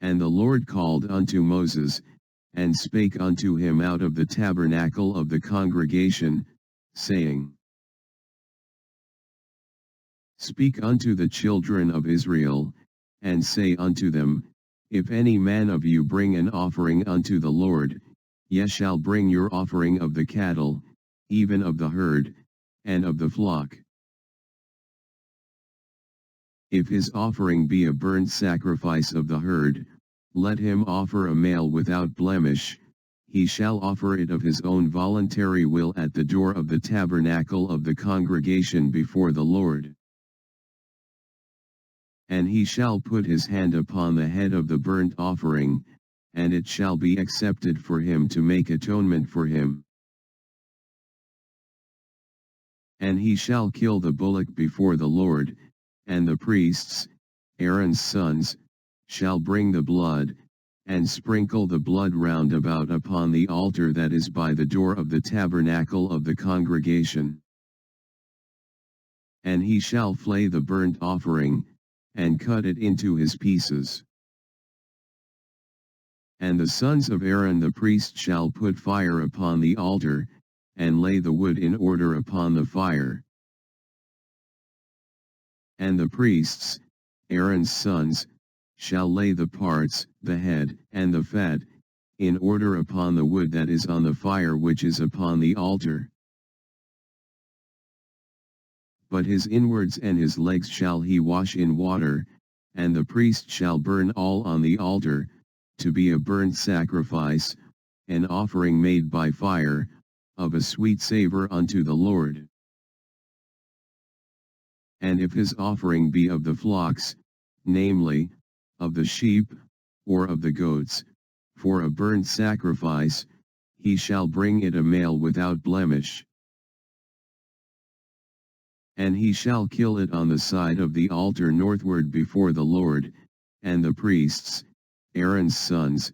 And the Lord called unto Moses, and spake unto him out of the tabernacle of the congregation, saying, Speak unto the children of Israel, and say unto them, If any man of you bring an offering unto the Lord, ye shall bring your offering of the cattle, even of the herd, and of the flock. If his offering be a burnt sacrifice of the herd, let him offer a male without blemish. He shall offer it of his own voluntary will at the door of the tabernacle of the congregation before the Lord. And he shall put his hand upon the head of the burnt offering, and it shall be accepted for him to make atonement for him. And he shall kill the bullock before the Lord, and the priests, Aaron's sons, shall bring the blood, and sprinkle the blood round about upon the altar that is by the door of the tabernacle of the congregation. And he shall flay the burnt offering, and cut it into his pieces. And the sons of Aaron the priest shall put fire upon the altar, and lay the wood in order upon the fire. And the priests, Aaron's sons, shall lay the parts, the head, and the fat, in order upon the wood that is on the fire which is upon the altar. But his inwards and his legs shall he wash in water, and the priest shall burn all on the altar, to be a burnt sacrifice, an offering made by fire, of a sweet savor unto the Lord. And if his offering be of the flocks, namely, of the sheep, or of the goats, for a burnt sacrifice, he shall bring it a male without blemish. And he shall kill it on the side of the altar northward before the Lord, and the priests, Aaron's sons,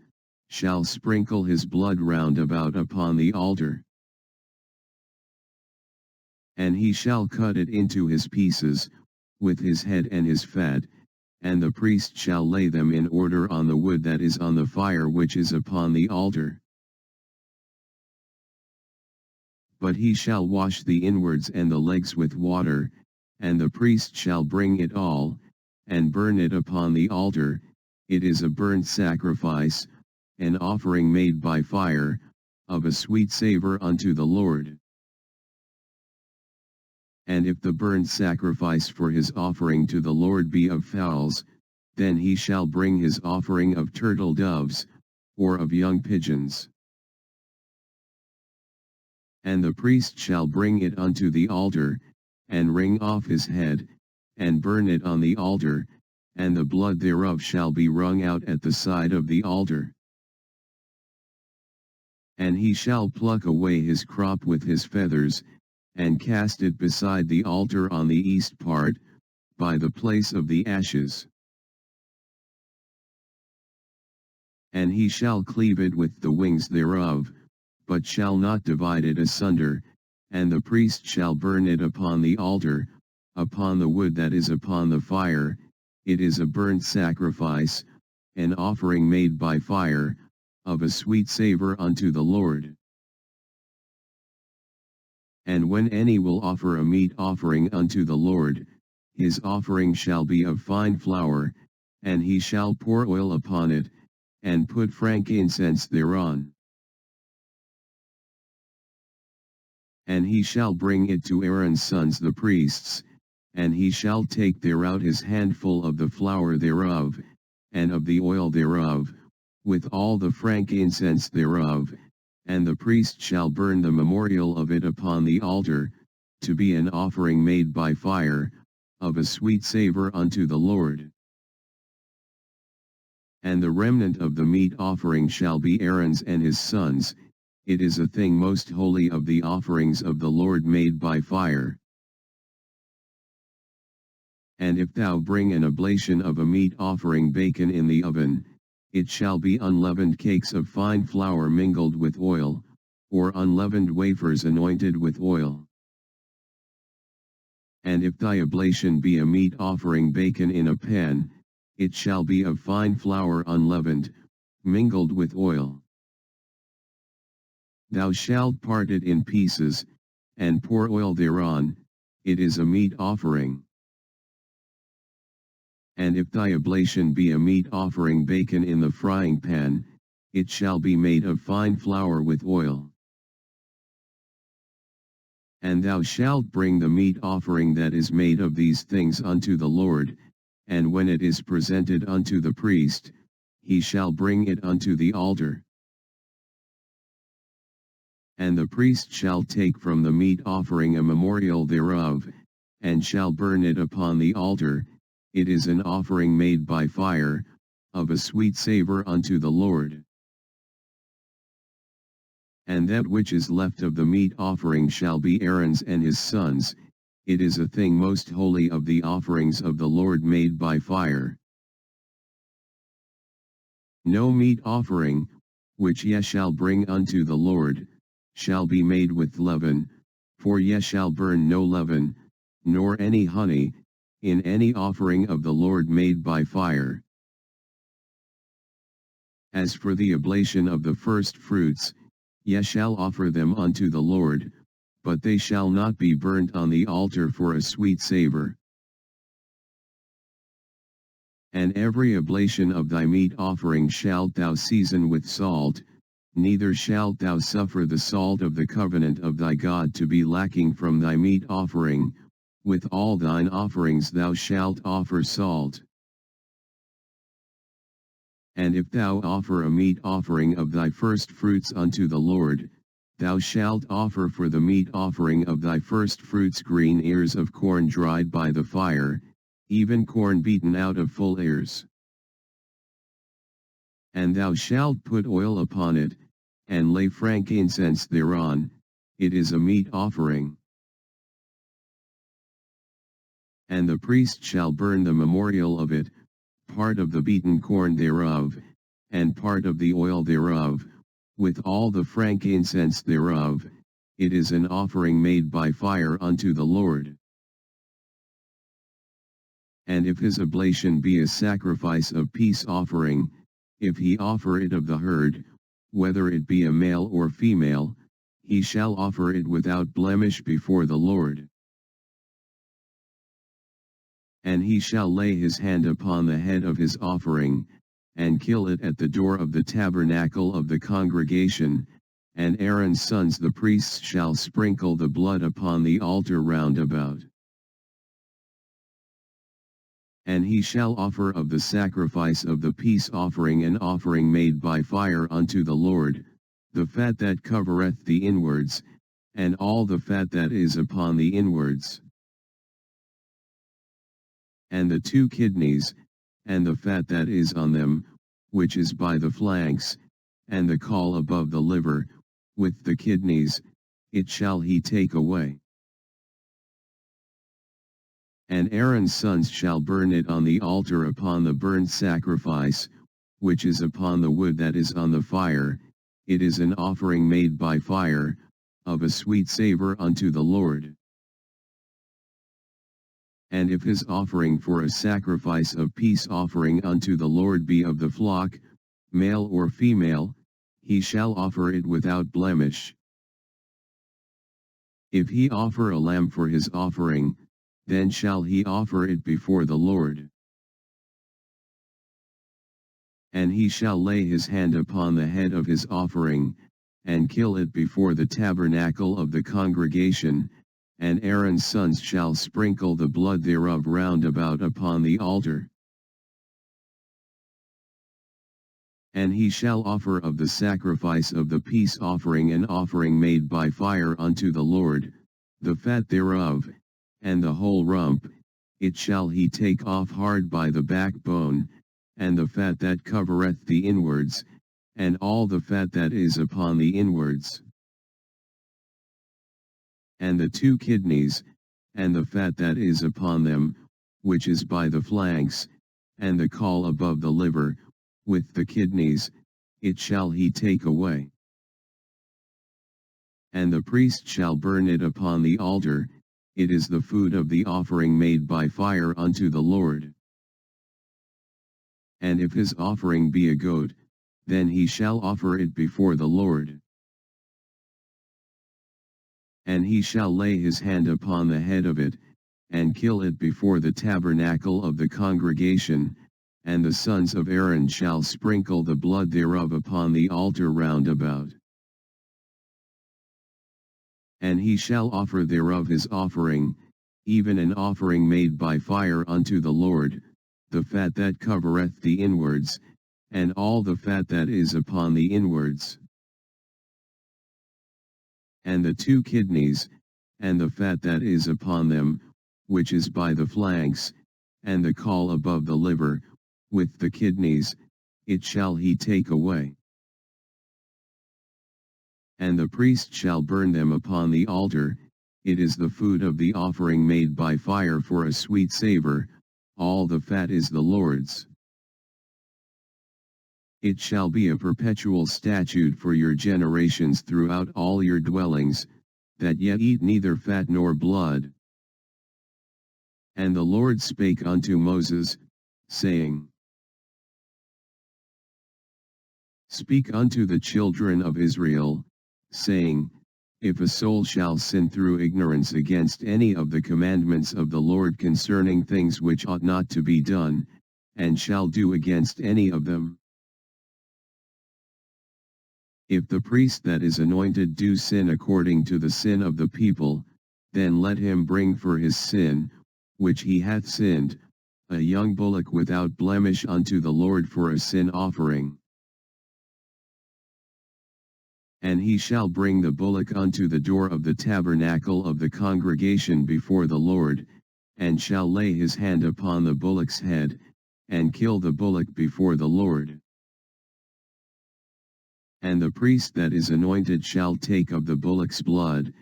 shall sprinkle his blood round about upon the altar. And he shall cut it into his pieces, with his head and his fat, and the priest shall lay them in order on the wood that is on the fire which is upon the altar. But he shall wash the inwards and the legs with water, and the priest shall bring it all, and burn it upon the altar. It is a burnt sacrifice, an offering made by fire, of a sweet savor unto the Lord. And if the burnt sacrifice for his offering to the Lord be of fowls, then he shall bring his offering of turtle doves, or of young pigeons. And the priest shall bring it unto the altar, and wring off his head, and burn it on the altar, and the blood thereof shall be wrung out at the side of the altar. And he shall pluck away his crop with his feathers, and cast it beside the altar on the east part, by the place of the ashes. And he shall cleave it with the wings thereof, but shall not divide it asunder, and the priest shall burn it upon the altar, upon the wood that is upon the fire. It is a burnt sacrifice, an offering made by fire, of a sweet savor unto the Lord. And when any will offer a meat offering unto the Lord, his offering shall be of fine flour, and he shall pour oil upon it, and put frankincense thereon. And he shall bring it to Aaron's sons the priests, and he shall take thereout his handful of the flour thereof, and of the oil thereof, with all the frankincense thereof, and the priest shall burn the memorial of it upon the altar, to be an offering made by fire, of a sweet savor unto the Lord. And the remnant of the meat offering shall be Aaron's and his sons. It is a thing most holy of the offerings of the Lord made by fire. And if thou bring an oblation of a meat offering baken in the oven, it shall be unleavened cakes of fine flour mingled with oil, or unleavened wafers anointed with oil. And if thy oblation be a meat offering baken in a pan, it shall be of fine flour unleavened, mingled with oil. Thou shalt part it in pieces, and pour oil thereon, it is a meat offering. And if thy oblation be a meat offering baken in the frying pan, it shall be made of fine flour with oil. And thou shalt bring the meat offering that is made of these things unto the Lord, and when it is presented unto the priest, he shall bring it unto the altar. And the priest shall take from the meat offering a memorial thereof, and shall burn it upon the altar, it is an offering made by fire, of a sweet savour unto the Lord. And that which is left of the meat offering shall be Aaron's and his sons', it is a thing most holy of the offerings of the Lord made by fire. No meat offering, which ye shall bring unto the Lord, shall be made with leaven, for ye shall burn no leaven, nor any honey, in any offering of the Lord made by fire. As for the oblation of the first fruits, ye shall offer them unto the Lord, but they shall not be burnt on the altar for a sweet savour. And every oblation of thy meat offering shalt thou season with salt, neither shalt thou suffer the salt of the covenant of thy God to be lacking from thy meat offering, with all thine offerings thou shalt offer salt. And if thou offer a meat offering of thy first fruits unto the Lord, thou shalt offer for the meat offering of thy first fruits green ears of corn dried by the fire, even corn beaten out of full ears. And thou shalt put oil upon it, and lay frankincense thereon, it is a meat offering. And the priest shall burn the memorial of it, part of the beaten corn thereof, and part of the oil thereof, with all the frankincense thereof, it is an offering made by fire unto the Lord. And if his oblation be a sacrifice of peace offering, if he offer it of the herd, whether it be a male or female, he shall offer it without blemish before the Lord. And he shall lay his hand upon the head of his offering, and kill it at the door of the tabernacle of the congregation, and Aaron's sons the priests shall sprinkle the blood upon the altar round about. And he shall offer of the sacrifice of the peace offering an offering made by fire unto the Lord, the fat that covereth the inwards, and all the fat that is upon the inwards. And the 2 kidneys, and the fat that is on them, which is by the flanks, and the caul above the liver, with the kidneys, it shall he take away. And Aaron's sons shall burn it on the altar upon the burnt sacrifice, which is upon the wood that is on the fire, it is an offering made by fire, of a sweet savour unto the Lord. And if his offering for a sacrifice of peace offering unto the Lord be of the flock, male or female, he shall offer it without blemish. If he offer a lamb for his offering, then shall he offer it before the Lord. And he shall lay his hand upon the head of his offering, and kill it before the tabernacle of the congregation, and Aaron's sons shall sprinkle the blood thereof round about upon the altar. And he shall offer of the sacrifice of the peace offering an offering made by fire unto the Lord, the fat thereof, and the whole rump, it shall he take off hard by the backbone, and the fat that covereth the inwards, and all the fat that is upon the inwards. And the 2 kidneys, and the fat that is upon them, which is by the flanks, and the caul above the liver, with the kidneys, it shall he take away. And the priest shall burn it upon the altar, it is the food of the offering made by fire unto the Lord. And if his offering be a goat, then he shall offer it before the Lord. And he shall lay his hand upon the head of it, and kill it before the tabernacle of the congregation, and the sons of Aaron shall sprinkle the blood thereof upon the altar round about. And he shall offer thereof his offering, even an offering made by fire unto the Lord, the fat that covereth the inwards, and all the fat that is upon the inwards. And the 2 kidneys, and the fat that is upon them, which is by the flanks, and the caul above the liver, with the kidneys, it shall he take away. And the priest shall burn them upon the altar, it is the food of the offering made by fire for a sweet savor, all the fat is the Lord's. It shall be a perpetual statute for your generations throughout all your dwellings, that ye eat neither fat nor blood. And the Lord spake unto Moses, saying, Speak unto the children of Israel, saying, If a soul shall sin through ignorance against any of the commandments of the Lord concerning things which ought not to be done, and shall do against any of them. If the priest that is anointed do sin according to the sin of the people, then let him bring for his sin, which he hath sinned, a young bullock without blemish unto the Lord for a sin offering. And he shall bring the bullock unto the door of the tabernacle of the congregation before the Lord, and shall lay his hand upon the bullock's head, and kill the bullock before the Lord. And the priest that is anointed shall take of the bullock's blood,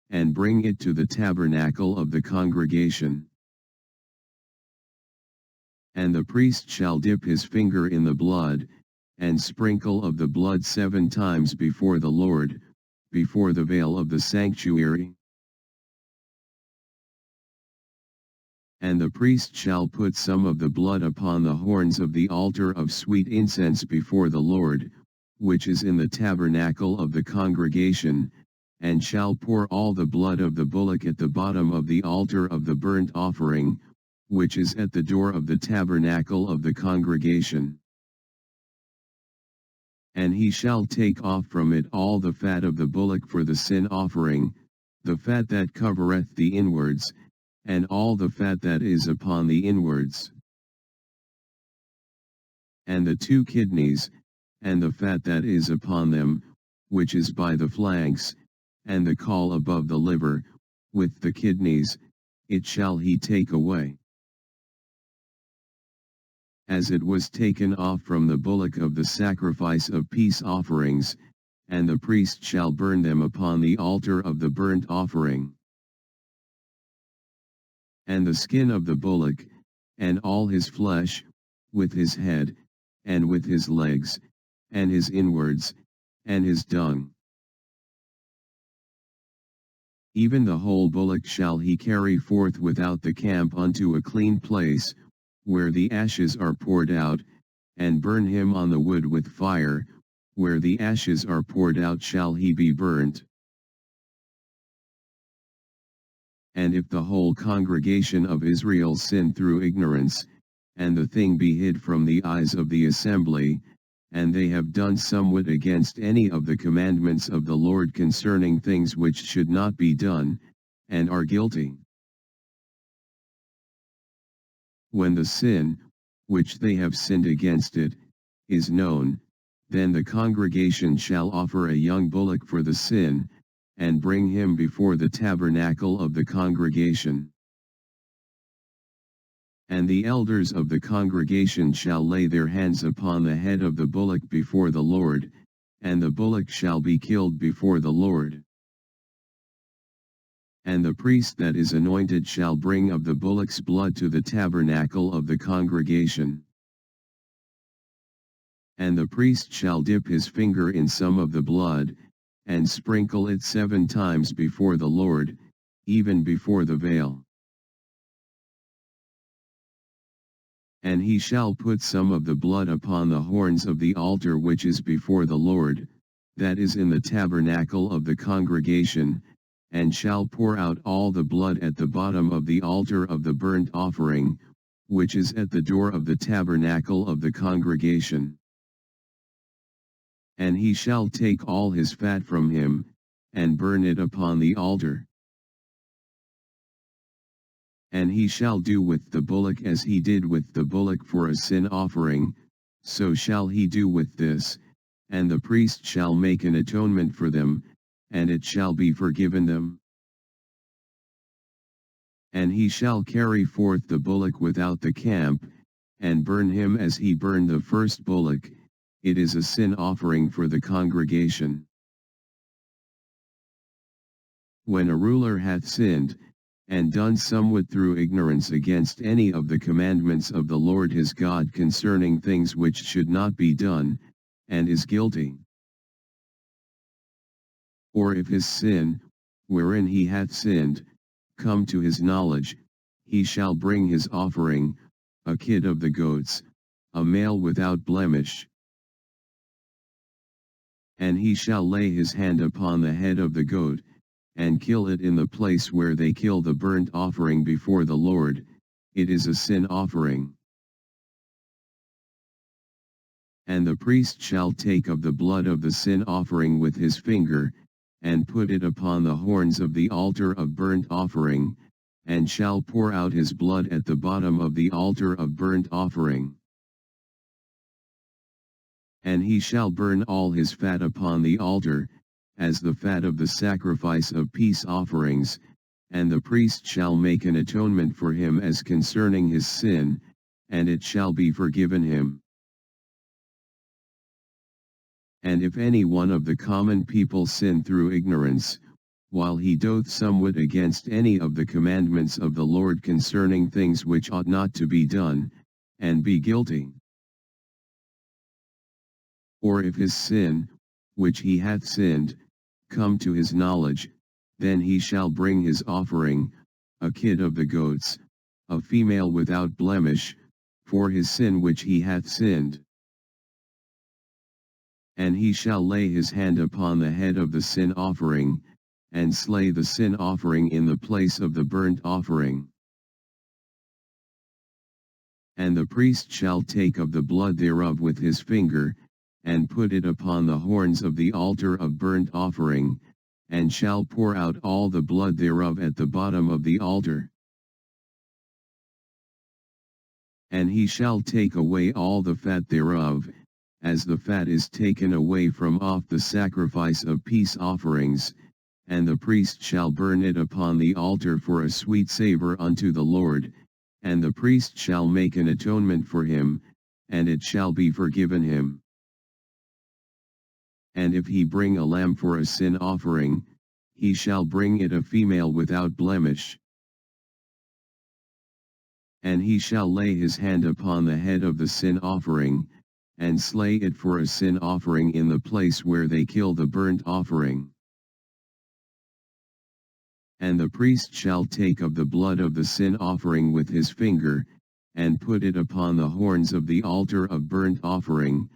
and bring it to the tabernacle of the congregation. And the priest shall dip his finger in the blood, and sprinkle of the blood 7 times before the Lord, before the veil of the sanctuary. And the priest shall put some of the blood upon the horns of the altar of sweet incense before the Lord, which is in the tabernacle of the congregation, and shall pour all the blood of the bullock at the bottom of the altar of the burnt offering, which is at the door of the tabernacle of the congregation. And he shall take off from it all the fat of the bullock for the sin offering, the fat that covereth the inwards, and all the fat that is upon the inwards. And the 2 kidneys, and the fat that is upon them, which is by the flanks, and the caul above the liver, with the kidneys, it shall he take away. As it was taken off from the bullock of the sacrifice of peace offerings, and the priest shall burn them upon the altar of the burnt offering. And the skin of the bullock, and all his flesh, with his head, and with his legs, and his inwards, and his dung. Even the whole bullock shall he carry forth without the camp unto a clean place, where the ashes are poured out, and burn him on the wood with fire, where the ashes are poured out shall he be burnt. And if the whole congregation of Israel sin through ignorance, and the thing be hid from the eyes of the assembly, and they have done somewhat against any of the commandments of the Lord concerning things which should not be done, and are guilty. When the sin, which they have sinned against it, is known, then the congregation shall offer a young bullock for the sin, and bring him before the tabernacle of the congregation. And the elders of the congregation shall lay their hands upon the head of the bullock before the Lord, and the bullock shall be killed before the Lord. And the priest that is anointed shall bring of the bullock's blood to the tabernacle of the congregation. And the priest shall dip his finger in some of the blood, and sprinkle it 7 times before the Lord, even before the veil. And he shall put some of the blood upon the horns of the altar which is before the Lord, that is in the tabernacle of the congregation, and shall pour out all the blood at the bottom of the altar of the burnt offering, which is at the door of the tabernacle of the congregation. And he shall take all his fat from him, and burn it upon the altar. And he shall do with the bullock as he did with the bullock for a sin offering, so shall he do with this, and the priest shall make an atonement for them, and it shall be forgiven them. And he shall carry forth the bullock without the camp, and burn him as he burned the first bullock. It is a sin offering for the congregation. When a ruler hath sinned, and done somewhat through ignorance against any of the commandments of the Lord his God concerning things which should not be done, and is guilty. Or if his sin, wherein he hath sinned, come to his knowledge, he shall bring his offering, a kid of the goats, a male without blemish. And he shall lay his hand upon the head of the goat, and kill it in the place where they kill the burnt offering before the Lord. It is a sin offering. And the priest shall take of the blood of the sin offering with his finger, and put it upon the horns of the altar of burnt offering, and shall pour out his blood at the bottom of the altar of burnt offering. And he shall burn all his fat upon the altar, as the fat of the sacrifice of peace offerings, and the priest shall make an atonement for him as concerning his sin, and it shall be forgiven him. And if any one of the common people sin through ignorance, while he doth somewhat against any of the commandments of the Lord concerning things which ought not to be done, and be guilty, or if his sin, which he hath sinned, come to his knowledge, then he shall bring his offering, a kid of the goats, a female without blemish, for his sin which he hath sinned. And he shall lay his hand upon the head of the sin offering, and slay the sin offering in the place of the burnt offering. And the priest shall take of the blood thereof with his finger, and put it upon the horns of the altar of burnt offering, and shall pour out all the blood thereof at the bottom of the altar. And he shall take away all the fat thereof, as the fat is taken away from off the sacrifice of peace offerings, and the priest shall burn it upon the altar for a sweet savor unto the Lord, and the priest shall make an atonement for him, and it shall be forgiven him. And if he bring a lamb for a sin offering, he shall bring it a female without blemish. And he shall lay his hand upon the head of the sin offering, and slay it for a sin offering in the place where they kill the burnt offering. And the priest shall take of the blood of the sin offering with his finger, and put it upon the horns of the altar of burnt offering,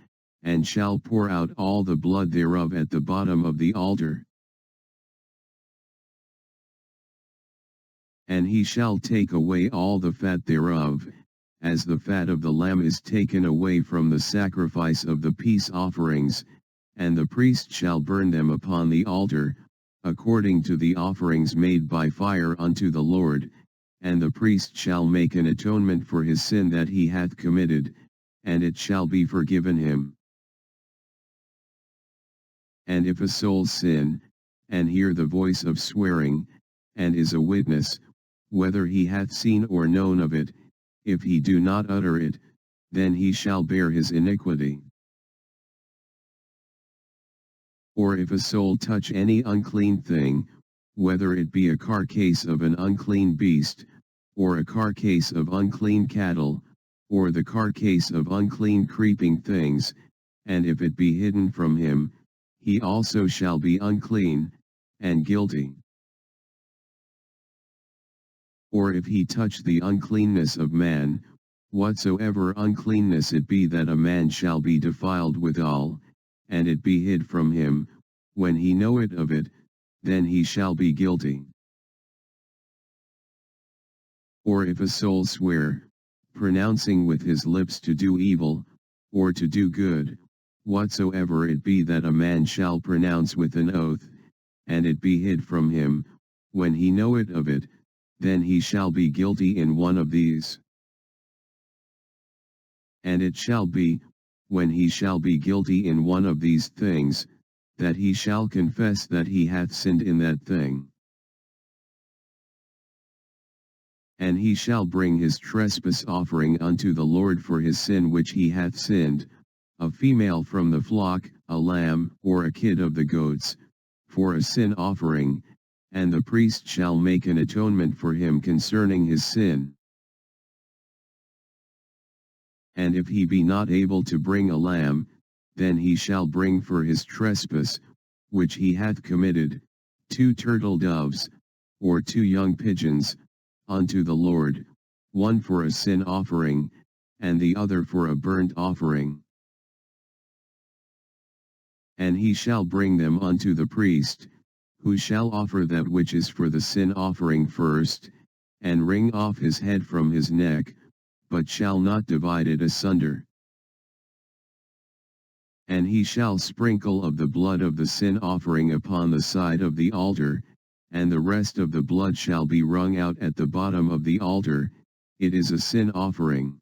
and shall pour out all the blood thereof at the bottom of the altar. And he shall take away all the fat thereof, as the fat of the lamb is taken away from the sacrifice of the peace offerings, and the priest shall burn them upon the altar, according to the offerings made by fire unto the Lord, and the priest shall make an atonement for his sin that he hath committed, and it shall be forgiven him. And if a soul sin, and hear the voice of swearing, and is a witness, whether he hath seen or known of it, if he do not utter it, then he shall bear his iniquity. Or if a soul touch any unclean thing, whether it be a carcase of an unclean beast, or a carcase of unclean cattle, or the carcase of unclean creeping things, and if it be hidden from him, he also shall be unclean, and guilty. Or if he touch the uncleanness of man, whatsoever uncleanness it be that a man shall be defiled withal, and it be hid from him, when he knoweth of it, then he shall be guilty. Or if a soul swear, pronouncing with his lips to do evil, or to do good, whatsoever it be that a man shall pronounce with an oath, and it be hid from him, when he knoweth of it, then he shall be guilty in one of these. And it shall be, when he shall be guilty in one of these things, that he shall confess that he hath sinned in that thing. And he shall bring his trespass offering unto the Lord for his sin which he hath sinned, a female from the flock, a lamb, or a kid of the goats, for a sin offering, and the priest shall make an atonement for him concerning his sin. And if he be not able to bring a lamb, then he shall bring for his trespass, which he hath committed, 2 turtle doves, or 2 young pigeons, unto the Lord, one for a sin offering, and the other for a burnt offering. And he shall bring them unto the priest, who shall offer that which is for the sin offering first, and wring off his head from his neck, but shall not divide it asunder. And he shall sprinkle of the blood of the sin offering upon the side of the altar, and the rest of the blood shall be wrung out at the bottom of the altar, it is a sin offering.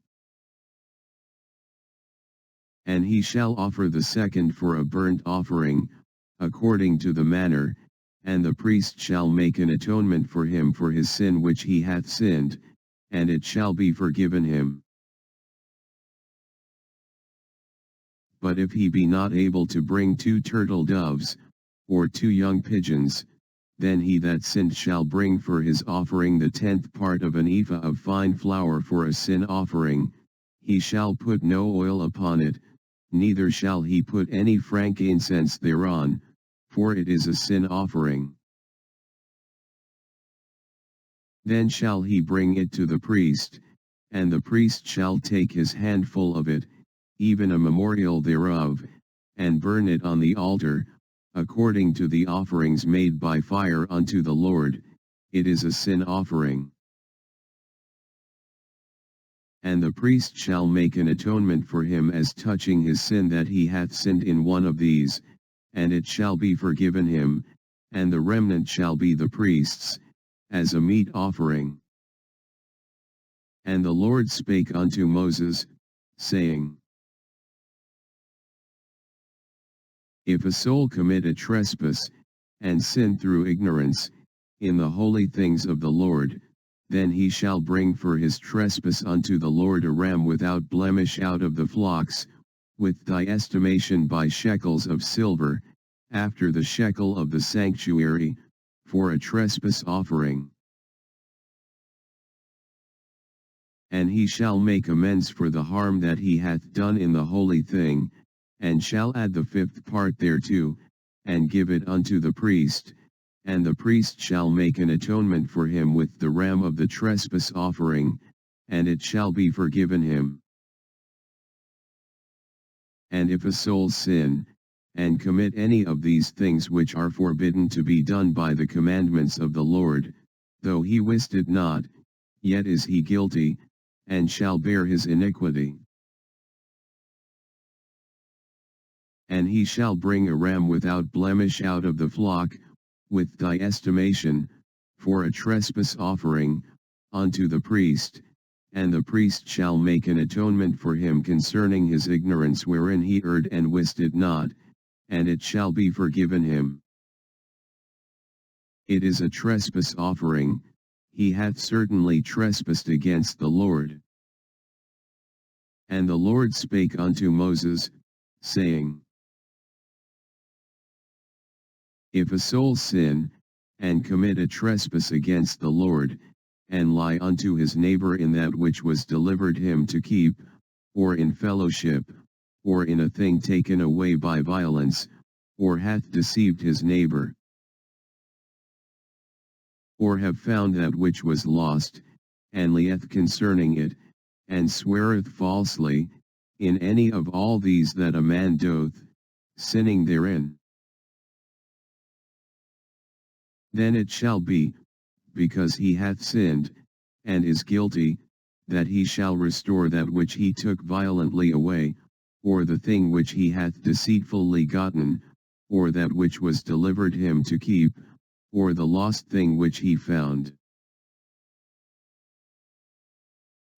And he shall offer the second for a burnt offering, according to the manner, and the priest shall make an atonement for him for his sin which he hath sinned, and it shall be forgiven him. But if he be not able to bring 2 turtle doves, or 2 young pigeons, then he that sinned shall bring for his offering the 10th part of an ephah of fine flour for a sin offering, he shall put no oil upon it, neither shall he put any frankincense thereon, for it is a sin offering. Then shall he bring it to the priest, and the priest shall take his handful of it, even a memorial thereof, and burn it on the altar, according to the offerings made by fire unto the Lord, it is a sin offering. And the priest shall make an atonement for him as touching his sin that he hath sinned in one of these, and it shall be forgiven him, and the remnant shall be the priest's, as a meat offering. And the Lord spake unto Moses, saying, If a soul commit a trespass, and sin through ignorance, in the holy things of the Lord, then he shall bring for his trespass unto the Lord a ram without blemish out of the flocks, with thy estimation by shekels of silver, after the shekel of the sanctuary, for a trespass offering. And he shall make amends for the harm that he hath done in the holy thing, and shall add the 5th part thereto, and give it unto the priest, and the priest shall make an atonement for him with the ram of the trespass offering, and it shall be forgiven him. And if a soul sin, and commit any of these things which are forbidden to be done by the commandments of the Lord, though he wist it not, yet is he guilty, and shall bear his iniquity. And he shall bring a ram without blemish out of the flock, with thy estimation, for a trespass offering, unto the priest, and the priest shall make an atonement for him concerning his ignorance wherein he erred and wist it not, and it shall be forgiven him. It is a trespass offering, he hath certainly trespassed against the Lord. And the Lord spake unto Moses, saying, If a soul sin, and commit a trespass against the Lord, and lie unto his neighbor in that which was delivered him to keep, or in fellowship, or in a thing taken away by violence, or hath deceived his neighbor, or have found that which was lost, and lieth concerning it, and sweareth falsely, in any of all these that a man doth, sinning therein. Then it shall be, because he hath sinned, and is guilty, that he shall restore that which he took violently away, or the thing which he hath deceitfully gotten, or that which was delivered him to keep, or the lost thing which he found.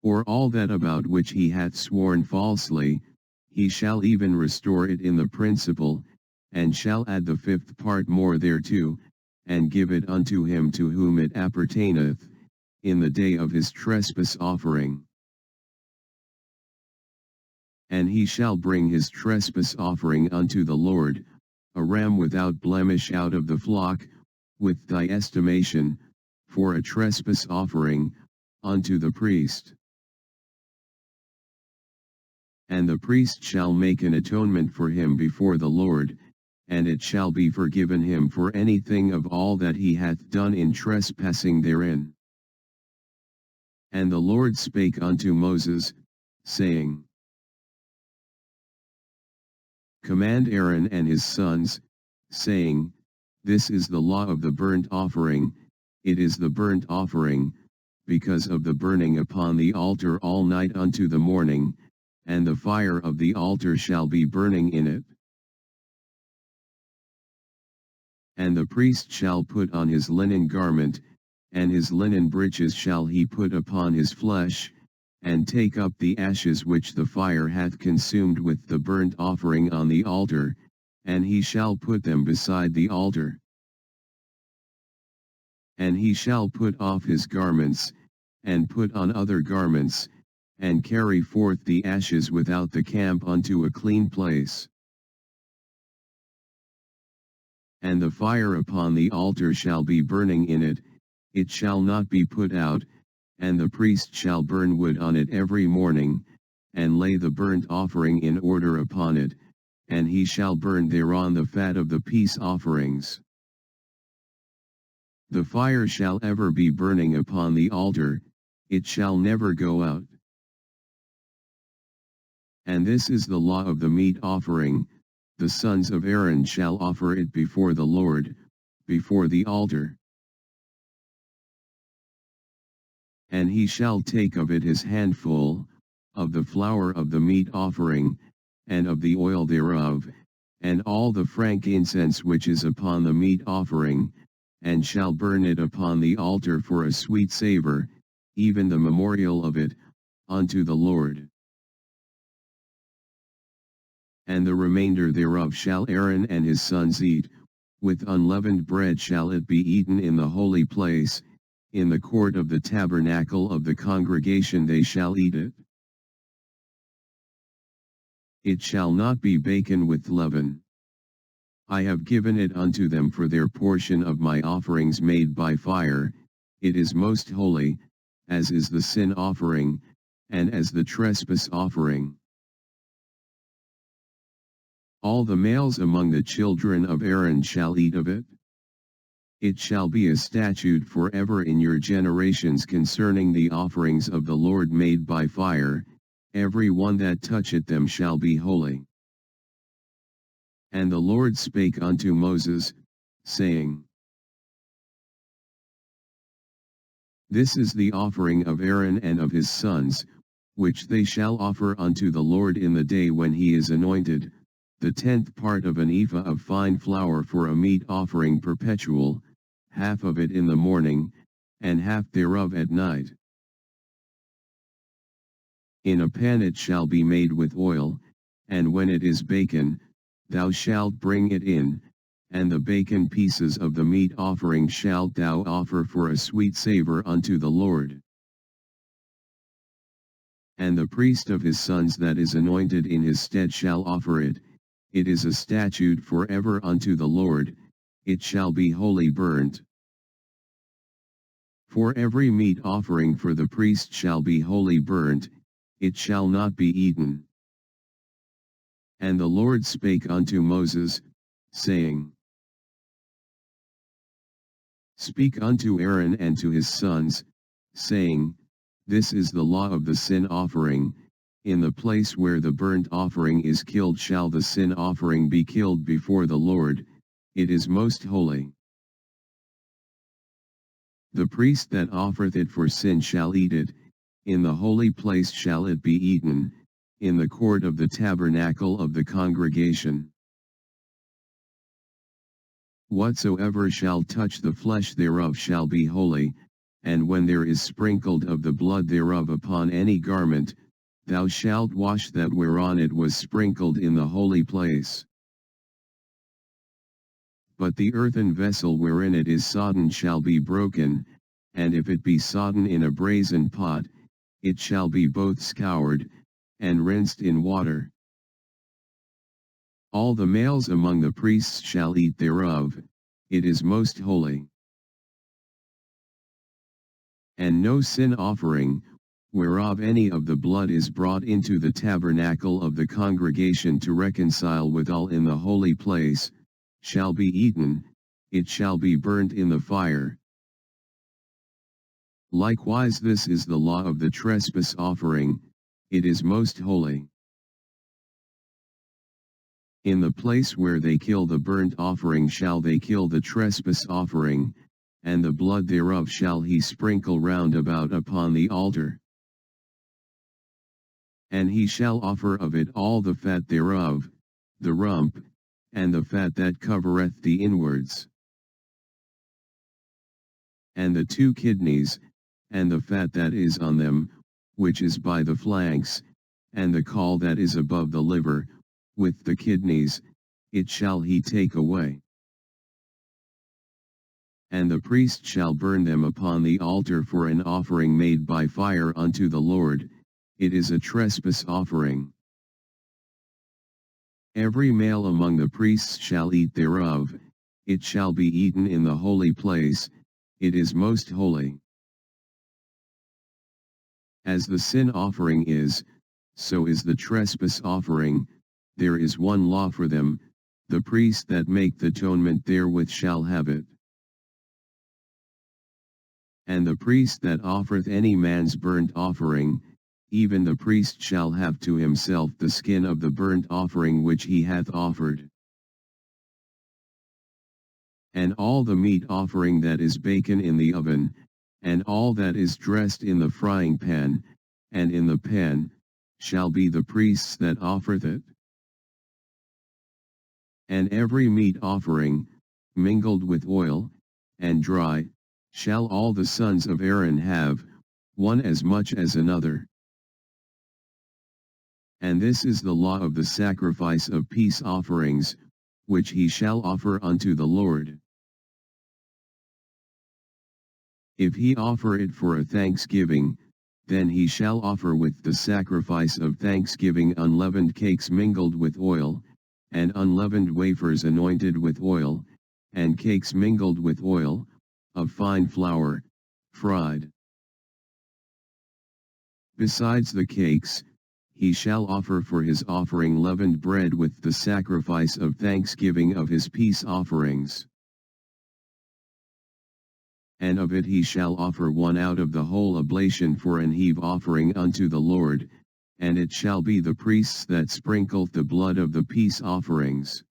Or all that about which he hath sworn falsely, he shall even restore it in the principal, and shall add the fifth part more thereto, and give it unto him to whom it appertaineth, in the day of his trespass offering. And he shall bring his trespass offering unto the Lord, a ram without blemish out of the flock, with thy estimation, for a trespass offering, unto the priest. And the priest shall make an atonement for him before the Lord, and it shall be forgiven him for anything of all that he hath done in trespassing therein. And the Lord spake unto Moses, saying, Command Aaron and his sons, saying, This is the law of the burnt offering, it is the burnt offering, because of the burning upon the altar all night unto the morning, and the fire of the altar shall be burning in it. And the priest shall put on his linen garment, and his linen breeches shall he put upon his flesh, and take up the ashes which the fire hath consumed with the burnt offering on the altar, and he shall put them beside the altar. And he shall put off his garments, and put on other garments, and carry forth the ashes without the camp unto a clean place. And the fire upon the altar shall be burning in it, it shall not be put out, and the priest shall burn wood on it every morning, and lay the burnt offering in order upon it, and he shall burn thereon the fat of the peace offerings. The fire shall ever be burning upon the altar, it shall never go out. And this is the law of the meat offering, the sons of Aaron shall offer it before the Lord, before the altar. And he shall take of it his handful, of the flour of the meat offering, and of the oil thereof, and all the frankincense which is upon the meat offering, and shall burn it upon the altar for a sweet savor, even the memorial of it, unto the Lord. And the remainder thereof shall Aaron and his sons eat, with unleavened bread shall it be eaten in the holy place, in the court of the tabernacle of the congregation they shall eat it. It shall not be baken with leaven. I have given it unto them for their portion of my offerings made by fire, it is most holy, as is the sin offering, and as the trespass offering. All the males among the children of Aaron shall eat of it. It shall be a statute forever in your generations concerning the offerings of the Lord made by fire, every one that toucheth them shall be holy. And the Lord spake unto Moses, saying, This is the offering of Aaron and of his sons, which they shall offer unto the Lord in the day when he is anointed, the 10th part of an ephah of fine flour for a meat offering perpetual, half of it in the morning, and half thereof at night. In a pan it shall be made with oil, and when it is baken, thou shalt bring it in, and the baken pieces of the meat offering shalt thou offer for a sweet savor unto the Lord. And the priest of his sons that is anointed in his stead shall offer it, it is a statute forever unto the Lord, it shall be wholly burnt. For every meat offering for the priest shall be wholly burnt, it shall not be eaten. And the Lord spake unto Moses, saying, Speak unto Aaron and to his sons, saying, This is the law of the sin offering. In the place where the burnt offering is killed shall the sin offering be killed before the Lord, it is most holy. The priest that offereth it for sin shall eat it, in the holy place shall it be eaten, in the court of the tabernacle of the congregation. Whatsoever shall touch the flesh thereof shall be holy, and when there is sprinkled of the blood thereof upon any garment, thou shalt wash that whereon it was sprinkled in the holy place. But the earthen vessel wherein it is sodden shall be broken, and if it be sodden in a brazen pot, it shall be both scoured, and rinsed in water. All the males among the priests shall eat thereof, it is most holy. And no sin offering, whereof any of the blood is brought into the tabernacle of the congregation to reconcile withal in the holy place, shall be eaten, it shall be burnt in the fire. Likewise this is the law of the trespass offering, it is most holy. In the place where they kill the burnt offering shall they kill the trespass offering, and the blood thereof shall he sprinkle round about upon the altar. And he shall offer of it all the fat thereof, the rump, and the fat that covereth the inwards, and the 2 kidneys, and the fat that is on them, which is by the flanks, and the caul that is above the liver, with the kidneys, it shall he take away. And the priest shall burn them upon the altar for an offering made by fire unto the Lord, it is a trespass offering. Every male among the priests shall eat thereof, it shall be eaten in the holy place, it is most holy. As the sin offering is, so is the trespass offering, there is one law for them, the priest that make the atonement therewith shall have it. And the priest that offereth any man's burnt offering, even the priest shall have to himself the skin of the burnt offering which he hath offered. And all the meat offering that is baken in the oven, and all that is dressed in the frying pan, and in the pan, shall be the priest's that offereth it. And every meat offering, mingled with oil, and dry, shall all the sons of Aaron have, one as much as another. And this is the law of the sacrifice of peace offerings, which he shall offer unto the Lord. If he offer it for a thanksgiving, then he shall offer with the sacrifice of thanksgiving unleavened cakes mingled with oil, and unleavened wafers anointed with oil, and cakes mingled with oil, of fine flour, fried. Besides the cakes, he shall offer for his offering leavened bread with the sacrifice of thanksgiving of his peace offerings. And of it he shall offer one out of the whole oblation for an heave offering unto the Lord, and it shall be the priests that sprinkleth the blood of the peace offerings.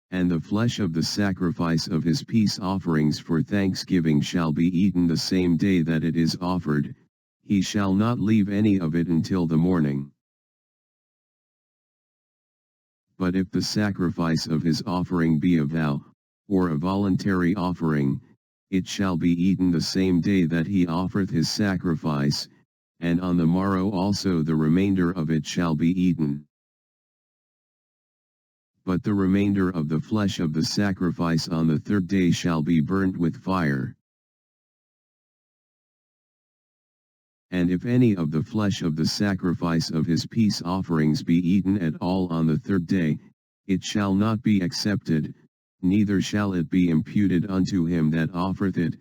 And the flesh of the sacrifice of his peace offerings for thanksgiving shall be eaten the same day that it is offered, he shall not leave any of it until the morning. But if the sacrifice of his offering be a vow, or a voluntary offering, it shall be eaten the same day that he offereth his sacrifice, and on the morrow also the remainder of it shall be eaten. But the remainder of the flesh of the sacrifice on the 3rd day shall be burnt with fire. And if any of the flesh of the sacrifice of his peace offerings be eaten at all on the 3rd day, it shall not be accepted, neither shall it be imputed unto him that offereth it,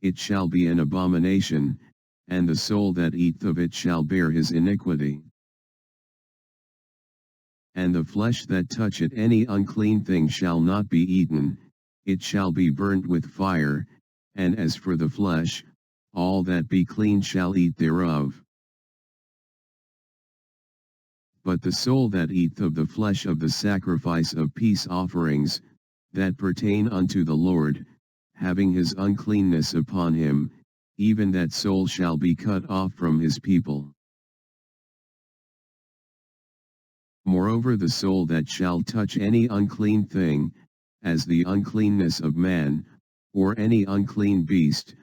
it shall be an abomination, and the soul that eateth of it shall bear his iniquity. And the flesh that toucheth any unclean thing shall not be eaten, it shall be burnt with fire, and as for the flesh, all that be clean shall eat thereof. But the soul that eateth of the flesh of the sacrifice of peace offerings, that pertain unto the Lord, having his uncleanness upon him, even that soul shall be cut off from his people. Moreover, the soul that shall touch any unclean thing, as the uncleanness of man, or any unclean beast,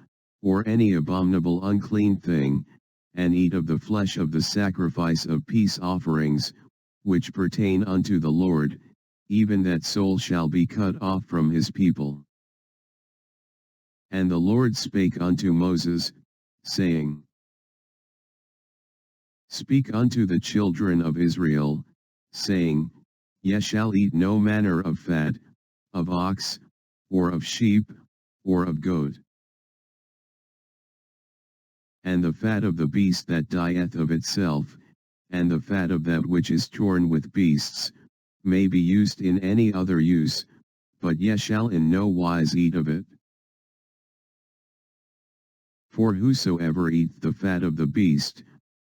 or any abominable unclean thing, and eat of the flesh of the sacrifice of peace offerings, which pertain unto the Lord, even that soul shall be cut off from his people. And the Lord spake unto Moses, saying, Speak unto the children of Israel, saying, Ye shall eat no manner of fat, of ox, or of sheep, or of goat. And the fat of the beast that dieth of itself, and the fat of that which is torn with beasts, may be used in any other use, but ye shall in no wise eat of it. For whosoever eateth the fat of the beast,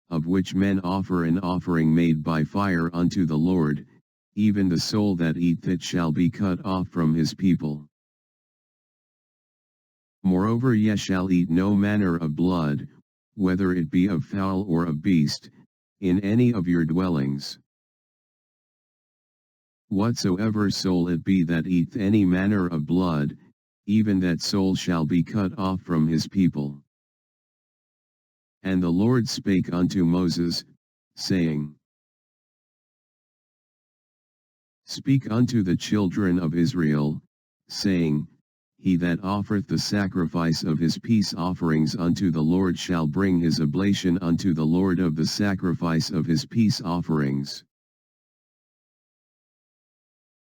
of which men offer an offering made by fire unto the Lord, even the soul that eateth it shall be cut off from his people. Moreover, ye shall eat no manner of blood, whether it be of fowl or of beast, in any of your dwellings. Whatsoever soul it be that eateth any manner of blood, even that soul shall be cut off from his people. And the Lord spake unto Moses, saying, Speak unto the children of Israel, saying, He that offereth the sacrifice of his peace offerings unto the Lord shall bring his oblation unto the Lord of the sacrifice of his peace offerings.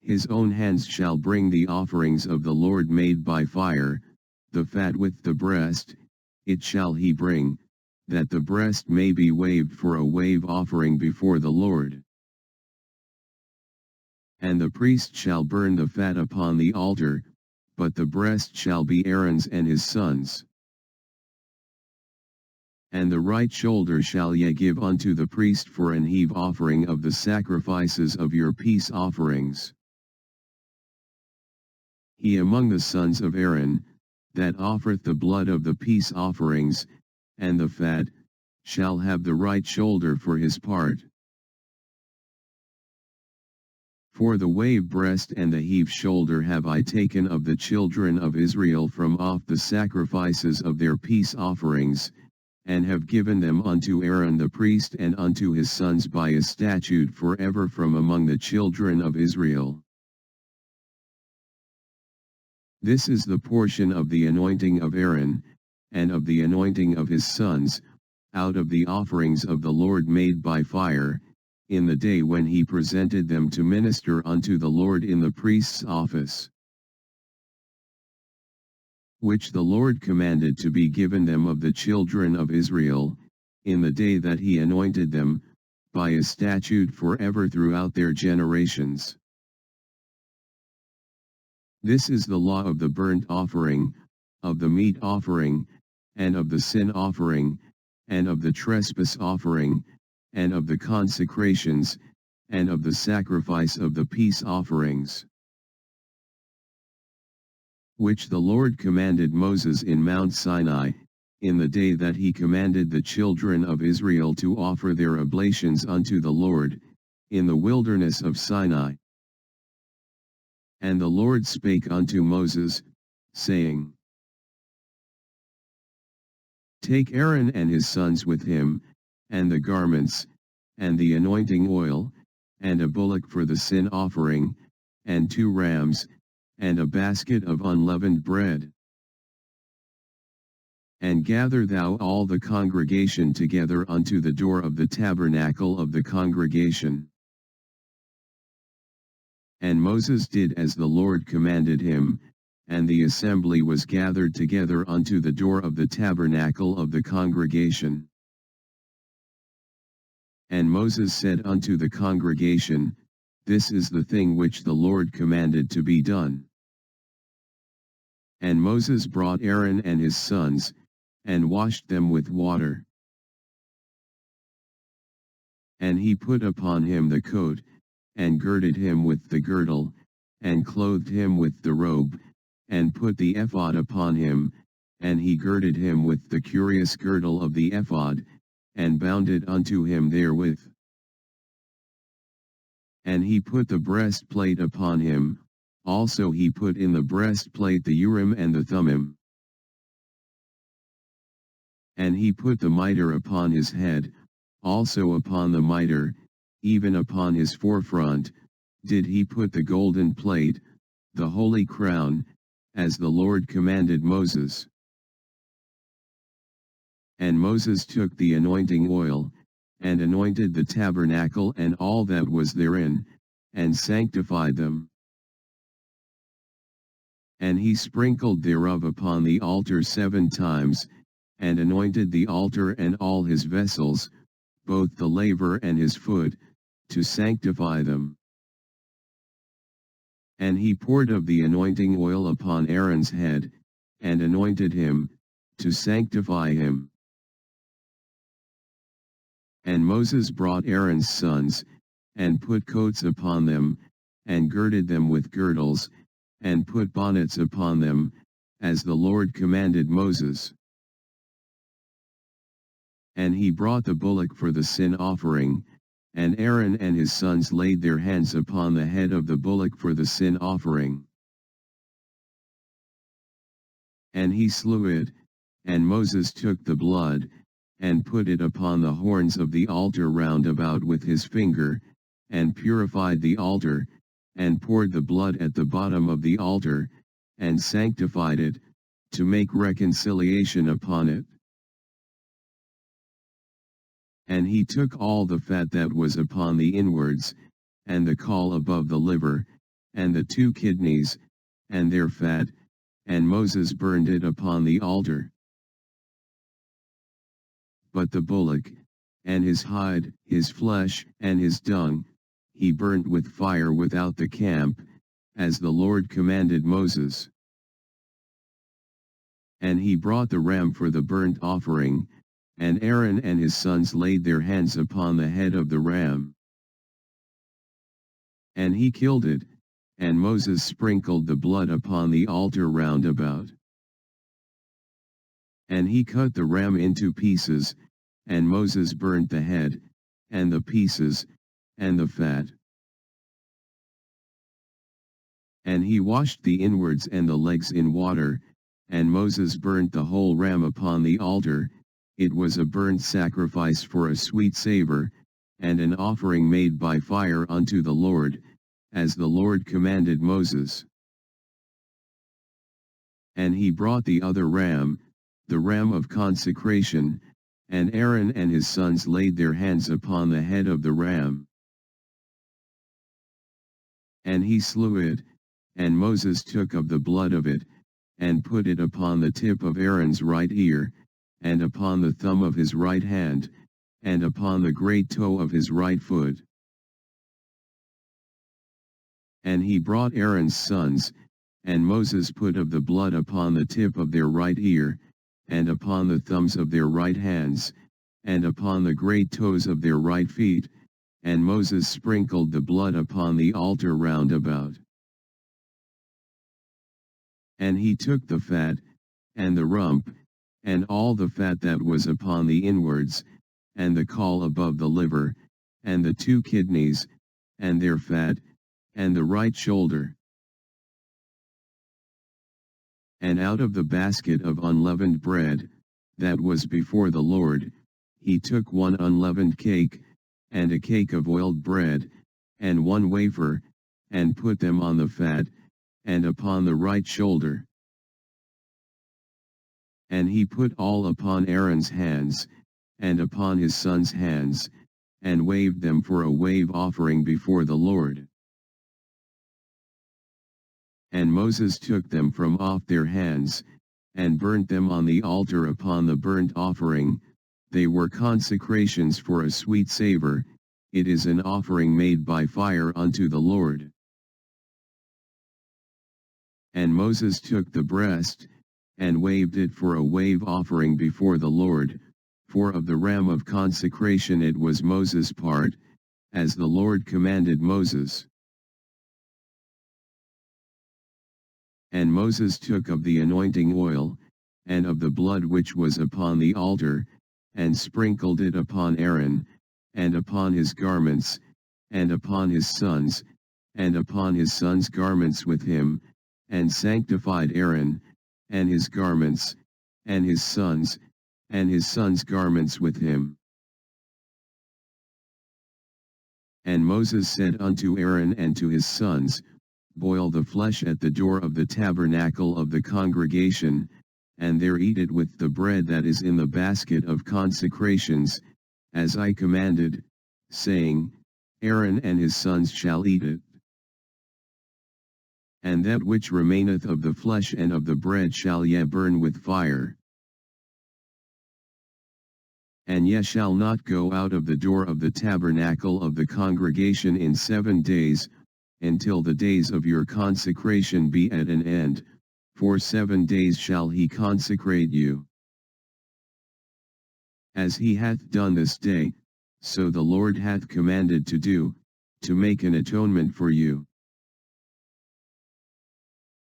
His own hands shall bring the offerings of the Lord made by fire, the fat with the breast, it shall he bring, that the breast may be waved for a wave offering before the Lord. And the priest shall burn the fat upon the altar, but the breast shall be Aaron's and his sons'. And the right shoulder shall ye give unto the priest for an heave offering of the sacrifices of your peace offerings. He among the sons of Aaron, that offereth the blood of the peace offerings, and the fat, shall have the right shoulder for his part. For the wave breast and the heave shoulder have I taken of the children of Israel from off the sacrifices of their peace offerings, and have given them unto Aaron the priest and unto his sons by a statute forever from among the children of Israel. This is the portion of the anointing of Aaron, and of the anointing of his sons, out of the offerings of the Lord made by fire, in the day when he presented them to minister unto the Lord in the priest's office, which the Lord commanded to be given them of the children of Israel, in the day that he anointed them, by a statute forever throughout their generations. This is the law of the burnt offering, of the meat offering, and of the sin offering, and of the trespass offering, and of the consecrations, and of the sacrifice of the peace offerings, which the Lord commanded Moses in Mount Sinai, in the day that he commanded the children of Israel to offer their oblations unto the Lord, in the wilderness of Sinai. And the Lord spake unto Moses, saying, Take Aaron and his sons with him, and the garments, and the anointing oil, and a bullock for the sin offering, and 2 rams, and a basket of unleavened bread. And gather thou all the congregation together unto the door of the tabernacle of the congregation. And Moses did as the Lord commanded him, and the assembly was gathered together unto the door of the tabernacle of the congregation. And Moses said unto the congregation, This is the thing which the Lord commanded to be done. And Moses brought Aaron and his sons, and washed them with water. And he put upon him the coat, and girded him with the girdle, and clothed him with the robe, and put the ephod upon him, and he girded him with the curious girdle of the ephod, and bound it unto him therewith. And he put the breastplate upon him, also he put in the breastplate the Urim and the Thummim. And he put the mitre upon his head, also upon the mitre, even upon his forefront, did he put the golden plate, the holy crown, as the Lord commanded Moses. And Moses took the anointing oil, and anointed the tabernacle and all that was therein, and sanctified them. And he sprinkled thereof upon the altar 7 times, and anointed the altar and all his vessels, both the laver and his foot, to sanctify them. And he poured of the anointing oil upon Aaron's head, and anointed him, to sanctify him. And Moses brought Aaron's sons, and put coats upon them, and girded them with girdles, and put bonnets upon them, as the Lord commanded Moses. And he brought the bullock for the sin offering, and Aaron and his sons laid their hands upon the head of the bullock for the sin offering. And he slew it, and Moses took the blood, and put it upon the horns of the altar round about with his finger, and purified the altar, and poured the blood at the bottom of the altar, and sanctified it, to make reconciliation upon it. And he took all the fat that was upon the inwards, and the caul above the liver, and the 2 kidneys, and their fat, and Moses burned it upon the altar. But the bullock, and his hide, his flesh, and his dung, he burnt with fire without the camp, as the Lord commanded Moses. And he brought the ram for the burnt offering, and Aaron and his sons laid their hands upon the head of the ram. And he killed it, and Moses sprinkled the blood upon the altar round about. And he cut the ram into pieces, and Moses burnt the head, and the pieces, and the fat. And he washed the inwards and the legs in water, and Moses burnt the whole ram upon the altar. It was a burnt sacrifice for a sweet savor, and an offering made by fire unto the Lord, as the Lord commanded Moses. And he brought the other ram, the ram of consecration, and Aaron and his sons laid their hands upon the head of the ram. And he slew it, and Moses took of the blood of it, and put it upon the tip of Aaron's right ear, and upon the thumb of his right hand, and upon the great toe of his right foot. And he brought Aaron's sons, and Moses put of the blood upon the tip of their right ear, and upon the thumbs of their right hands, and upon the great toes of their right feet, and Moses sprinkled the blood upon the altar round about. And he took the fat, and the rump, and all the fat that was upon the inwards, and the caul above the liver, and the 2 kidneys, and their fat, and the right shoulder. And out of the basket of unleavened bread, that was before the Lord, he took 1 unleavened cake, and a cake of oiled bread, and 1 wafer, and put them on the fat, and upon the right shoulder. And he put all upon Aaron's hands, and upon his sons' hands, and waved them for a wave offering before the Lord. And Moses took them from off their hands, and burnt them on the altar upon the burnt offering. They were consecrations for a sweet savor. It is an offering made by fire unto the Lord. And Moses took the breast, and waved it for a wave offering before the Lord, for of the ram of consecration it was Moses' part, as the Lord commanded Moses. And Moses took of the anointing oil, and of the blood which was upon the altar, and sprinkled it upon Aaron, and upon his garments, and upon his sons, and upon his sons' garments with him, and sanctified Aaron, and his garments, and his sons' garments with him. And Moses said unto Aaron and to his sons, Boil the flesh at the door of the tabernacle of the congregation, and there eat it with the bread that is in the basket of consecrations, as I commanded, saying, Aaron and his sons shall eat it. And that which remaineth of the flesh and of the bread shall ye burn with fire. And ye shall not go out of the door of the tabernacle of the congregation in 7 days, until the days of your consecration be at an end, for 7 days shall he consecrate you. As he hath done this day, so the Lord hath commanded to do, to make an atonement for you.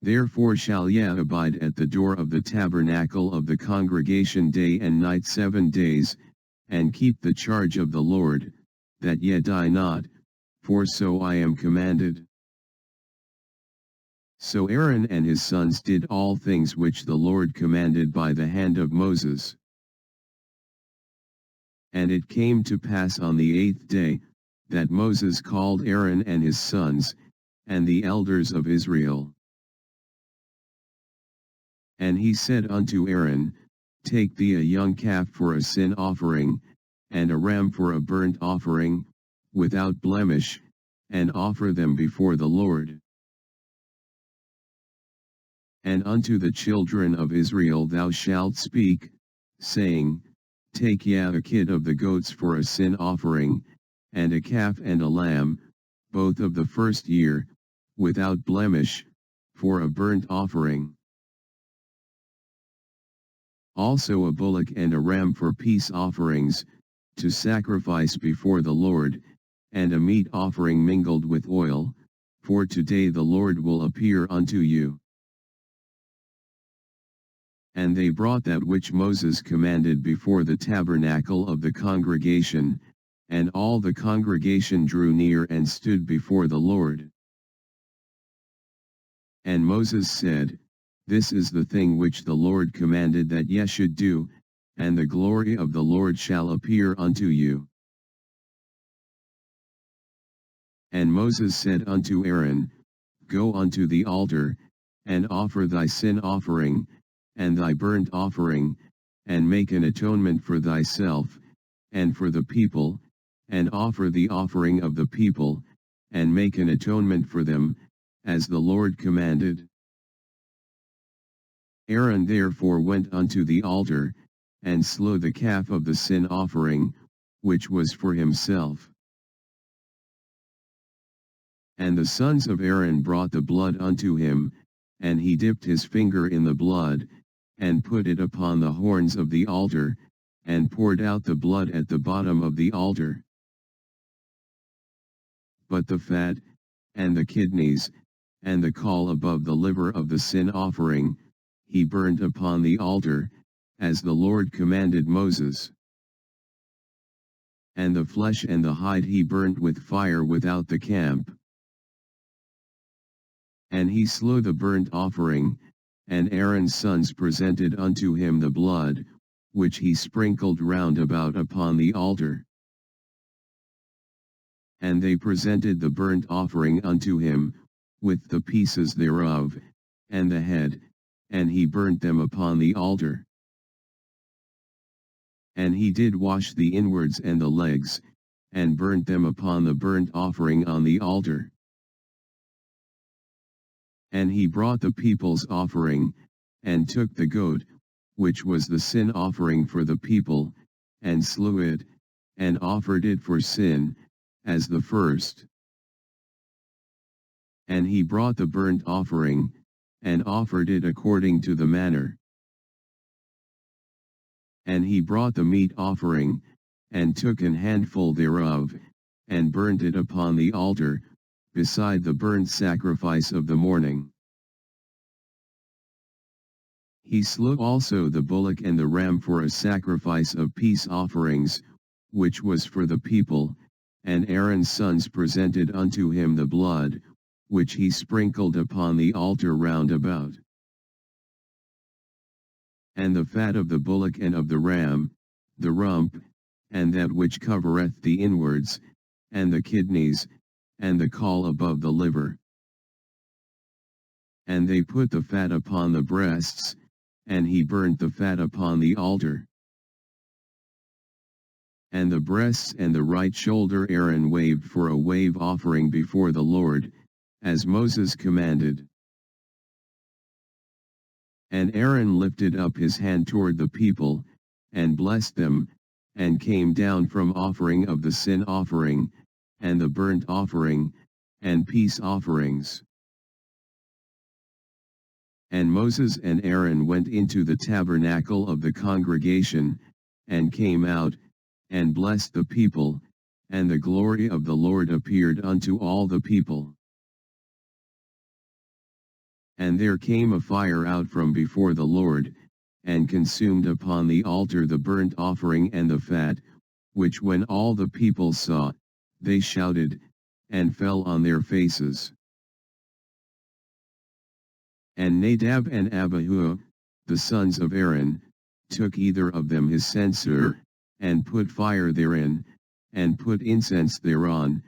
Therefore shall ye abide at the door of the tabernacle of the congregation day and night 7 days, and keep the charge of the Lord, that ye die not, for so I am commanded. So Aaron and his sons did all things which the Lord commanded by the hand of Moses. And it came to pass on the 8th day, that Moses called Aaron and his sons, and the elders of Israel. And he said unto Aaron, Take thee a young calf for a sin offering, and a ram for a burnt offering, without blemish, and offer them before the Lord. And unto the children of Israel thou shalt speak, saying, Take ye a kid of the goats for a sin offering, and a calf and a lamb, both of the first year, without blemish, for a burnt offering. Also a bullock and a ram for peace offerings, to sacrifice before the Lord, and a meat offering mingled with oil, for today the Lord will appear unto you. And they brought that which Moses commanded before the tabernacle of the congregation, and all the congregation drew near and stood before the Lord. And Moses said, This is the thing which the Lord commanded that ye should do, and the glory of the Lord shall appear unto you. And Moses said unto Aaron, Go unto the altar, and offer thy sin offering, and thy burnt offering, and make an atonement for thyself, and for the people, and offer the offering of the people, and make an atonement for them, as the Lord commanded. Aaron therefore went unto the altar, and slew the calf of the sin offering, which was for himself. And the sons of Aaron brought the blood unto him, and he dipped his finger in the blood, and put it upon the horns of the altar, and poured out the blood at the bottom of the altar. But the fat, and the kidneys, and the caul above the liver of the sin offering, he burnt upon the altar, as the Lord commanded Moses. And the flesh and the hide he burnt with fire without the camp. And he slew the burnt offering, and Aaron's sons presented unto him the blood, which he sprinkled round about upon the altar. And they presented the burnt offering unto him, with the pieces thereof, and the head, and he burnt them upon the altar. And he did wash the inwards and the legs, and burnt them upon the burnt offering on the altar. And he brought the people's offering, and took the goat, which was the sin offering for the people, and slew it, and offered it for sin, as the first. And he brought the burnt offering, and offered it according to the manner. And he brought the meat offering, and took an handful thereof, and burnt it upon the altar, beside the burnt sacrifice of the morning. He slew also the bullock and the ram for a sacrifice of peace offerings, which was for the people, and Aaron's sons presented unto him the blood, which he sprinkled upon the altar round about. And the fat of the bullock and of the ram, the rump, and that which covereth the inwards, and the kidneys, and the caul above the liver. And they put the fat upon the breasts, and he burnt the fat upon the altar. And the breasts and the right shoulder Aaron waved for a wave offering before the Lord, as Moses commanded. And Aaron lifted up his hand toward the people, and blessed them, and came down from offering of the sin offering, and the burnt offering, and peace offerings. And Moses and Aaron went into the tabernacle of the congregation, and came out, and blessed the people, and the glory of the Lord appeared unto all the people. And there came a fire out from before the Lord, and consumed upon the altar the burnt offering and the fat, which when all the people saw, they shouted, and fell on their faces. And Nadab and Abihu, the sons of Aaron, took either of them his censer, and put fire therein, and put incense thereon,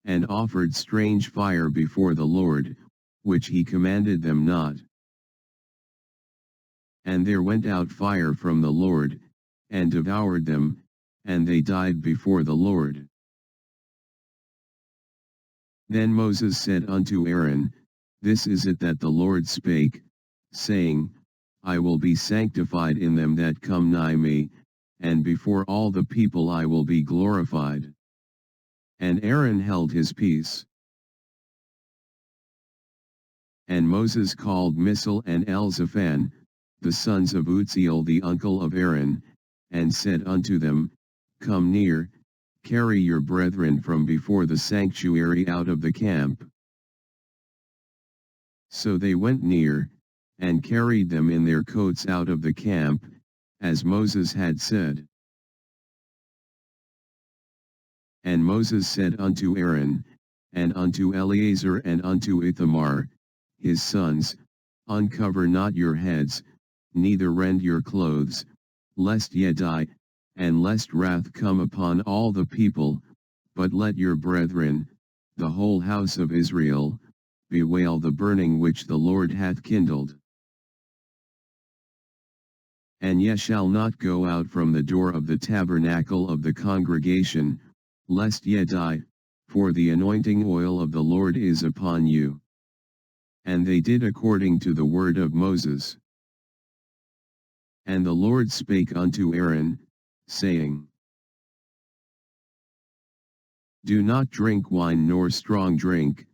and offered strange fire before the Lord, which he commanded them not. And there went out fire from the Lord, and devoured them, and they died before the Lord. Then Moses said unto Aaron, This is it that the Lord spake, saying, I will be sanctified in them that come nigh me, and before all the people I will be glorified. And Aaron held his peace. And Moses called Misal and Elzaphan, the sons of Uzziel the uncle of Aaron, and said unto them, Come near, carry your brethren from before the sanctuary out of the camp. So they went near, and carried them in their coats out of the camp, as Moses had said. And Moses said unto Aaron, and unto Eleazar and unto Ithamar, his sons, Uncover not your heads, neither rend your clothes, lest ye die, and lest wrath come upon all the people, but let your brethren, the whole house of Israel, bewail the burning which the Lord hath kindled. And ye shall not go out from the door of the tabernacle of the congregation, lest ye die, for the anointing oil of the Lord is upon you. And they did according to the word of Moses. And the Lord spake unto Aaron, saying, Do not drink wine nor strong drink,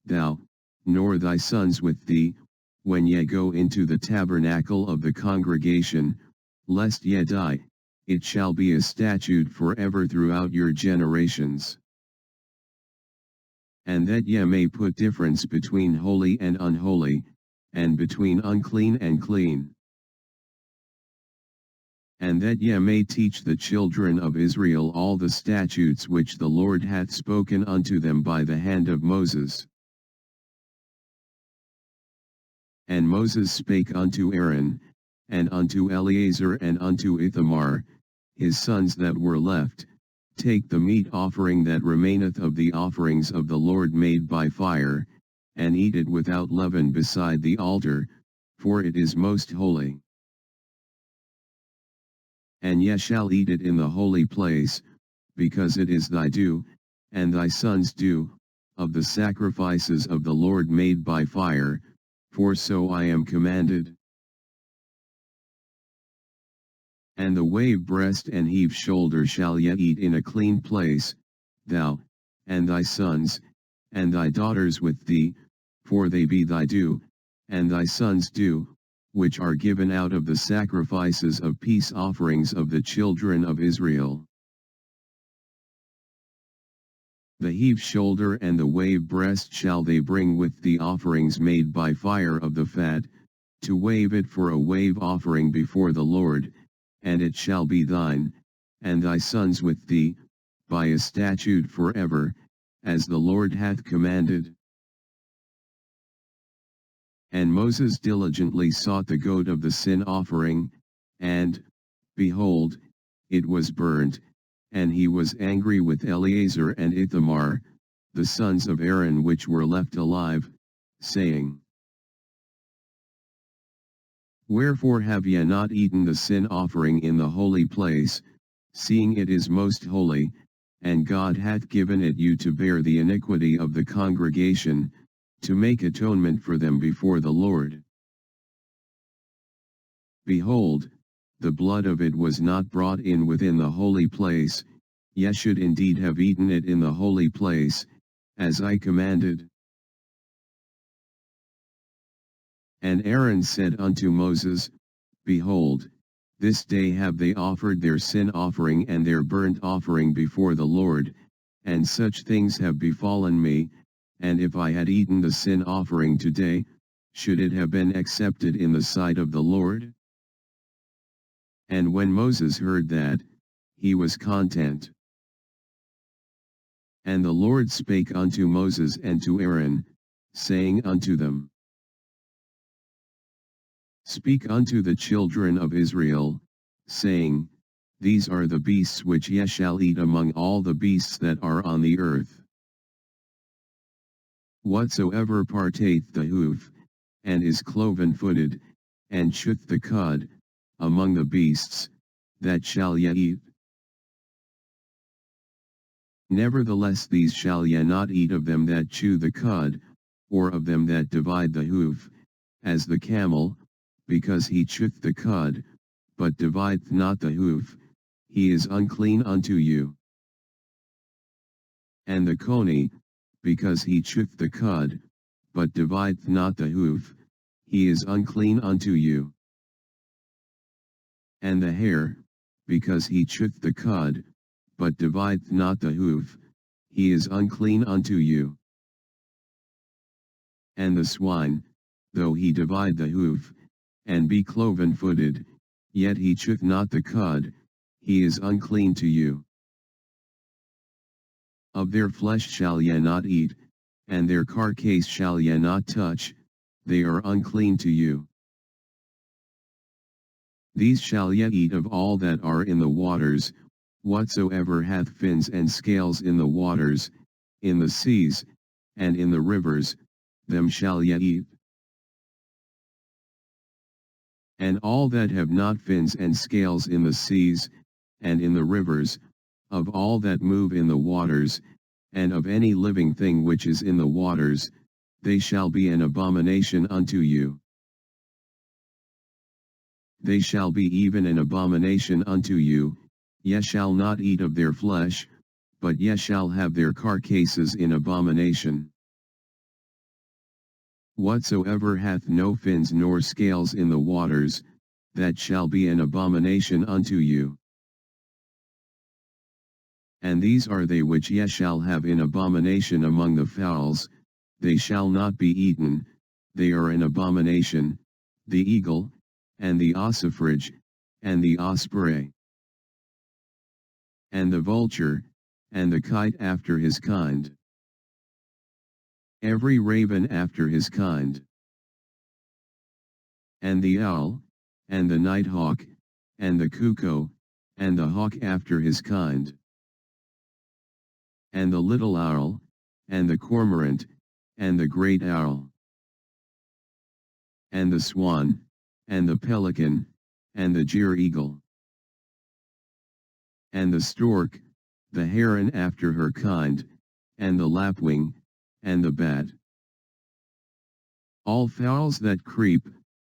thou, nor thy sons with thee, when ye go into the tabernacle of the congregation, lest ye die. It shall be a statute forever throughout your generations. And that ye may put difference between holy and unholy, and between unclean and clean. And that ye may teach the children of Israel all the statutes which the Lord hath spoken unto them by the hand of Moses. And Moses spake unto Aaron, and unto Eleazar and unto Ithamar, his sons that were left, Take the meat offering that remaineth of the offerings of the Lord made by fire, and eat it without leaven beside the altar, for it is most holy. And ye shall eat it in the holy place, because it is thy due, and thy sons' due, of the sacrifices of the Lord made by fire, for so I am commanded. And the wave breast and heave shoulder shall ye eat in a clean place, thou, and thy sons, and thy daughters with thee, for they be thy due, and thy sons' due, which are given out of the sacrifices of peace offerings of the children of Israel. The heave shoulder and the wave breast shall they bring with the offerings made by fire of the fat, to wave it for a wave offering before the Lord, and it shall be thine, and thy sons with thee, by a statute forever, as the Lord hath commanded. And Moses diligently sought the goat of the sin offering, and, behold, it was burnt, and he was angry with Eleazar and Ithamar, the sons of Aaron which were left alive, saying, Wherefore have ye not eaten the sin offering in the holy place, seeing it is most holy, and God hath given it you to bear the iniquity of the congregation, to make atonement for them before the Lord? Behold, the blood of it was not brought in within the holy place, ye should indeed have eaten it in the holy place, as I commanded. And Aaron said unto Moses, Behold, this day have they offered their sin offering and their burnt offering before the Lord, and such things have befallen me, and if I had eaten the sin offering today, should it have been accepted in the sight of the Lord? And when Moses heard that, he was content. And the Lord spake unto Moses and to Aaron, saying unto them, Speak unto the children of Israel, saying, These are the beasts which ye shall eat among all the beasts that are on the earth. Whatsoever partaketh the hoof, and is cloven-footed, and cheweth the cud, among the beasts, that shall ye eat. Nevertheless these shall ye not eat of them that chew the cud, or of them that divide the hoof, as the camel, because he cheweth the cud, but divideth not the hoof, he is unclean unto you. And the coney, because he cheweth the cud, but divideth not the hoof, he is unclean unto you. And the hare, because he cheweth the cud, but divideth not the hoof, he is unclean unto you. And the swine, though he divide the hoof, and be cloven-footed, yet he cheweth not the cud, he is unclean to you. Of their flesh shall ye not eat, and their carcase shall ye not touch, they are unclean to you. These shall ye eat of all that are in the waters, whatsoever hath fins and scales in the waters, in the seas, and in the rivers, them shall ye eat. And all that have not fins and scales in the seas, and in the rivers, of all that move in the waters, and of any living thing which is in the waters, they shall be an abomination unto you. They shall be even an abomination unto you, ye shall not eat of their flesh, but ye shall have their carcasses in abomination. Whatsoever hath no fins nor scales in the waters, that shall be an abomination unto you. And these are they which ye shall have in abomination among the fowls, they shall not be eaten, they are an abomination, the eagle, and the ossifrage, and the osprey, and the vulture, and the kite after his kind. Every raven after his kind. And the owl, and the nighthawk, and the cuckoo, and the hawk after his kind. And the little owl, and the cormorant, and the great owl. And the swan, and the pelican, and the gyre-eagle. And the stork, the heron after her kind, and the lapwing, and the bat. All fowls that creep,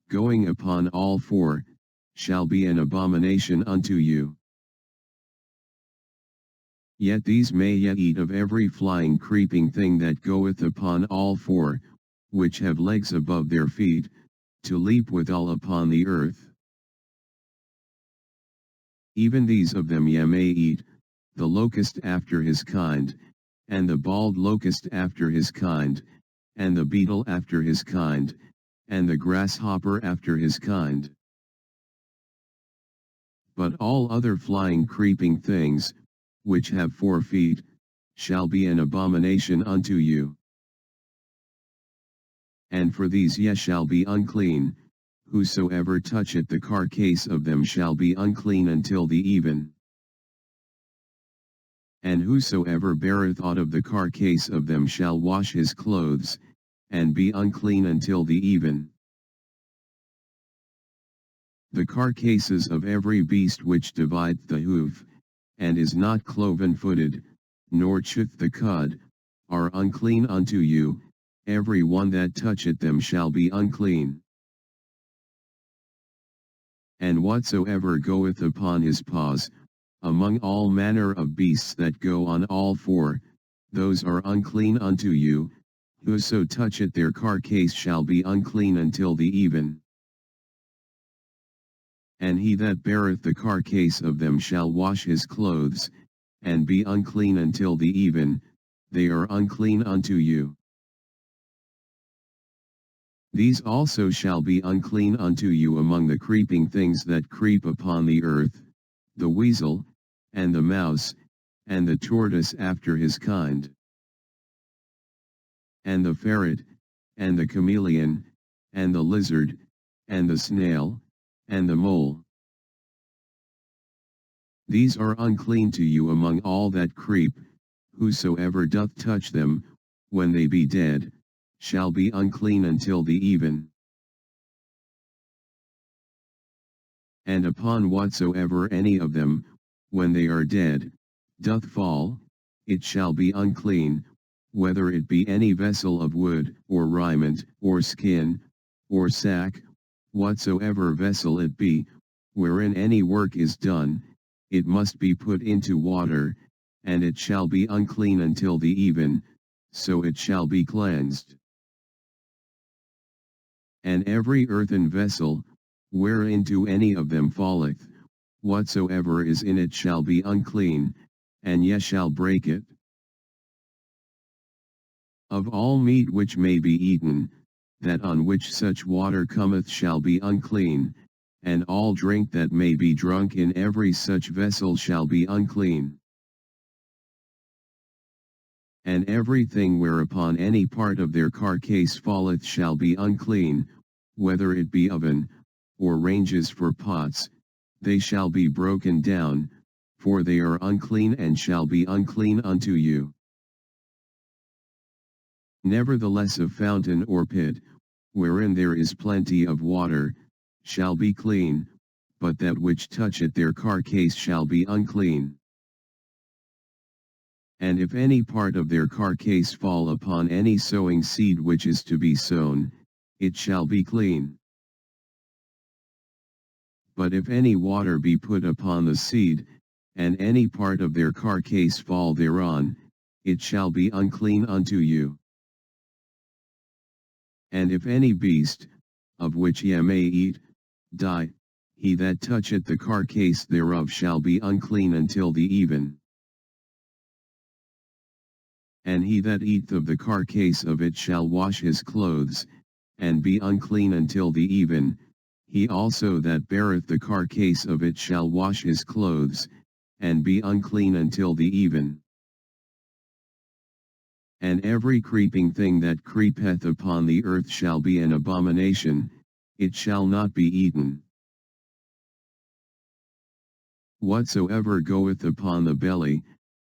going upon all four, shall be an abomination unto you. Yet these may ye eat of every flying creeping thing that goeth upon all four, which have legs above their feet, to leap withal upon the earth. Even these of them ye may eat, the locust after his kind, and the bald locust after his kind, and the beetle after his kind, and the grasshopper after his kind. But all other flying creeping things, which have 4 feet, shall be an abomination unto you. And for these ye shall be unclean, whosoever toucheth the carcase of them shall be unclean until the even. And whosoever beareth aught of the carcase of them shall wash his clothes, and be unclean until the even. The carcases of every beast which divideth the hoof, and is not cloven-footed, nor cheweth the cud, are unclean unto you, every one that toucheth them shall be unclean. And whatsoever goeth upon his paws, among all manner of beasts that go on all 4, those are unclean unto you, whoso toucheth their carcase shall be unclean until the even. And he that beareth the carcase of them shall wash his clothes, and be unclean until the even, they are unclean unto you. These also shall be unclean unto you among the creeping things that creep upon the earth, the weasel, and the mouse, and the tortoise after his kind, and the ferret, and the chameleon, and the lizard, and the snail, and the mole. These are unclean to you among all that creep, whosoever doth touch them, when they be dead, shall be unclean until the even. And upon whatsoever any of them, when they are dead, doth fall, it shall be unclean, whether it be any vessel of wood, or raiment, or skin, or sack, whatsoever vessel it be, wherein any work is done, it must be put into water, and it shall be unclean until the even, so it shall be cleansed. And every earthen vessel, whereinto any of them falleth, whatsoever is in it shall be unclean, and ye shall break it. Of all meat which may be eaten, that on which such water cometh shall be unclean, and all drink that may be drunk in every such vessel shall be unclean. And everything whereupon any part of their carcase falleth shall be unclean, whether it be oven, or ranges for pots, they shall be broken down, for they are unclean and shall be unclean unto you. Nevertheless a fountain or pit, wherein there is plenty of water, shall be clean, but that which toucheth their carcase shall be unclean. And if any part of their carcase fall upon any sowing seed which is to be sown, it shall be clean. But if any water be put upon the seed, and any part of their carcase fall thereon, it shall be unclean unto you. And if any beast, of which ye may eat, die, he that toucheth the carcase thereof shall be unclean until the even. And he that eateth of the carcase of it shall wash his clothes, and be unclean until the even, he also that beareth the carcase of it shall wash his clothes, and be unclean until the even. And every creeping thing that creepeth upon the earth shall be an abomination, it shall not be eaten. Whatsoever goeth upon the belly,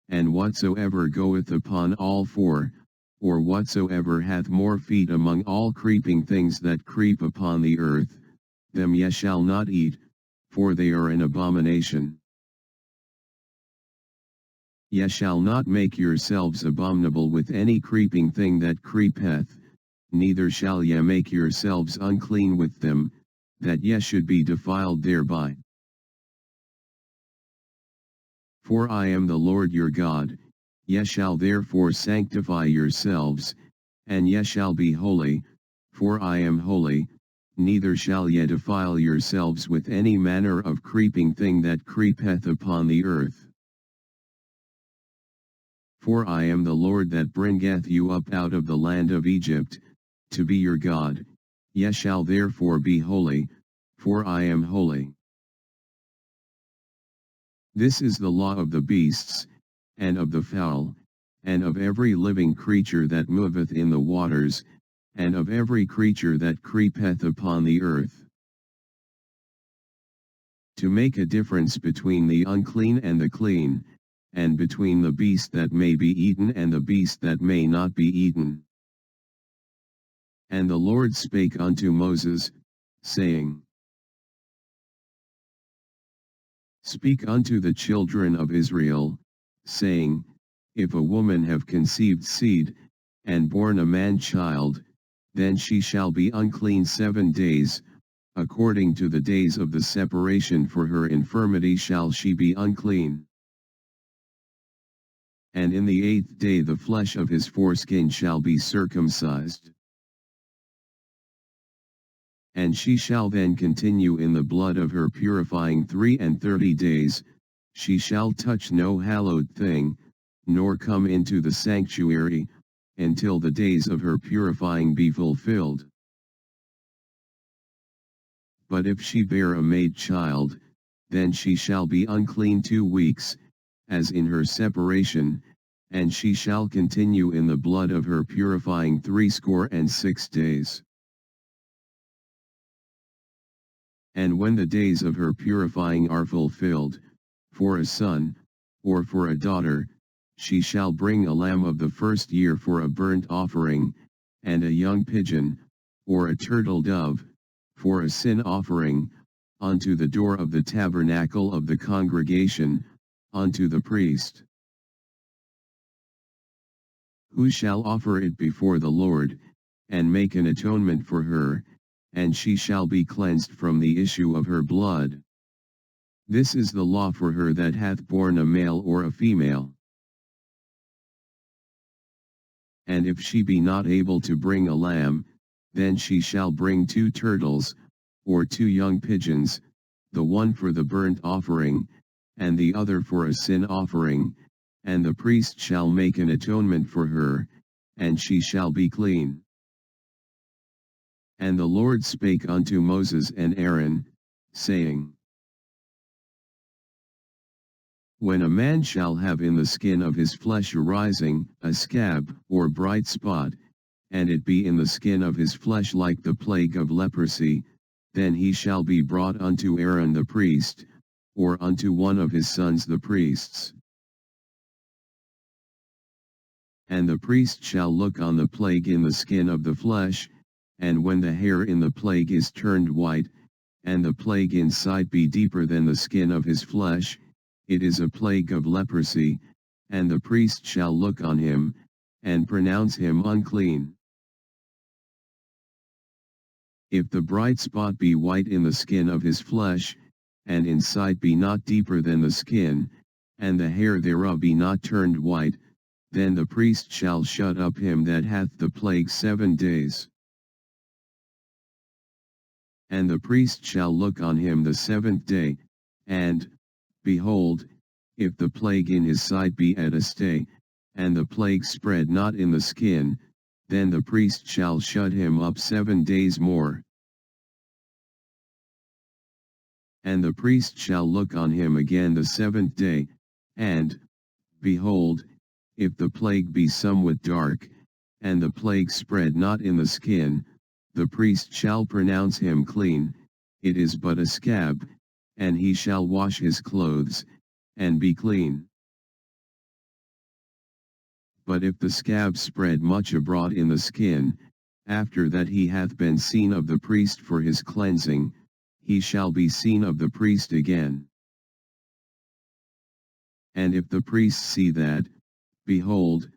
and whatsoever goeth upon all 4, or whatsoever hath more feet among all creeping things that creep upon the earth, them ye shall not eat, for they are an abomination. Ye shall not make yourselves abominable with any creeping thing that creepeth, neither shall ye make yourselves unclean with them, that ye should be defiled thereby. For I am the Lord your God, ye shall therefore sanctify yourselves, and ye shall be holy, for I am holy, neither shall ye defile yourselves with any manner of creeping thing that creepeth upon the earth. For I am the Lord that bringeth you up out of the land of Egypt, to be your God. Ye shall therefore be holy, for I am holy. This is the law of the beasts, and of the fowl, and of every living creature that moveth in the waters, and of every creature that creepeth upon the earth. To make a difference between the unclean and the clean, and between the beast that may be eaten and the beast that may not be eaten. And the Lord spake unto Moses, saying, Speak unto the children of Israel, saying, If a woman have conceived seed, and born a man child, then she shall be unclean 7 days, according to the days of the separation for her infirmity shall she be unclean. And in the 8th day the flesh of his foreskin shall be circumcised. And she shall then continue in the blood of her purifying 33 days, she shall touch no hallowed thing, nor come into the sanctuary, until the days of her purifying be fulfilled. But if she bear a maid child, then she shall be unclean 2 weeks, as in her separation, and she shall continue in the blood of her purifying 66 days. And when the days of her purifying are fulfilled, for a son, or for a daughter, she shall bring a lamb of the first year for a burnt offering, and a young pigeon, or a turtle dove, for a sin offering, unto the door of the tabernacle of the congregation, unto the priest, who shall offer it before the Lord, and make an atonement for her, and she shall be cleansed from the issue of her blood. This is the law for her that hath borne a male or a female. And if she be not able to bring a lamb, then she shall bring 2 turtles, or 2 young pigeons, the one for the burnt offering, and the other for a sin offering, and the priest shall make an atonement for her, and she shall be clean. And the Lord spake unto Moses and Aaron, saying, When a man shall have in the skin of his flesh arising a scab or bright spot, and it be in the skin of his flesh like the plague of leprosy, then he shall be brought unto Aaron the priest, or unto one of his sons the priests. And the priest shall look on the plague in the skin of the flesh, and when the hair in the plague is turned white, and the plague inside be deeper than the skin of his flesh, it is a plague of leprosy, and the priest shall look on him, and pronounce him unclean. If the bright spot be white in the skin of his flesh, and inside be not deeper than the skin, and the hair thereof be not turned white, then the priest shall shut up him that hath the plague 7 days. And the priest shall look on him the 7th day, and, behold, if the plague in his side be at a stay, and the plague spread not in the skin, then the priest shall shut him up 7 days more. And the priest shall look on him again the 7th day, and, behold, if the plague be somewhat dark, and the plague spread not in the skin, the priest shall pronounce him clean, it is but a scab, and he shall wash his clothes, and be clean. But if the scab spread much abroad in the skin, after that he hath been seen of the priest for his cleansing, he shall be seen of the priest again. And if the priest see that, behold,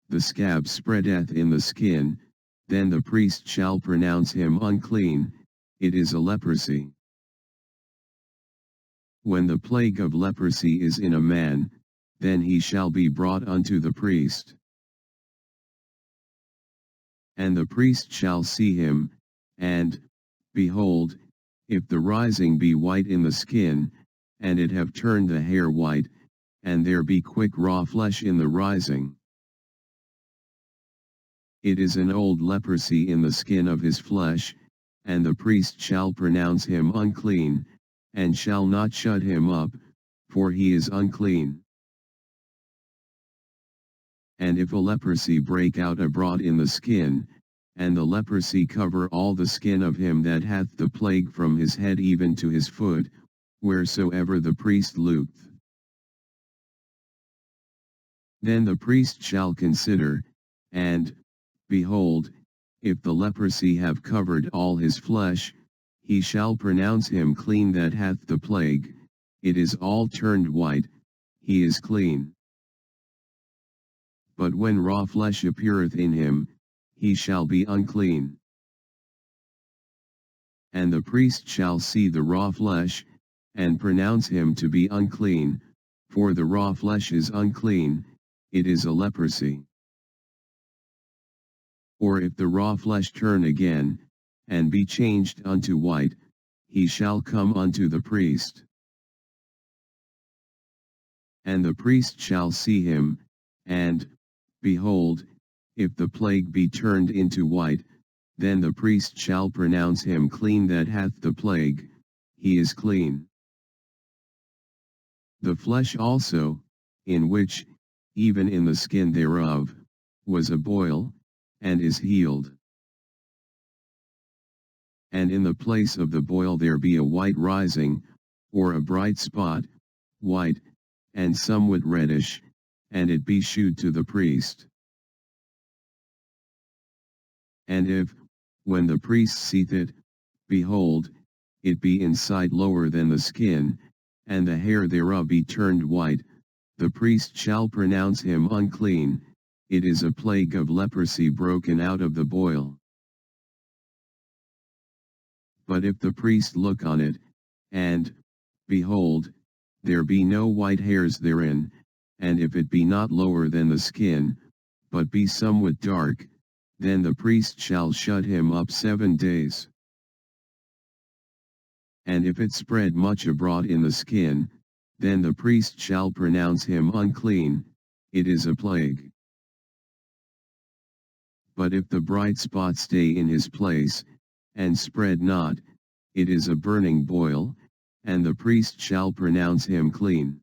the scab spreadeth in the skin, then the priest shall pronounce him unclean, it is a leprosy. When the plague of leprosy is in a man, then he shall be brought unto the priest. And the priest shall see him, and, behold, if the rising be white in the skin, and it have turned the hair white, and there be quick raw flesh in the rising, it is an old leprosy in the skin of his flesh, and the priest shall pronounce him unclean, and shall not shut him up, for he is unclean. And if a leprosy break out abroad in the skin, and the leprosy cover all the skin of him that hath the plague from his head even to his foot, wheresoever the priest looketh, then the priest shall consider, and, behold, if the leprosy have covered all his flesh, he shall pronounce him clean that hath the plague, it is all turned white, he is clean. But when raw flesh appeareth in him, he shall be unclean. And the priest shall see the raw flesh, and pronounce him to be unclean, for the raw flesh is unclean, it is a leprosy. Or if the raw flesh turn again, and be changed unto white, he shall come unto the priest. And the priest shall see him, and, behold, if the plague be turned into white, then the priest shall pronounce him clean that hath the plague, he is clean. The flesh also, in which, even in the skin thereof, was a boil, and is healed. And in the place of the boil there be a white rising, or a bright spot, white, and somewhat reddish, and it be shewed to the priest. And if, when the priest seeth it, behold, it be in sight lower than the skin, and the hair thereof be turned white, the priest shall pronounce him unclean, it is a plague of leprosy broken out of the boil. But if the priest look on it, and, behold, there be no white hairs therein, and if it be not lower than the skin, but be somewhat dark, then the priest shall shut him up 7 days. And if it spread much abroad in the skin, then the priest shall pronounce him unclean, it is a plague. But if the bright spot stay in his place, and spread not, it is a burning boil, and the priest shall pronounce him clean.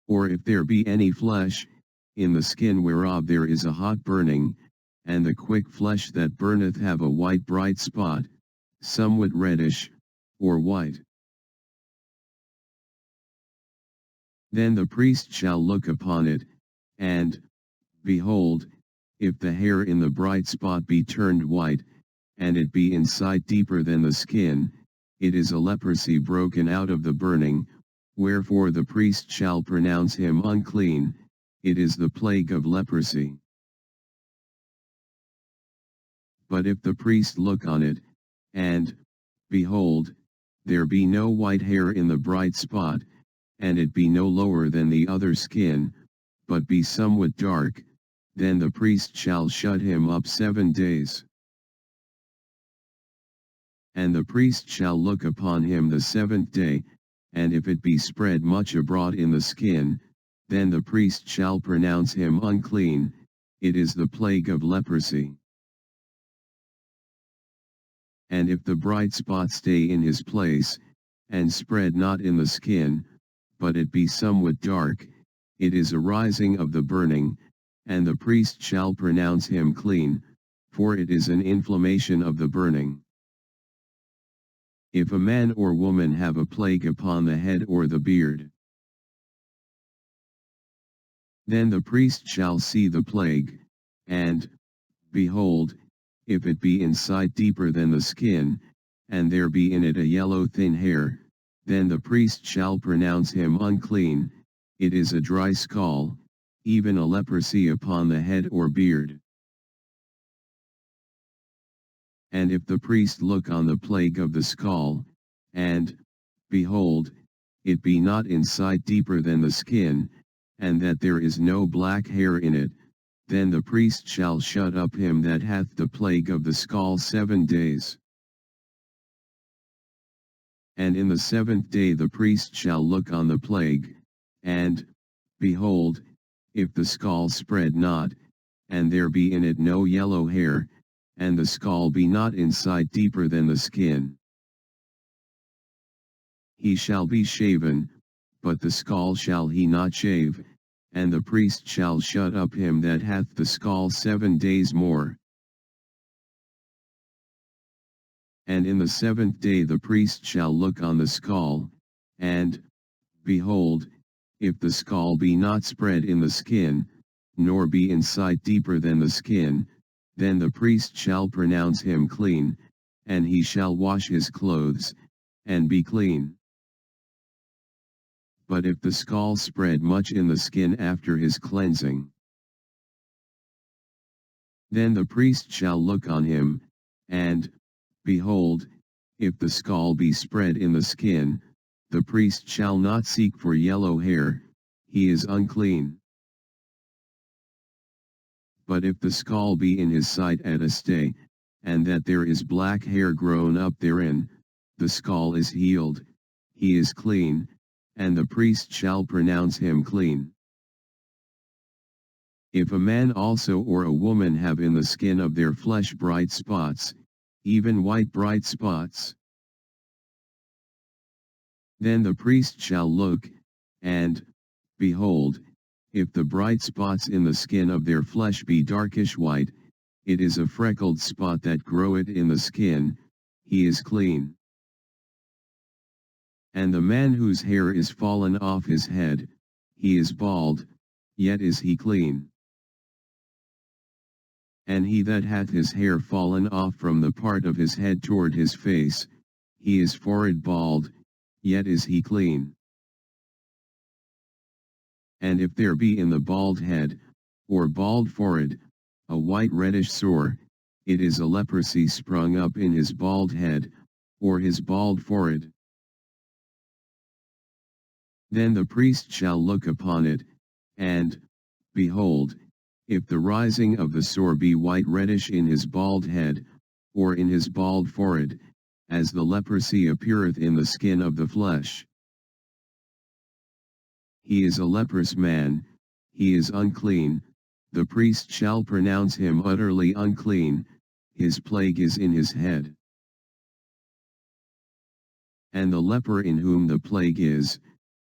Or if there be any flesh, in the skin whereof there is a hot burning, and the quick flesh that burneth have a white bright spot, somewhat reddish, or white, then the priest shall look upon it, and, behold, if the hair in the bright spot be turned white, and it be in sight deeper than the skin, it is a leprosy broken out of the burning, wherefore the priest shall pronounce him unclean, it is the plague of leprosy. But if the priest look on it, and, behold, there be no white hair in the bright spot, and it be no lower than the other skin, but be somewhat dark, then the priest shall shut him up 7 days. And the priest shall look upon him the 7th day, and if it be spread much abroad in the skin, then the priest shall pronounce him unclean, it is the plague of leprosy. And if the bright spot stay in his place, and spread not in the skin, but it be somewhat dark, it is a rising of the burning, and the priest shall pronounce him clean, for it is an inflammation of the burning. If a man or woman have a plague upon the head or the beard, then the priest shall see the plague, and, behold, if it be in sight deeper than the skin, and there be in it a yellow thin hair, then the priest shall pronounce him unclean, it is a dry scall, even a leprosy upon the head or beard. And if the priest look on the plague of the scall, and, behold, it be not in sight deeper than the skin, and that there is no black hair in it, then the priest shall shut up him that hath the plague of the scall 7 days. And in the 7th day the priest shall look on the plague, and, behold, if the scall spread not, and there be in it no yellow hair, and the scall be not in sight deeper than the skin, he shall be shaven, but the scall shall he not shave, and the priest shall shut up him that hath the scall 7 days more. And in the 7th day the priest shall look on the scall, and, behold, if the scall be not spread in the skin, nor be in sight deeper than the skin, then the priest shall pronounce him clean, and he shall wash his clothes, and be clean. But if the scall spread much in the skin after his cleansing, then the priest shall look on him, and, behold, if the scall be spread in the skin, the priest shall not seek for yellow hair, he is unclean. But if the scall be in his sight at a stay, and that there is black hair grown up therein, the scall is healed, he is clean, and the priest shall pronounce him clean. If a man also or a woman have in the skin of their flesh bright spots, even white bright spots, then the priest shall look, and, behold, if the bright spots in the skin of their flesh be darkish white, it is a freckled spot that groweth in the skin, he is clean. And the man whose hair is fallen off his head, he is bald, yet is he clean. And he that hath his hair fallen off from the part of his head toward his face, he is forehead bald, yet is he clean. And if there be in the bald head, or bald forehead, a white reddish sore, it is a leprosy sprung up in his bald head, or his bald forehead. Then the priest shall look upon it, and, behold, if the rising of the sore be white reddish in his bald head, or in his bald forehead, as the leprosy appeareth in the skin of the flesh, he is a leprous man, he is unclean, the priest shall pronounce him utterly unclean, his plague is in his head. And the leper in whom the plague is,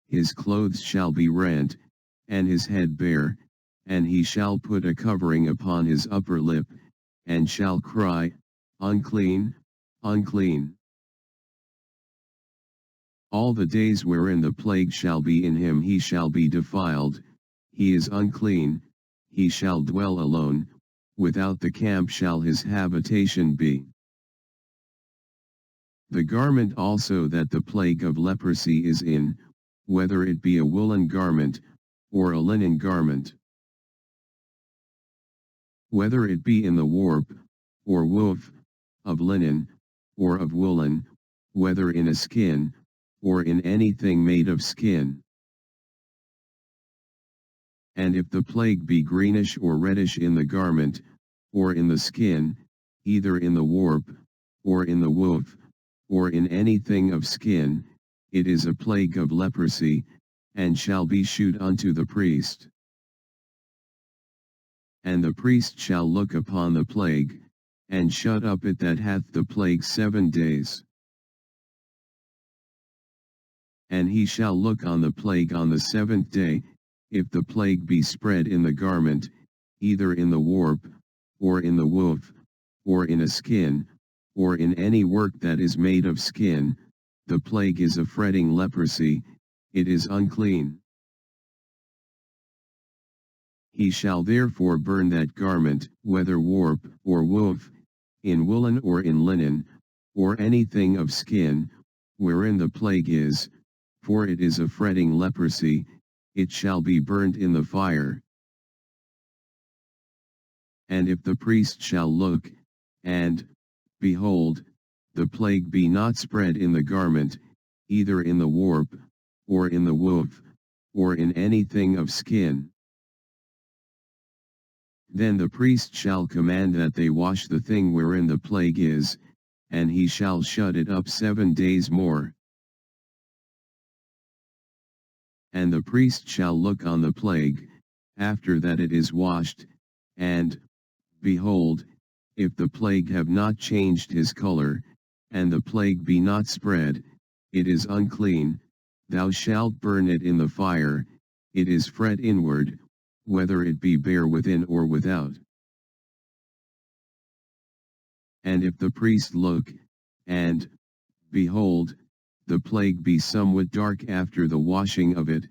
his clothes shall be rent, and his head bare, and he shall put a covering upon his upper lip, and shall cry, Unclean, unclean. All the days wherein the plague shall be in him he shall be defiled, he is unclean, he shall dwell alone, without the camp shall his habitation be. The garment also that the plague of leprosy is in, whether it be a woolen garment, or a linen garment, whether it be in the warp, or woof, of linen, or of woolen, whether in a skin, or in anything made of skin. And if the plague be greenish or reddish in the garment, or in the skin, either in the warp, or in the woof, or in anything of skin, it is a plague of leprosy, and shall be shewed unto the priest. And the priest shall look upon the plague, and shut up it that hath the plague 7 days. And he shall look on the plague on the 7th day, if the plague be spread in the garment, either in the warp, or in the woof, or in a skin, or in any work that is made of skin, the plague is a fretting leprosy, it is unclean. He shall therefore burn that garment, whether warp, or woof, in woolen or in linen, or anything of skin, wherein the plague is, for it is a fretting leprosy, it shall be burnt in the fire. And if the priest shall look, and, behold, the plague be not spread in the garment, either in the warp, or in the woof, or in anything of skin, Then the priest shall command that they wash the thing wherein the plague is, and he shall shut it up 7 days more. And the priest shall look on the plague, after that it is washed, and, behold, if the plague have not changed his color, and the plague be not spread, it is unclean, thou shalt burn it in the fire, it is fret inward, whether it be bare within or without. And if the priest look, and, behold, the plague be somewhat dark after the washing of it,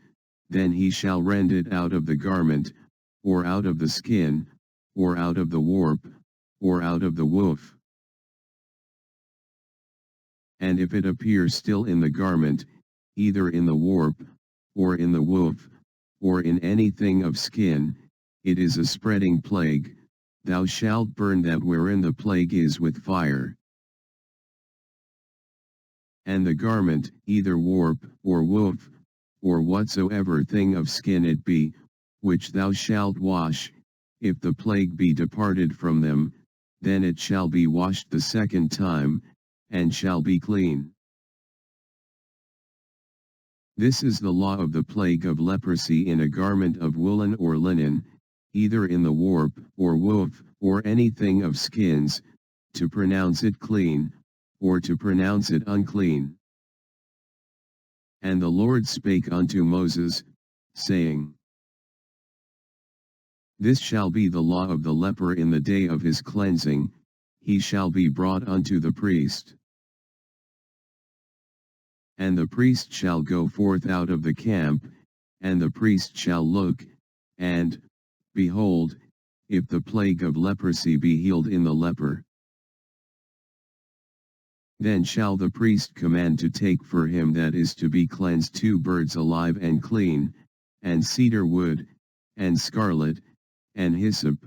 then he shall rend it out of the garment, or out of the skin, or out of the warp, or out of the woof. And if it appear still in the garment, either in the warp, or in the woof, or in anything of skin, it is a spreading plague, thou shalt burn that wherein the plague is with fire. And the garment, either warp, or woof, or whatsoever thing of skin it be, which thou shalt wash, if the plague be departed from them, then it shall be washed the second time, and shall be clean. This is the law of the plague of leprosy in a garment of woolen or linen, either in the warp, or woof, or anything of skins, to pronounce it clean, or to pronounce it unclean. And the Lord spake unto Moses, saying, This shall be the law of the leper in the day of his cleansing, he shall be brought unto the priest. And the priest shall go forth out of the camp, and the priest shall look, and, behold, if the plague of leprosy be healed in the leper, then shall the priest command to take for him that is to be cleansed 2 birds alive and clean, and cedar wood, and scarlet, and hyssop.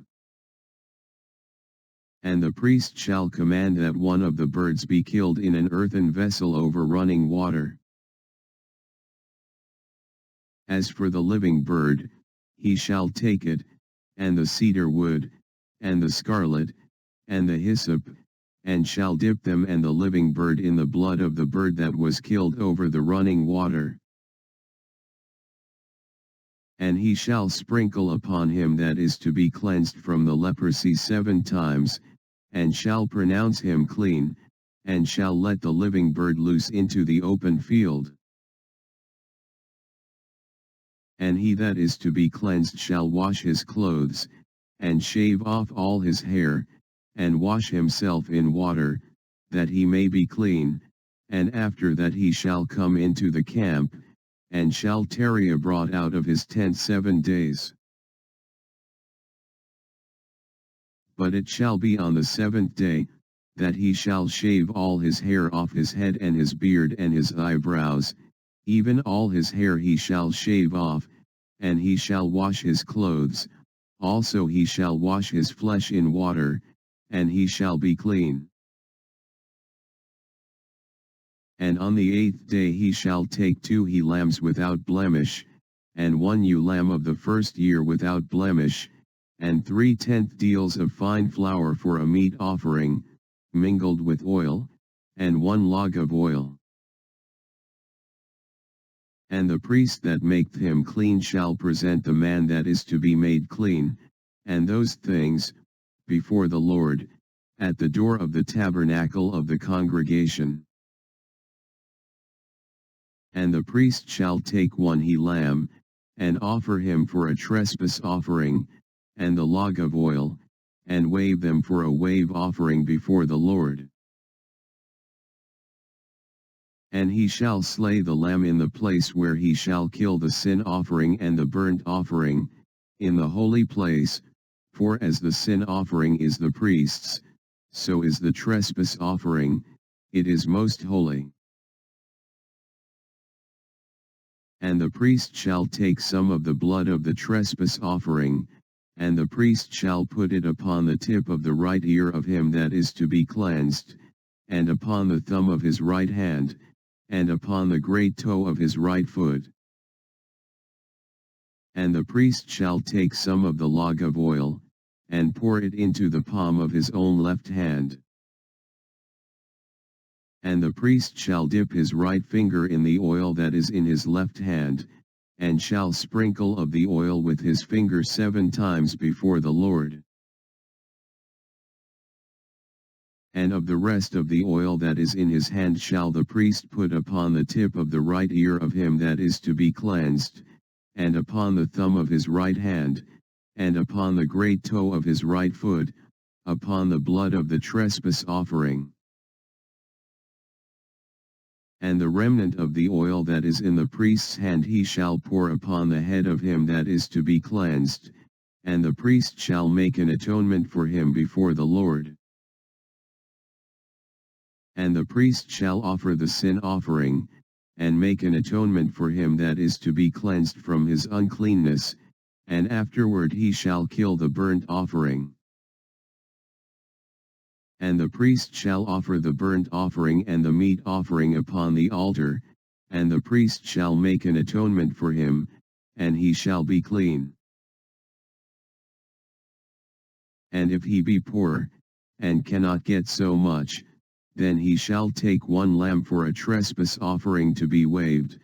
And the priest shall command that one of the birds be killed in an earthen vessel over running water. As for the living bird, he shall take it, and the cedar wood, and the scarlet, and the hyssop, and shall dip them and the living bird in the blood of the bird that was killed over the running water. And he shall sprinkle upon him that is to be cleansed from the leprosy 7 times, and shall pronounce him clean, and shall let the living bird loose into the open field. And he that is to be cleansed shall wash his clothes, and shave off all his hair, and wash himself in water, that he may be clean, and after that he shall come into the camp, and shall tarry abroad out of his tent 7 days. But it shall be on the 7th day, that he shall shave all his hair off his head and his beard and his eyebrows, even all his hair he shall shave off, and he shall wash his clothes, also he shall wash his flesh in water, and he shall be clean. And on the 8th day he shall take 2 he lambs without blemish, and 1 ewe lamb of the first year without blemish, and 3/10 deals of fine flour for a meat offering, mingled with oil, and 1 log of oil. And the priest that maketh him clean shall present the man that is to be made clean, and those things, before the Lord, at the door of the tabernacle of the congregation. And the priest shall take 1 he lamb, and offer him for a trespass offering, and the log of oil, and wave them for a wave offering before the Lord. And he shall slay the lamb in the place where he shall kill the sin offering and the burnt offering, in the holy place, for as the sin offering is the priest's, so is the trespass offering, it is most holy. And the priest shall take some of the blood of the trespass offering, and the priest shall put it upon the tip of the right ear of him that is to be cleansed, and upon the thumb of his right hand, and upon the great toe of his right foot. And the priest shall take some of the log of oil, and pour it into the palm of his own left hand. And the priest shall dip his right finger in the oil that is in his left hand, and shall sprinkle of the oil with his finger 7 times before the Lord. And of the rest of the oil that is in his hand shall the priest put upon the tip of the right ear of him that is to be cleansed, and upon the thumb of his right hand, and upon the great toe of his right foot, upon the blood of the trespass offering. And the remnant of the oil that is in the priest's hand he shall pour upon the head of him that is to be cleansed, and the priest shall make an atonement for him before the Lord. And the priest shall offer the sin offering, and make an atonement for him that is to be cleansed from his uncleanness, and afterward he shall kill the burnt offering. And the priest shall offer the burnt offering and the meat offering upon the altar, and the priest shall make an atonement for him, and he shall be clean. And if he be poor, and cannot get so much, then he shall take 1 lamb for a trespass offering to be waved,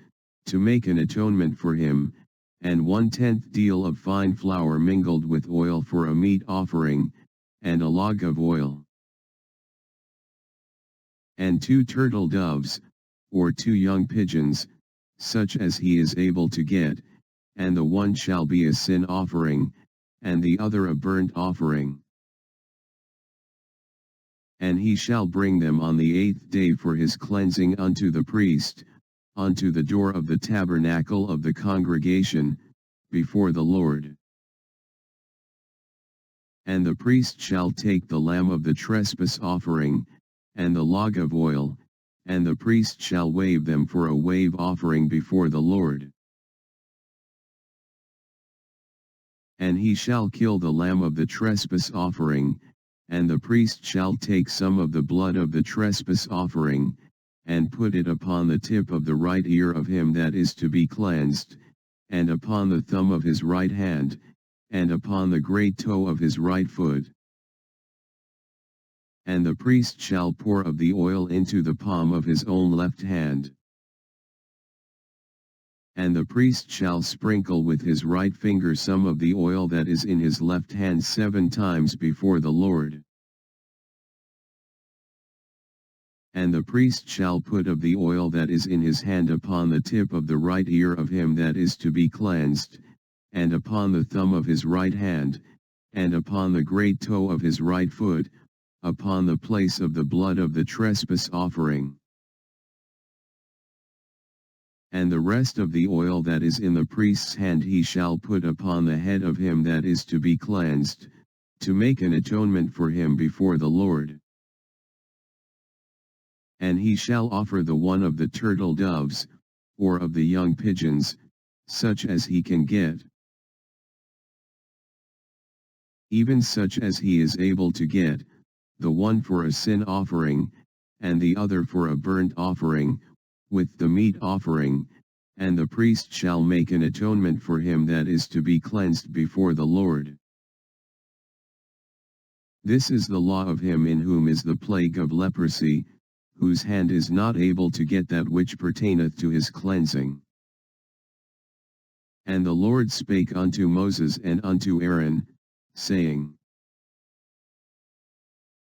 to make an atonement for him, and 1/10 deal of fine flour mingled with oil for a meat offering, and a log of oil. And 2 turtle doves, or 2 young pigeons, such as he is able to get, and the one shall be a sin offering, and the other a burnt offering. And he shall bring them on the 8th day for his cleansing unto the priest, unto the door of the tabernacle of the congregation, before the Lord. And the priest shall take the lamb of the trespass offering, and the log of oil, and the priest shall wave them for a wave offering before the Lord. And he shall kill the lamb of the trespass offering, and the priest shall take some of the blood of the trespass offering, and put it upon the tip of the right ear of him that is to be cleansed, and upon the thumb of his right hand, and upon the great toe of his right foot. And the priest shall pour of the oil into the palm of his own left hand. And the priest shall sprinkle with his right finger some of the oil that is in his left hand 7 times before the Lord. And the priest shall put of the oil that is in his hand upon the tip of the right ear of him that is to be cleansed, and upon the thumb of his right hand, and upon the great toe of his right foot, upon the place of the blood of the trespass offering. And the rest of the oil that is in the priest's hand he shall put upon the head of him that is to be cleansed, to make an atonement for him before the Lord. And he shall offer the one of the turtle doves, or of the young pigeons, such as he can get, even such as he is able to get, the one for a sin offering, and the other for a burnt offering, with the meat offering, and the priest shall make an atonement for him that is to be cleansed before the Lord. This is the law of him in whom is the plague of leprosy, whose hand is not able to get that which pertaineth to his cleansing. And the Lord spake unto Moses and unto Aaron, saying,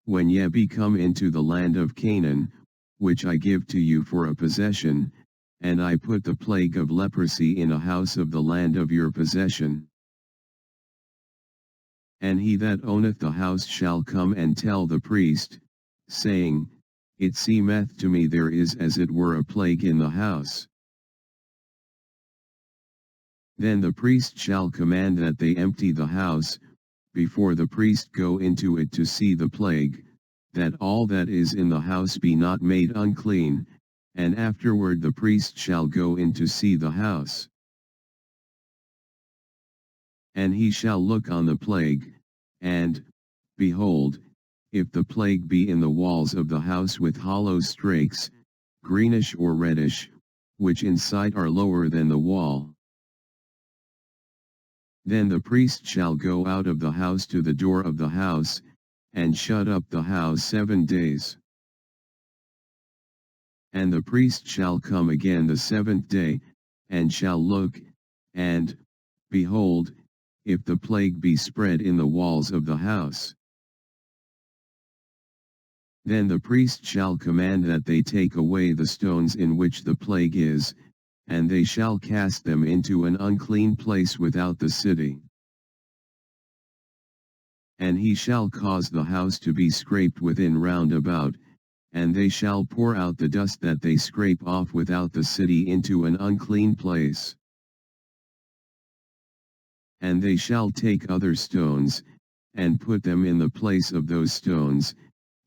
When ye be come into the land of Canaan, which I give to you for a possession, and I put the plague of leprosy in a house of the land of your possession. And he that owneth the house shall come and tell the priest, saying, It seemeth to me there is as it were a plague in the house. Then the priest shall command that they empty the house, before the priest go into it to see the plague, that all that is in the house be not made unclean, and afterward the priest shall go in to see the house. And he shall look on the plague, and, behold, if the plague be in the walls of the house with hollow strakes, greenish or reddish, which in sight are lower than the wall, Then the priest shall go out of the house to the door of the house, and shut up the house 7 days. And the priest shall come again the 7th day, and shall look, and, behold, if the plague be spread in the walls of the house. Then the priest shall command that they take away the stones in which the plague is, and they shall cast them into an unclean place without the city. And he shall cause the house to be scraped within round about, and they shall pour out the dust that they scrape off without the city into an unclean place. And they shall take other stones, and put them in the place of those stones,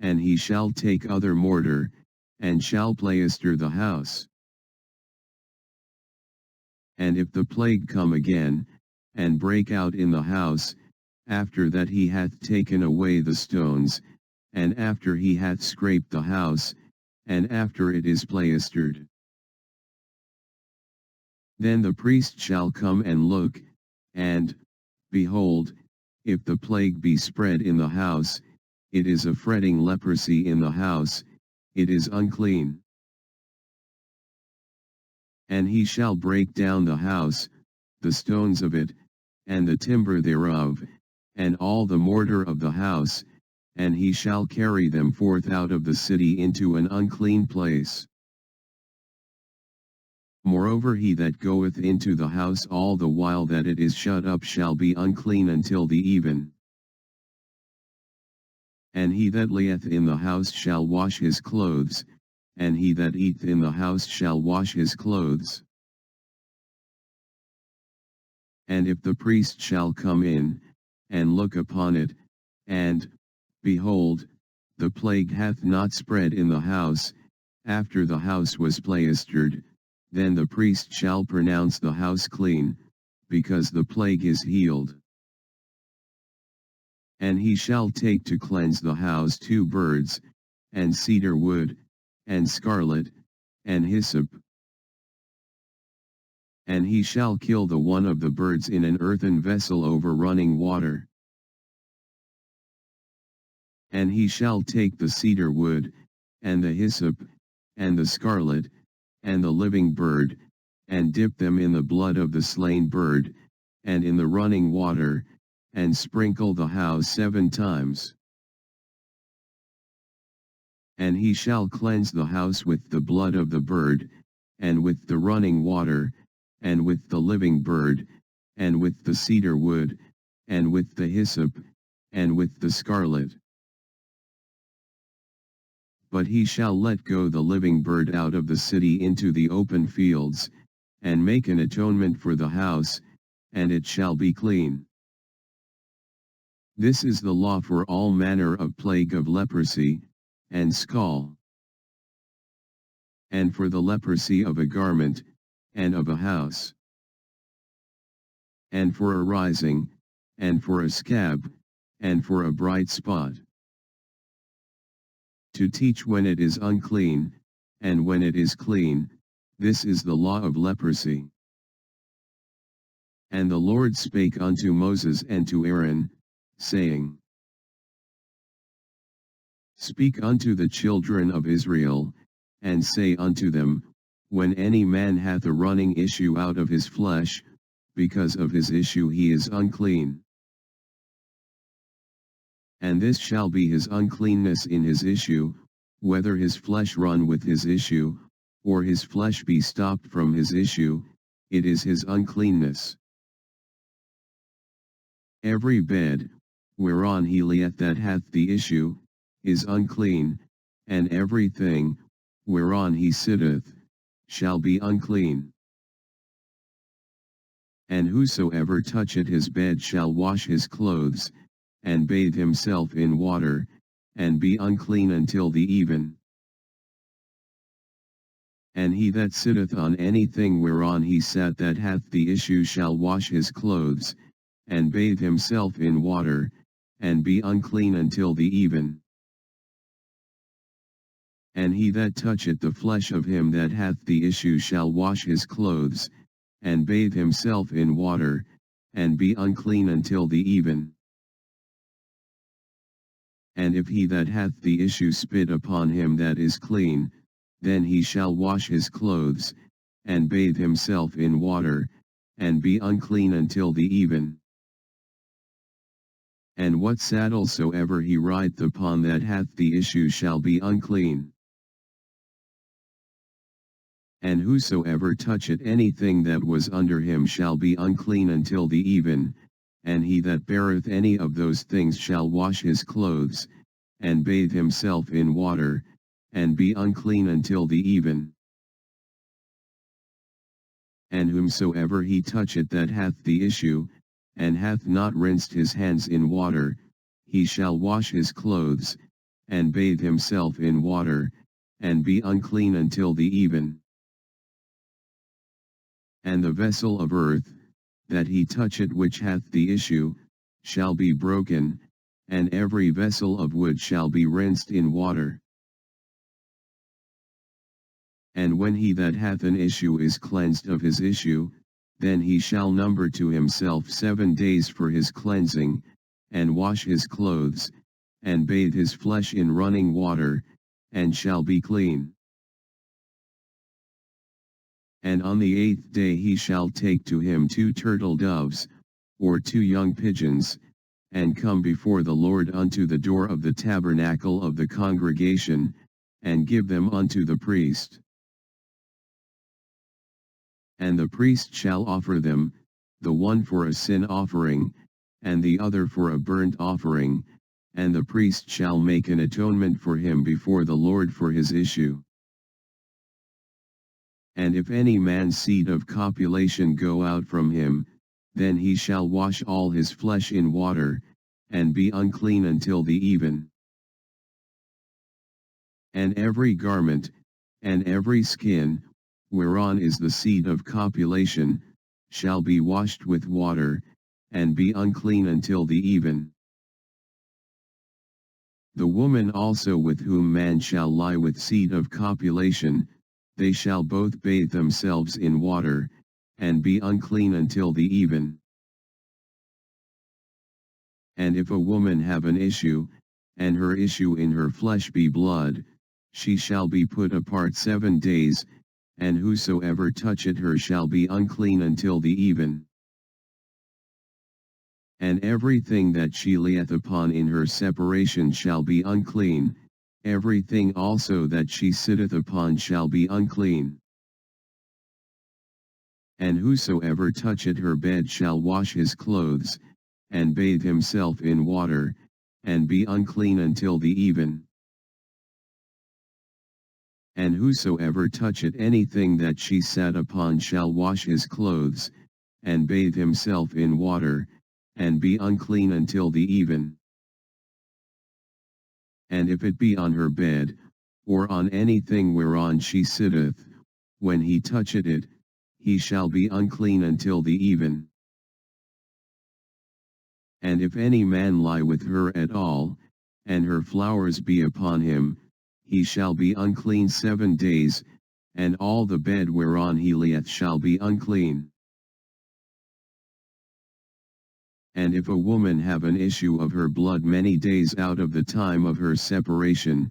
and he shall take other mortar, and shall plaister the house. And if the plague come again, and break out in the house, after that he hath taken away the stones, and after he hath scraped the house, and after it is plaistered, then the priest shall come and look, and, behold, if the plague be spread in the house, it is a fretting leprosy in the house, it is unclean. And he shall break down the house, the stones of it, and the timber thereof, and all the mortar of the house, and he shall carry them forth out of the city into an unclean place. Moreover, he that goeth into the house all the while that it is shut up shall be unclean until the even. And he that layeth in the house shall wash his clothes, and he that eateth in the house shall wash his clothes. And if the priest shall come in, and look upon it, and, behold, the plague hath not spread in the house, after the house was plaistered, then the priest shall pronounce the house clean, because the plague is healed. And he shall take to cleanse the house 2 birds, and cedar wood, and scarlet, and hyssop. And he shall kill the one of the birds in an earthen vessel over running water. And he shall take the cedar wood, and the hyssop, and the scarlet, and the living bird, and dip them in the blood of the slain bird, and in the running water, and sprinkle the house 7 times. And he shall cleanse the house with the blood of the bird, and with the running water, and with the living bird, and with the cedar wood, and with the hyssop, and with the scarlet. But he shall let go the living bird out of the city into the open fields, and make an atonement for the house, and it shall be clean. This is the law for all manner of plague of leprosy, and scall, and for the leprosy of a garment, and of a house, and for a rising, and for a scab, and for a bright spot. To teach when it is unclean, and when it is clean, this is the law of leprosy. And the Lord spake unto Moses and to Aaron, saying, Speak unto the children of Israel, and say unto them, When any man hath a running issue out of his flesh, because of his issue he is unclean. And this shall be his uncleanness in his issue, whether his flesh run with his issue, or his flesh be stopped from his issue, it is his uncleanness. Every bed, whereon he layeth that hath the issue, is unclean, and everything, whereon he sitteth, shall be unclean. And whosoever toucheth his bed shall wash his clothes, and bathe himself in water, and be unclean until the even. And he that sitteth on anything whereon he sat that hath the issue shall wash his clothes, and bathe himself in water, and be unclean until the even. And he that toucheth the flesh of him that hath the issue shall wash his clothes, and bathe himself in water, and be unclean until the even. And if he that hath the issue spit upon him that is clean, then he shall wash his clothes, and bathe himself in water, and be unclean until the even. And what saddle soever he rideth upon that hath the issue shall be unclean. And whosoever toucheth anything that was under him shall be unclean until the even, and he that beareth any of those things shall wash his clothes, and bathe himself in water, and be unclean until the even. And whomsoever he toucheth that hath the issue, and hath not rinsed his hands in water, he shall wash his clothes, and bathe himself in water, and be unclean until the even. And the vessel of earth, that he toucheth which hath the issue, shall be broken, and every vessel of wood shall be rinsed in water. And when he that hath an issue is cleansed of his issue, then he shall number to himself 7 days for his cleansing, and wash his clothes, and bathe his flesh in running water, and shall be clean. And on the 8th day he shall take to him 2 turtle doves, or 2 young pigeons, and come before the Lord unto the door of the tabernacle of the congregation, and give them unto the priest. And the priest shall offer them, the one for a sin offering, and the other for a burnt offering, and the priest shall make an atonement for him before the Lord for his issue. And if any man's seed of copulation go out from him, then he shall wash all his flesh in water, and be unclean until the even. And every garment, and every skin, whereon is the seed of copulation, shall be washed with water, and be unclean until the even. The woman also with whom man shall lie with seed of copulation, they shall both bathe themselves in water, and be unclean until the even. And if a woman have an issue, and her issue in her flesh be blood, she shall be put apart 7 days, and whosoever toucheth her shall be unclean until the even. And everything that she layeth upon in her separation shall be unclean, everything also that she sitteth upon shall be unclean. And whosoever toucheth her bed shall wash his clothes, and bathe himself in water, and be unclean until the even. And whosoever toucheth anything that she sat upon shall wash his clothes, and bathe himself in water, and be unclean until the even. And if it be on her bed, or on anything whereon she sitteth, when he toucheth it, he shall be unclean until the even. And if any man lie with her at all, and her flowers be upon him, he shall be unclean 7 days, and all the bed whereon he lieth shall be unclean. And if a woman have an issue of her blood many days out of the time of her separation,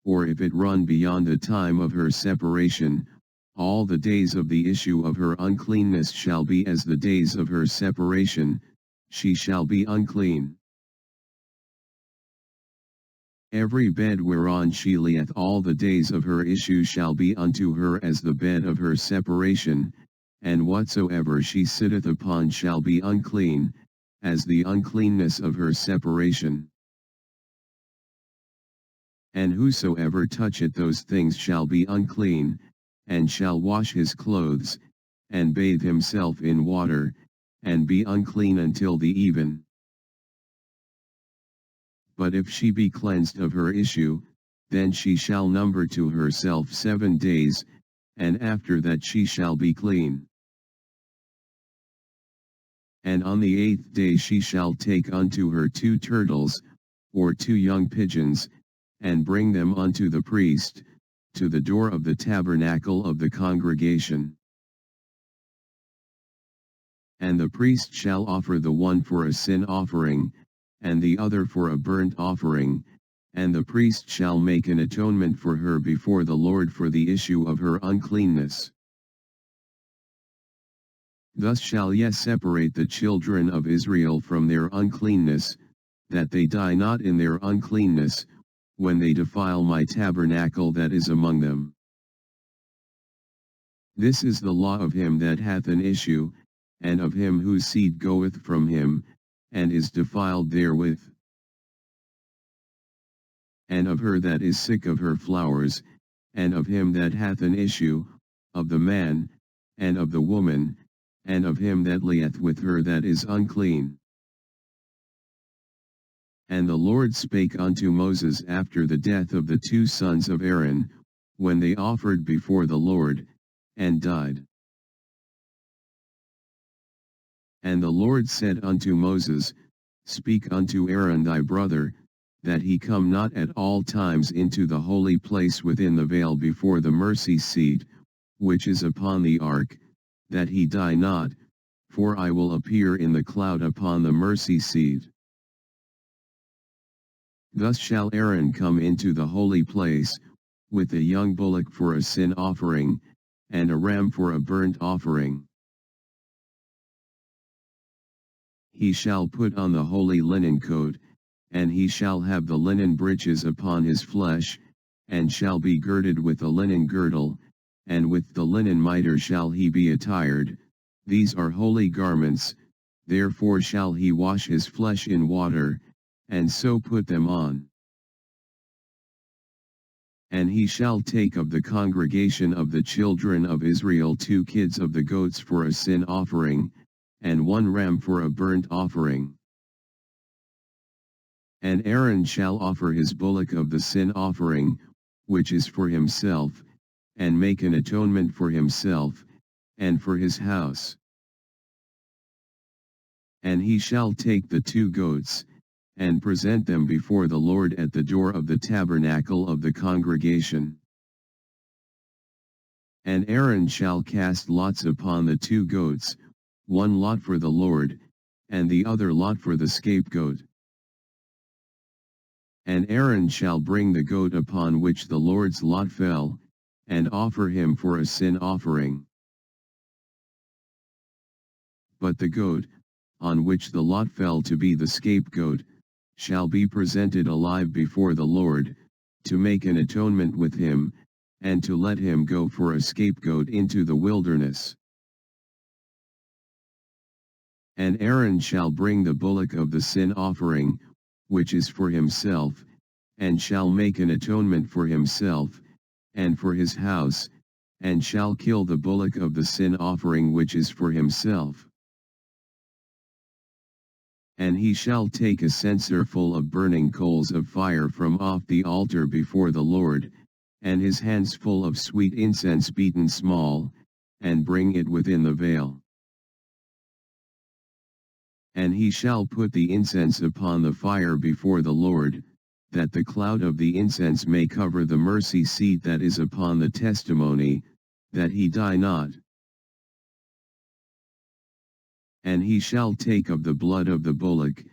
or if it run beyond the time of her separation, all the days of the issue of her uncleanness shall be as the days of her separation, she shall be unclean. Every bed whereon she lieth all the days of her issue shall be unto her as the bed of her separation, and whatsoever she sitteth upon shall be unclean, as the uncleanness of her separation. And whosoever toucheth those things shall be unclean, and shall wash his clothes, and bathe himself in water, and be unclean until the even. But if she be cleansed of her issue, then she shall number to herself 7 days, and after that she shall be clean. And on the 8th day she shall take unto her 2 turtles, or 2 young pigeons, and bring them unto the priest, to the door of the tabernacle of the congregation. And the priest shall offer the one for a sin offering, and the other for a burnt offering, and the priest shall make an atonement for her before the Lord for the issue of her uncleanness. Thus shall ye separate the children of Israel from their uncleanness, that they die not in their uncleanness, when they defile my tabernacle that is among them. This is the law of him that hath an issue, and of him whose seed goeth from him, and is defiled therewith. And of her that is sick of her flowers, and of him that hath an issue, of the man, and of the woman, and of him that lieth with her that is unclean. And the Lord spake unto Moses after the death of the two sons of Aaron, when they offered before the Lord, and died. And the Lord said unto Moses, Speak unto Aaron thy brother, that he come not at all times into the holy place within the veil before the mercy seat, which is upon the ark, that he die not, for I will appear in the cloud upon the mercy seat. Thus shall Aaron come into the holy place, with a young bullock for a sin offering, and a ram for a burnt offering. He shall put on the holy linen coat, and he shall have the linen breeches upon his flesh, and shall be girded with a linen girdle, and with the linen mitre shall he be attired. These are holy garments, therefore shall he wash his flesh in water, and so put them on. And he shall take of the congregation of the children of Israel 2 kids of the goats for a sin offering, and 1 ram for a burnt offering. And Aaron shall offer his bullock of the sin offering, which is for himself, and make an atonement for himself, and for his house. And he shall take the 2 goats, and present them before the Lord at the door of the tabernacle of the congregation. And Aaron shall cast lots upon the 2 goats, 1 lot for the Lord, and the other lot for the scapegoat. And Aaron shall bring the goat upon which the Lord's lot fell, and offer him for a sin offering. But the goat, on which the lot fell to be the scapegoat, shall be presented alive before the Lord, to make an atonement with him, and to let him go for a scapegoat into the wilderness. And Aaron shall bring the bullock of the sin offering, which is for himself, and shall make an atonement for himself, and for his house, and shall kill the bullock of the sin offering which is for himself. And he shall take a censer full of burning coals of fire from off the altar before the Lord, and his hands full of sweet incense beaten small, and bring it within the veil. And he shall put the incense upon the fire before the Lord, that the cloud of the incense may cover the mercy seat that is upon the testimony, that he die not. And he shall take of the blood of the bullock,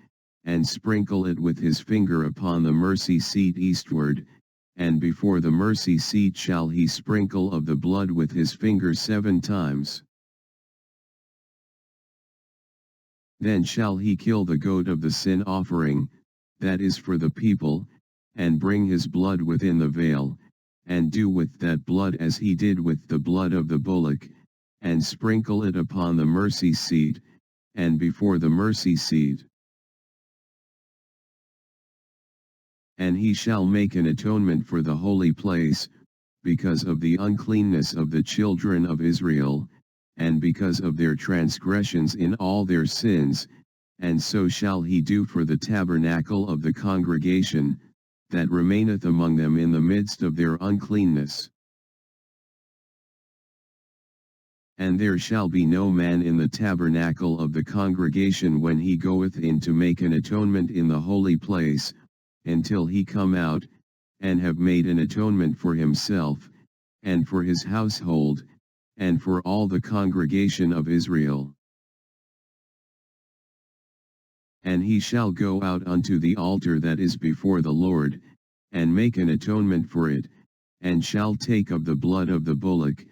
and sprinkle it with his finger upon the mercy seat eastward, and before the mercy seat shall he sprinkle of the blood with his finger 7 times. Then shall he kill the goat of the sin offering, that is for the people, and bring his blood within the veil, and do with that blood as he did with the blood of the bullock, and sprinkle it upon the mercy seat, and before the mercy seat. And he shall make an atonement for the holy place, because of the uncleanness of the children of Israel, and because of their transgressions in all their sins, and so shall he do for the tabernacle of the congregation, that remaineth among them in the midst of their uncleanness. And there shall be no man in the tabernacle of the congregation when he goeth in to make an atonement in the holy place, until he come out, and have made an atonement for himself, and for his household, and for all the congregation of Israel. And he shall go out unto the altar that is before the Lord, and make an atonement for it, and shall take of the blood of the bullock,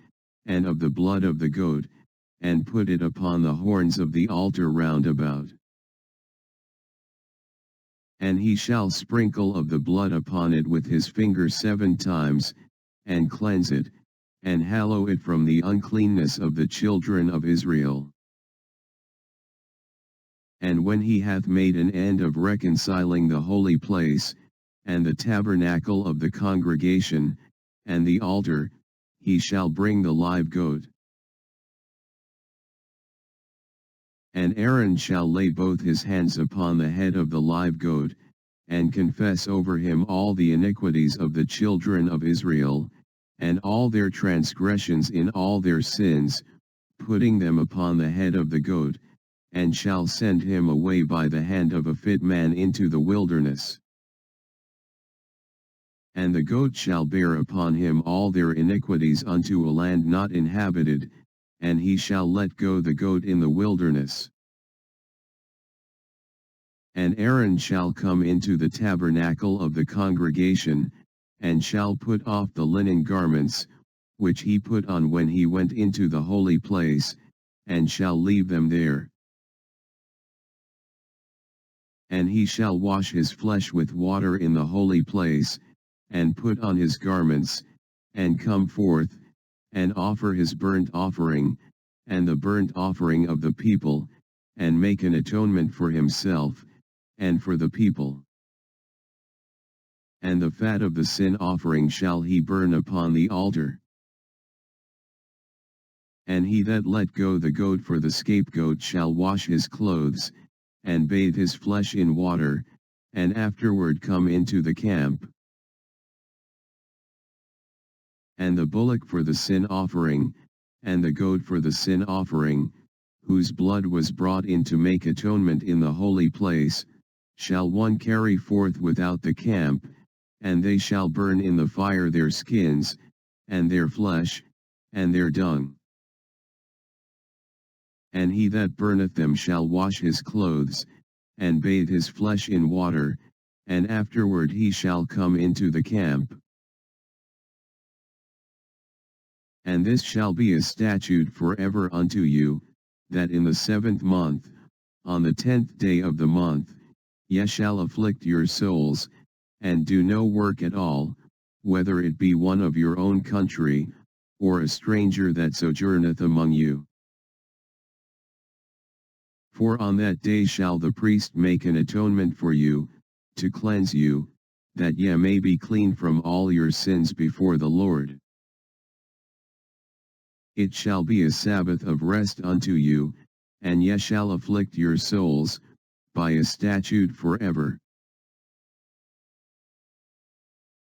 and of the blood of the goat, and put it upon the horns of the altar round about. And he shall sprinkle of the blood upon it with his finger 7 times, and cleanse it, and hallow it from the uncleanness of the children of Israel. And when he hath made an end of reconciling the holy place, and the tabernacle of the congregation, and the altar, he shall bring the live goat. And Aaron shall lay both his hands upon the head of the live goat, and confess over him all the iniquities of the children of Israel, and all their transgressions in all their sins, putting them upon the head of the goat, and shall send him away by the hand of a fit man into the wilderness. And the goat shall bear upon him all their iniquities unto a land not inhabited, and he shall let go the goat in the wilderness. And Aaron shall come into the tabernacle of the congregation, and shall put off the linen garments, which he put on when he went into the holy place, and shall leave them there. And he shall wash his flesh with water in the holy place, and put on his garments, and come forth, and offer his burnt offering, and the burnt offering of the people, and make an atonement for himself, and for the people. And the fat of the sin offering shall he burn upon the altar. And he that let go the goat for the scapegoat shall wash his clothes, and bathe his flesh in water, and afterward come into the camp. And the bullock for the sin offering, and the goat for the sin offering, whose blood was brought in to make atonement in the holy place, shall one carry forth without the camp, and they shall burn in the fire their skins, and their flesh, and their dung. And he that burneth them shall wash his clothes, and bathe his flesh in water, and afterward he shall come into the camp. And this shall be a statute forever unto you, that in the 7th month, on the 10th day of the month, ye shall afflict your souls, and do no work at all, whether it be one of your own country, or a stranger that sojourneth among you. For on that day shall the priest make an atonement for you, to cleanse you, that ye may be clean from all your sins before the Lord. It shall be a Sabbath of rest unto you, and ye shall afflict your souls, by a statute forever.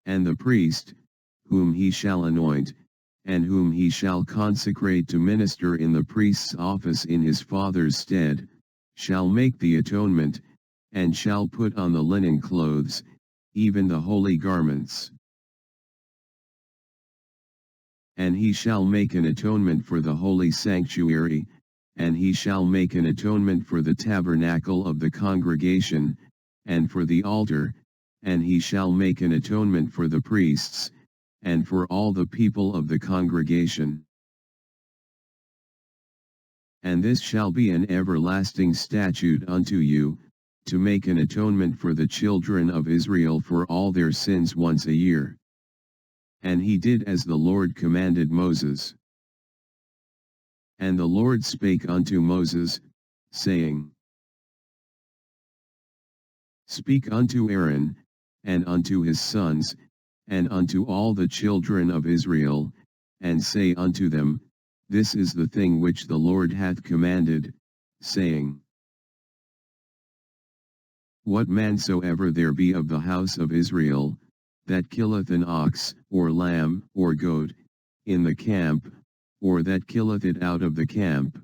And the priest, whom he shall anoint, and whom he shall consecrate to minister in the priest's office in his father's stead, shall make the atonement, and shall put on the linen clothes, even the holy garments. And he shall make an atonement for the holy sanctuary, and he shall make an atonement for the tabernacle of the congregation, and for the altar, and he shall make an atonement for the priests, and for all the people of the congregation. And this shall be an everlasting statute unto you, to make an atonement for the children of Israel for all their sins once a year. And he did as the Lord commanded Moses. And the Lord spake unto Moses, saying, Speak unto Aaron, and unto his sons, and unto all the children of Israel, and say unto them, This is the thing which the Lord hath commanded, saying, What man soever there be of the house of Israel, that killeth an ox, or lamb, or goat, in the camp, or that killeth it out of the camp,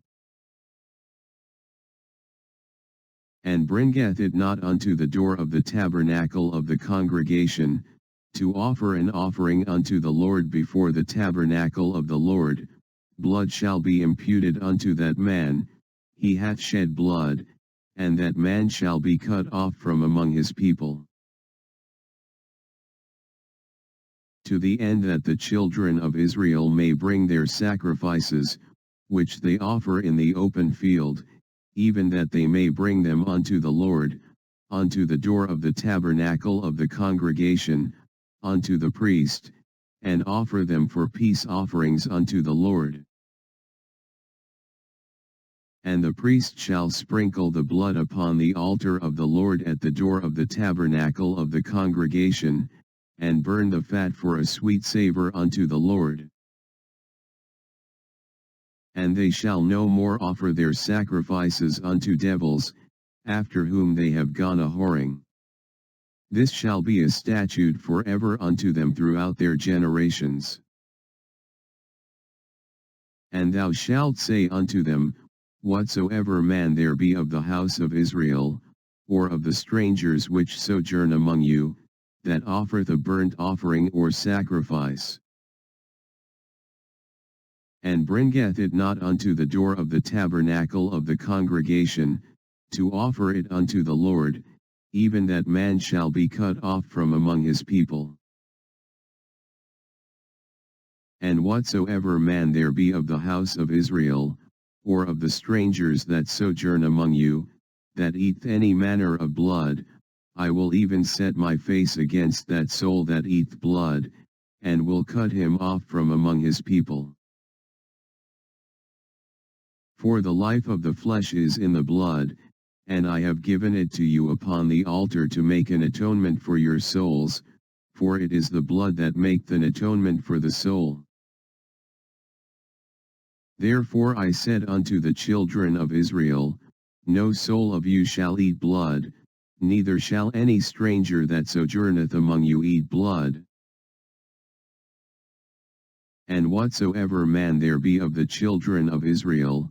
and bringeth it not unto the door of the tabernacle of the congregation, to offer an offering unto the Lord before the tabernacle of the Lord, blood shall be imputed unto that man, he hath shed blood, and that man shall be cut off from among his people. To the end that the children of Israel may bring their sacrifices, which they offer in the open field, even that they may bring them unto the Lord, unto the door of the tabernacle of the congregation, unto the priest, and offer them for peace offerings unto the Lord. And the priest shall sprinkle the blood upon the altar of the Lord at the door of the tabernacle of the congregation, and burn the fat for a sweet savor unto the Lord. And they shall no more offer their sacrifices unto devils, after whom they have gone a-whoring. This shall be a statute forever unto them throughout their generations. And thou shalt say unto them, whatsoever man there be of the house of Israel, or of the strangers which sojourn among you, that offereth a burnt offering or sacrifice, and bringeth it not unto the door of the tabernacle of the congregation, to offer it unto the Lord, even that man shall be cut off from among his people. And whatsoever man there be of the house of Israel, or of the strangers that sojourn among you, that eateth any manner of blood, I will even set my face against that soul that eateth blood, and will cut him off from among his people. For the life of the flesh is in the blood, and I have given it to you upon the altar to make an atonement for your souls, for it is the blood that maketh an atonement for the soul. Therefore I said unto the children of Israel, no soul of you shall eat blood, neither shall any stranger that sojourneth among you eat blood. And whatsoever man there be of the children of Israel,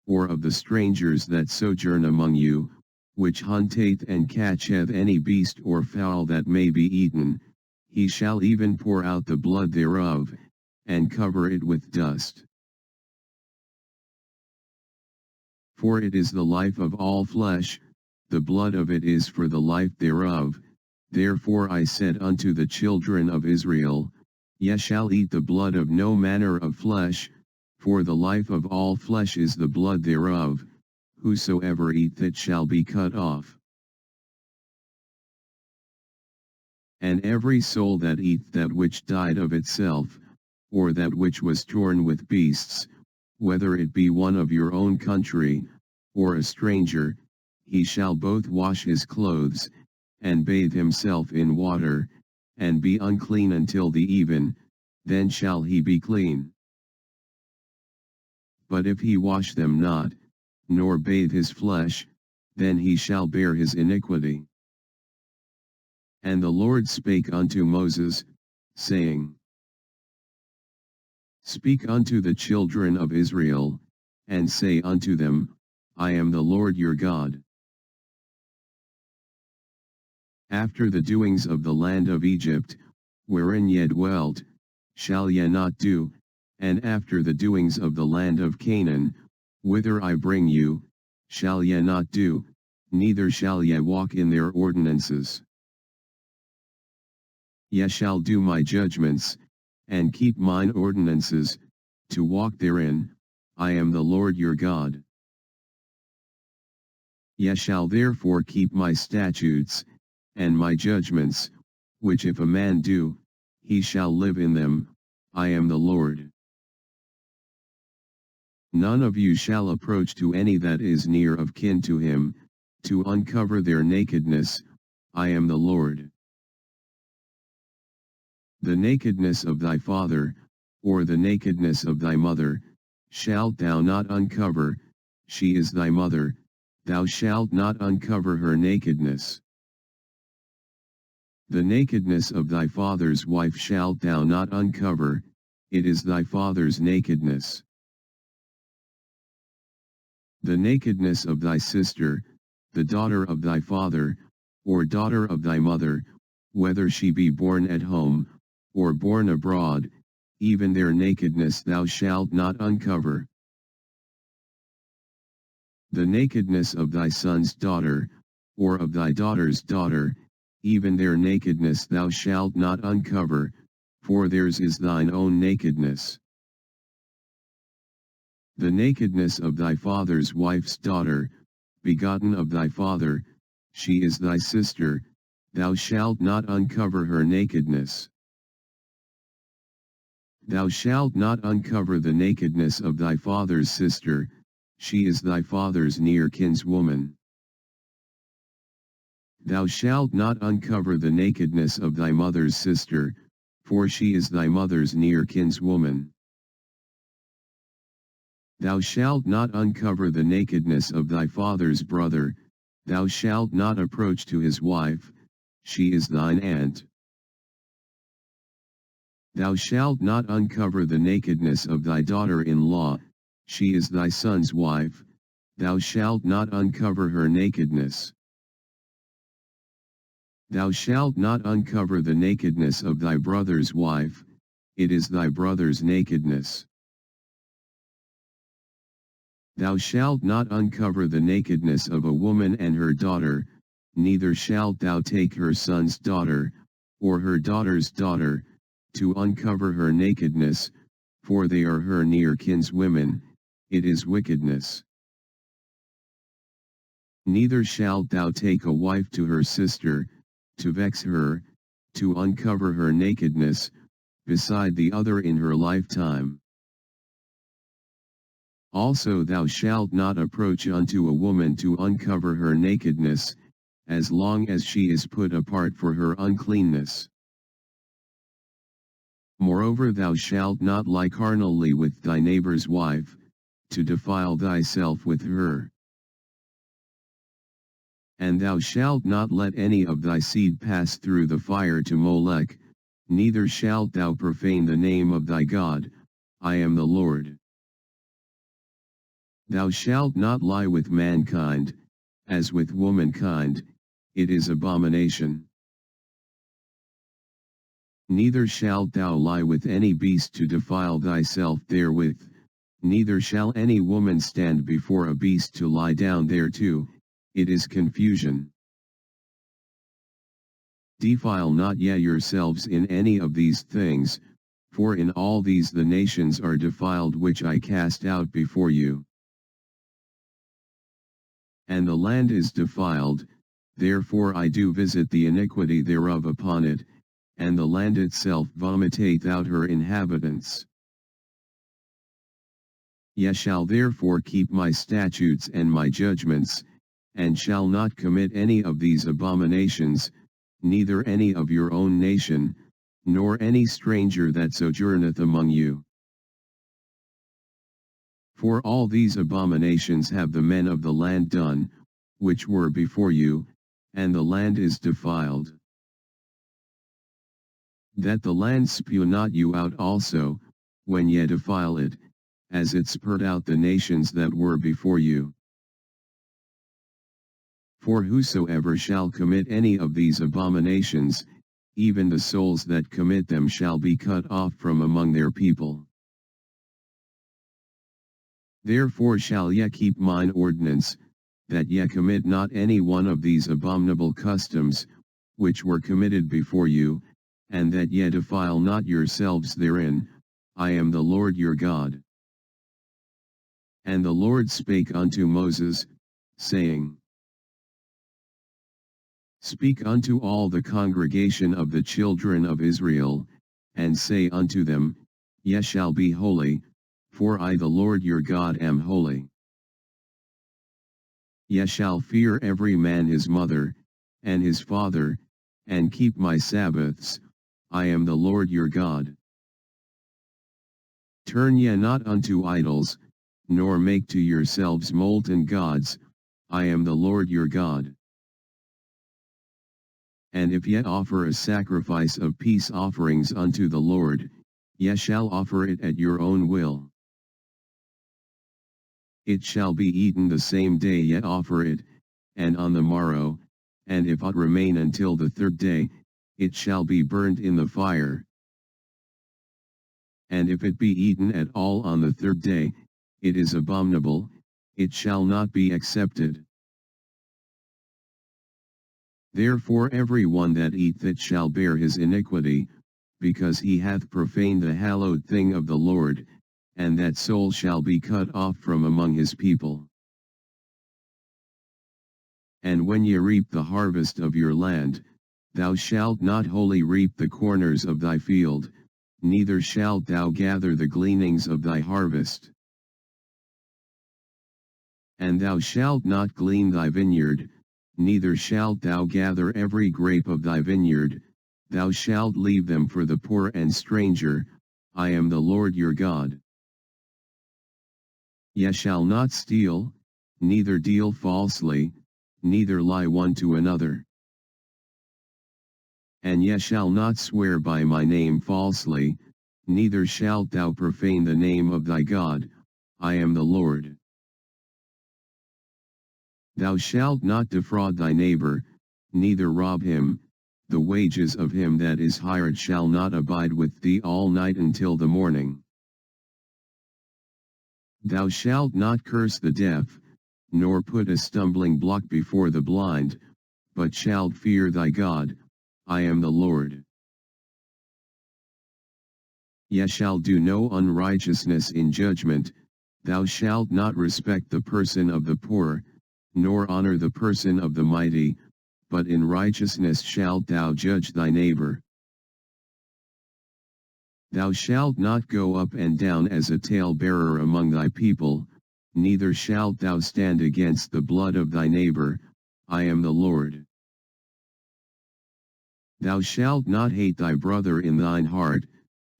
or of the strangers that sojourn among you, which hunteth and catcheth any beast or fowl that may be eaten, he shall even pour out the blood thereof, and cover it with dust. For it is the life of all flesh, the blood of it is for the life thereof. Therefore I said unto the children of Israel, ye shall eat the blood of no manner of flesh, for the life of all flesh is the blood thereof, whosoever eateth it shall be cut off. And every soul that eateth that which died of itself, or that which was torn with beasts, whether it be one of your own country, or a stranger, he shall both wash his clothes, and bathe himself in water, and be unclean until the even, then shall he be clean. But if he wash them not, nor bathe his flesh, then he shall bear his iniquity. And the Lord spake unto Moses, saying, Speak unto the children of Israel, and say unto them, I am the Lord your God. After the doings of the land of Egypt, wherein ye dwelt, shall ye not do, and after the doings of the land of Canaan, whither I bring you, shall ye not do, neither shall ye walk in their ordinances. Ye shall do my judgments, and keep mine ordinances, to walk therein, I am the Lord your God. Ye shall therefore keep my statutes, and my judgments, which if a man do, he shall live in them, I am the Lord. None of you shall approach to any that is near of kin to him, to uncover their nakedness, I am the Lord. The nakedness of thy father, or the nakedness of thy mother, shalt thou not uncover, she is thy mother, thou shalt not uncover her nakedness. The nakedness of thy father's wife shalt thou not uncover, it is thy father's nakedness. The nakedness of thy sister, the daughter of thy father, or daughter of thy mother, whether she be born at home, or born abroad, even their nakedness thou shalt not uncover. The nakedness of thy son's daughter, or of thy daughter's daughter, even their nakedness thou shalt not uncover, for theirs is thine own nakedness. The nakedness of thy father's wife's daughter, begotten of thy father, she is thy sister, thou shalt not uncover her nakedness. Thou shalt not uncover the nakedness of thy father's sister, she is thy father's near kinswoman. Thou shalt not uncover the nakedness of thy mother's sister, for she is thy mother's near kinswoman. Thou shalt not uncover the nakedness of thy father's brother, thou shalt not approach to his wife, she is thine aunt. Thou shalt not uncover the nakedness of thy daughter-in-law, she is thy son's wife, thou shalt not uncover her nakedness. Thou shalt not uncover the nakedness of thy brother's wife, it is thy brother's nakedness. Thou shalt not uncover the nakedness of a woman and her daughter, neither shalt thou take her son's daughter, or her daughter's daughter, to uncover her nakedness, for they are her near kinswomen, it is wickedness. Neither shalt thou take a wife to her sister, to vex her, to uncover her nakedness, beside the other in her lifetime. Also thou shalt not approach unto a woman to uncover her nakedness, as long as she is put apart for her uncleanness. Moreover thou shalt not lie carnally with thy neighbor's wife, to defile thyself with her. And thou shalt not let any of thy seed pass through the fire to Molech, neither shalt thou profane the name of thy God, I am the Lord. Thou shalt not lie with mankind, as with womankind, it is abomination. Neither shalt thou lie with any beast to defile thyself therewith, neither shall any woman stand before a beast to lie down thereto, it is confusion. Defile not ye yourselves in any of these things, for in all these the nations are defiled which I cast out before you. And the land is defiled, therefore I do visit the iniquity thereof upon it, and the land itself vomiteth out her inhabitants. Ye shall therefore keep my statutes and my judgments, and shall not commit any of these abominations, neither any of your own nation, nor any stranger that sojourneth among you. For all these abominations have the men of the land done, which were before you, and the land is defiled. That the land spew not you out also, when ye defile it, as it spurred out the nations that were before you. For whosoever shall commit any of these abominations, even the souls that commit them shall be cut off from among their people. Therefore shall ye keep mine ordinance, that ye commit not any one of these abominable customs, which were committed before you, and that ye defile not yourselves therein, I am the Lord your God. And the Lord spake unto Moses, saying, Speak unto all the congregation of the children of Israel, and say unto them, Ye shall be holy, for I the Lord your God am holy. Ye shall fear every man his mother, and his father, and keep my Sabbaths, I am the Lord your God. Turn ye not unto idols, nor make to yourselves molten gods, I am the Lord your God. And if ye offer a sacrifice of peace offerings unto the Lord, ye shall offer it at your own will. It shall be eaten the same day ye offer it, and on the morrow, and if it remain until the third day, it shall be burnt in the fire. And if it be eaten at all on the third day, it is abominable, it shall not be accepted. Therefore every one that eateth shall bear his iniquity, because he hath profaned the hallowed thing of the Lord, and that soul shall be cut off from among his people. And when ye reap the harvest of your land, thou shalt not wholly reap the corners of thy field, neither shalt thou gather the gleanings of thy harvest. And thou shalt not glean thy vineyard, neither shalt thou gather every grape of thy vineyard, thou shalt leave them for the poor and stranger, I am the Lord your God. Ye shall not steal, neither deal falsely, neither lie one to another. And ye shall not swear by my name falsely, neither shalt thou profane the name of thy God, I am the Lord. Thou shalt not defraud thy neighbor, neither rob him, the wages of him that is hired shall not abide with thee all night until the morning. Thou shalt not curse the deaf, nor put a stumbling block before the blind, but shalt fear thy God, I am the Lord. Ye shall do no unrighteousness in judgment, thou shalt not respect the person of the poor, nor honor the person of the mighty, but in righteousness shalt thou judge thy neighbor. Thou shalt not go up and down as a talebearer among thy people, neither shalt thou stand against the blood of thy neighbor, I am the Lord. Thou shalt not hate thy brother in thine heart,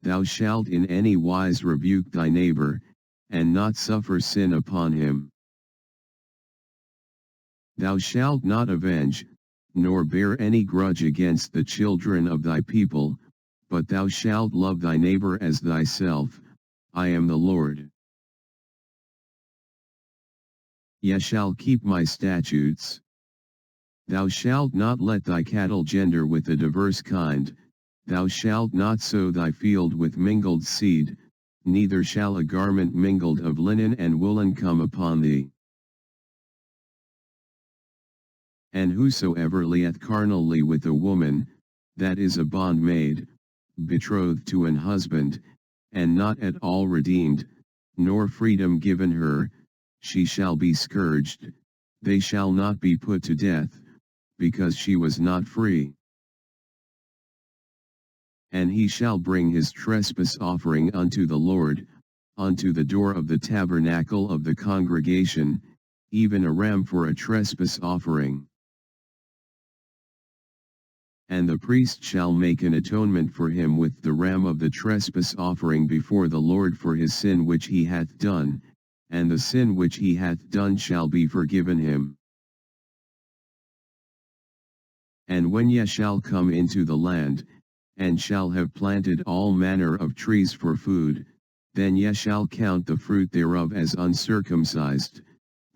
thou shalt in any wise rebuke thy neighbor, and not suffer sin upon him. Thou shalt not avenge, nor bear any grudge against the children of thy people, but thou shalt love thy neighbor as thyself, I am the Lord. Ye shall keep my statutes. Thou shalt not let thy cattle gender with a diverse kind, thou shalt not sow thy field with mingled seed, neither shall a garment mingled of linen and woolen come upon thee. And whosoever lieth carnally with a woman, that is a bondmaid, betrothed to an husband, and not at all redeemed, nor freedom given her, she shall be scourged, they shall not be put to death, because she was not free. And he shall bring his trespass offering unto the Lord, unto the door of the tabernacle of the congregation, even a ram for a trespass offering. And the priest shall make an atonement for him with the ram of the trespass offering before the Lord for his sin which he hath done, and the sin which he hath done shall be forgiven him. And when ye shall come into the land, and shall have planted all manner of trees for food, then ye shall count the fruit thereof as uncircumcised,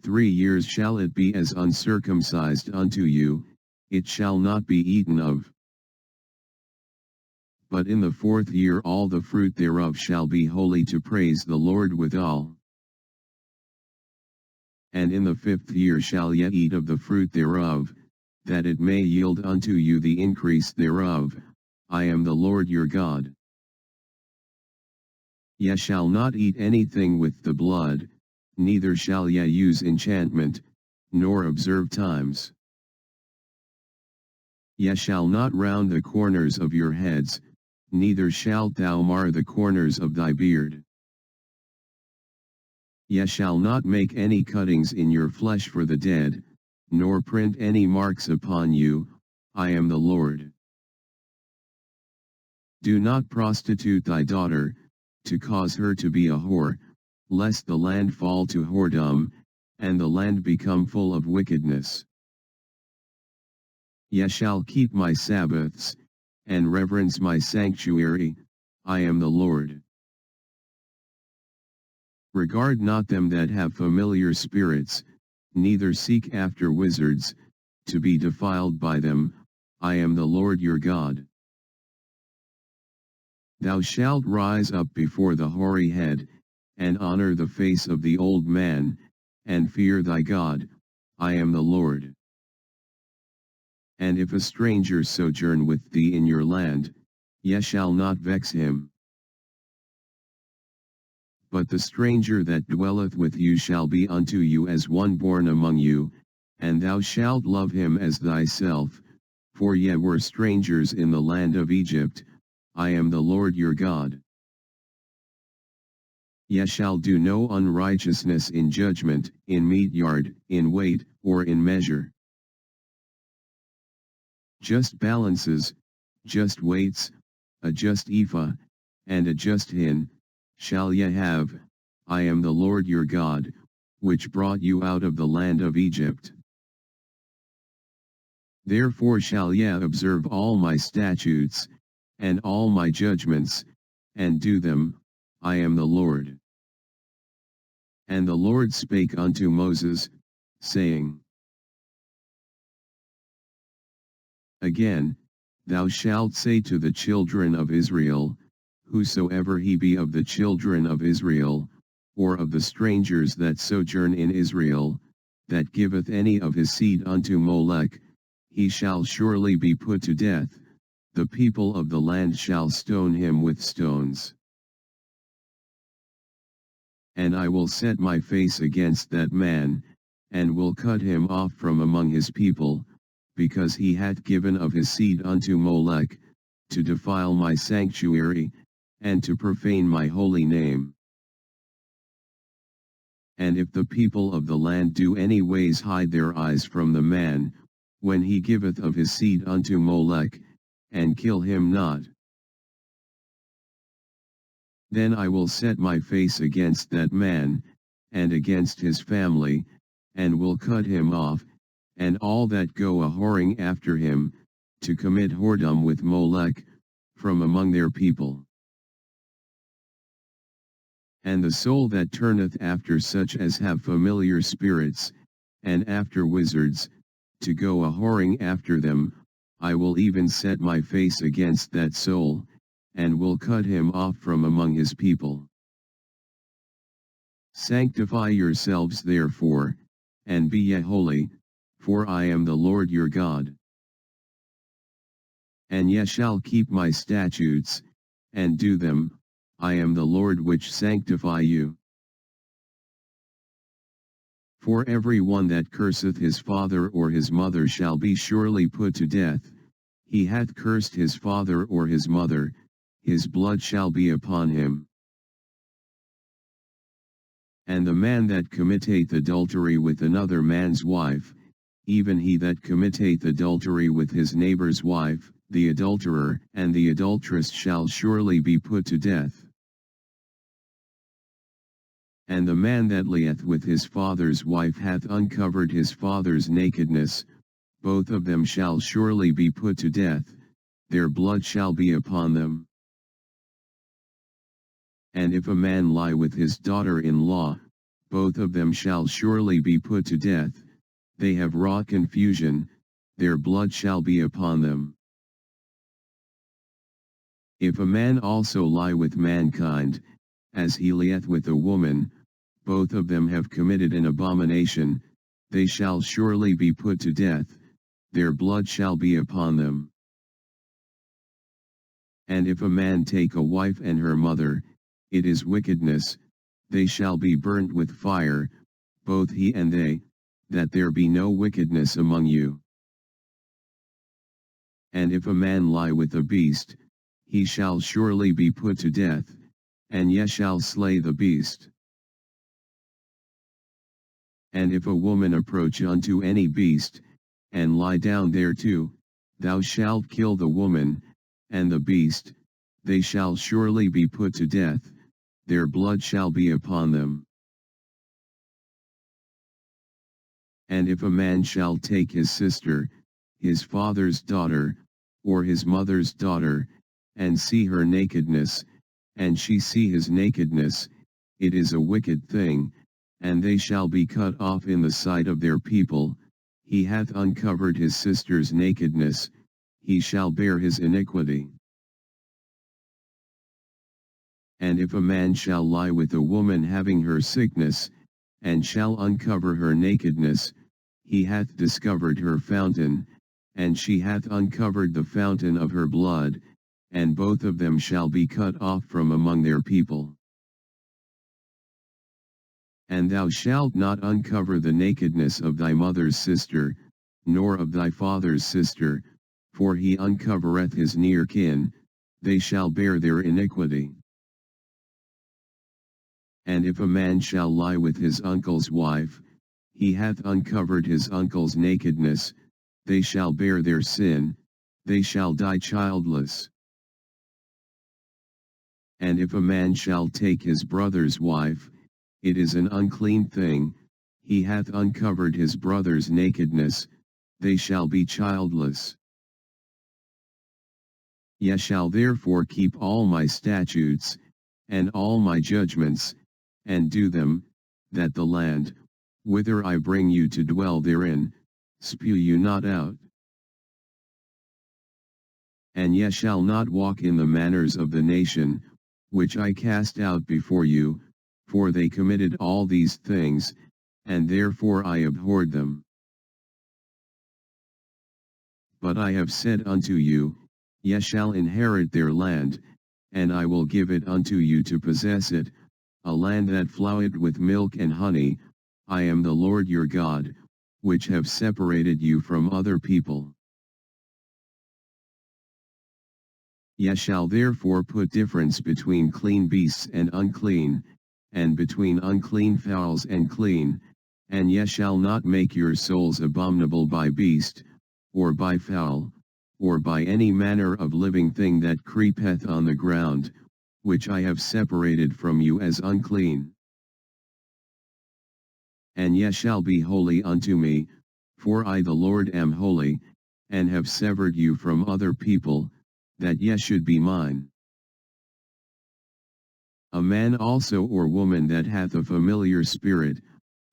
3 years shall it be as uncircumcised unto you, it shall not be eaten of. But in the 4th year all the fruit thereof shall be holy to praise the Lord withal. And in the 5th year shall ye eat of the fruit thereof, that it may yield unto you the increase thereof, I am the Lord your God. Ye shall not eat anything with the blood, neither shall ye use enchantment, nor observe times. Ye shall not round the corners of your heads, neither shalt thou mar the corners of thy beard. Ye shall not make any cuttings in your flesh for the dead, nor print any marks upon you, I am the Lord. Do not prostitute thy daughter, to cause her to be a whore, lest the land fall to whoredom, and the land become full of wickedness. Ye shall keep my Sabbaths, and reverence my sanctuary, I am the Lord. Regard not them that have familiar spirits, neither seek after wizards, to be defiled by them, I am the Lord your God. Thou shalt rise up before the hoary head, and honor the face of the old man, and fear thy God, I am the Lord. And if a stranger sojourn with thee in your land, ye shall not vex him. But the stranger that dwelleth with you shall be unto you as one born among you, and thou shalt love him as thyself, for ye were strangers in the land of Egypt. I am the Lord your God. Ye shall do no unrighteousness in judgment, in meat yard, in weight, or in measure. Just balances, just weights, a just ephah, and a just hin, shall ye have. I am the Lord your God, which brought you out of the land of Egypt. Therefore shall ye observe all my statutes, and all my judgments, and do them. I am the Lord. And the Lord spake unto Moses, saying, Again, thou shalt say to the children of Israel, whosoever he be of the children of Israel, or of the strangers that sojourn in Israel, that giveth any of his seed unto Molech, he shall surely be put to death. The people of the land shall stone him with stones. And I will set my face against that man, and will cut him off from among his people, because he hath given of his seed unto Molech, to defile my sanctuary, and to profane my holy name. And if the people of the land do any ways hide their eyes from the man, when he giveth of his seed unto Molech, and kill him not, then I will set my face against that man, and against his family, and will cut him off, and all that go a-whoring after him, to commit whoredom with Molech, from among their people. And the soul that turneth after such as have familiar spirits, and after wizards, to go a-whoring after them, I will even set my face against that soul, and will cut him off from among his people. Sanctify yourselves therefore, and be ye holy, for I am the Lord your God. And ye shall keep my statutes, and do them. I am the Lord which sanctify you. For every one that curseth his father or his mother shall be surely put to death. He hath cursed his father or his mother, his blood shall be upon him. And the man that committeth adultery with another man's wife, even he that committeth adultery with his neighbor's wife, the adulterer and the adulteress shall surely be put to death. And the man that layeth with his father's wife hath uncovered his father's nakedness, both of them shall surely be put to death, their blood shall be upon them. And if a man lie with his daughter-in-law, both of them shall surely be put to death, they have wrought confusion, their blood shall be upon them. If a man also lie with mankind, as he lieth with a woman, both of them have committed an abomination, they shall surely be put to death, their blood shall be upon them. And if a man take a wife and her mother, it is wickedness, they shall be burnt with fire, both he and they, that there be no wickedness among you. And if a man lie with a beast, he shall surely be put to death, and ye shall slay the beast. And if a woman approach unto any beast, and lie down thereto, thou shalt kill the woman, and the beast, they shall surely be put to death, their blood shall be upon them. And if a man shall take his sister, his father's daughter, or his mother's daughter, and see her nakedness, and she see his nakedness, it is a wicked thing, and they shall be cut off in the sight of their people. He hath uncovered his sister's nakedness, he shall bear his iniquity. And if a man shall lie with a woman having her sickness, and shall uncover her nakedness, he hath discovered her fountain, and she hath uncovered the fountain of her blood, and both of them shall be cut off from among their people. And thou shalt not uncover the nakedness of thy mother's sister, nor of thy father's sister, for he uncovereth his near kin, they shall bear their iniquity. And if a man shall lie with his uncle's wife, he hath uncovered his uncle's nakedness, they shall bear their sin, they shall die childless. And if a man shall take his brother's wife, it is an unclean thing, he hath uncovered his brother's nakedness, they shall be childless. Ye shall therefore keep all my statutes, and all my judgments, and do them, that the land, whither I bring you to dwell therein, spew you not out. And ye shall not walk in the manners of the nation, which I cast out before you, for they committed all these things, and therefore I abhorred them. But I have said unto you, ye shall inherit their land, and I will give it unto you to possess it, a land that floweth with milk and honey. I am the Lord your God, which have separated you from other people. Ye shall therefore put difference between clean beasts and unclean, and between unclean fowls and clean, and ye shall not make your souls abominable by beast, or by fowl, or by any manner of living thing that creepeth on the ground, which I have separated from you as unclean. And ye shall be holy unto me, for I the Lord am holy, and have severed you from other people, that ye should be mine. A man also or woman that hath a familiar spirit,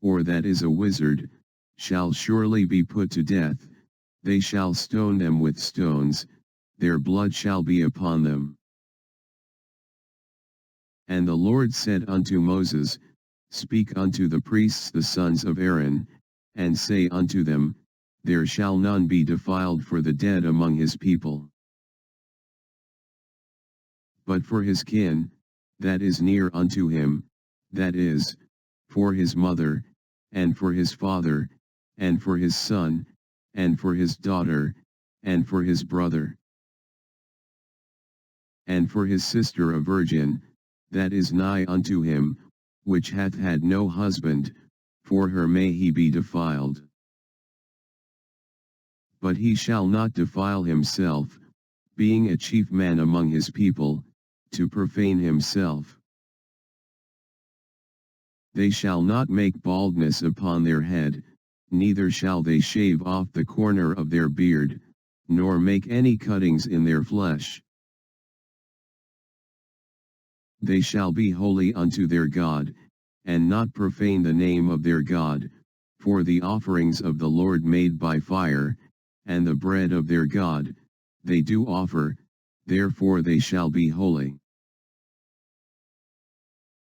or that is a wizard, shall surely be put to death, they shall stone them with stones, their blood shall be upon them. And the Lord said unto Moses, Speak unto the priests the sons of Aaron, and say unto them, There shall none be defiled for the dead among his people. But for his kin, that is near unto him, that is, for his mother, and for his father, and for his son, and for his daughter, and for his brother, and for his sister a virgin, that is nigh unto him, which hath had no husband, for her may he be defiled. But he shall not defile himself, being a chief man among his people, to profane himself. They shall not make baldness upon their head, neither shall they shave off the corner of their beard, nor make any cuttings in their flesh. They shall be holy unto their God, and not profane the name of their God, for the offerings of the Lord made by fire, and the bread of their God, they do offer, therefore they shall be holy.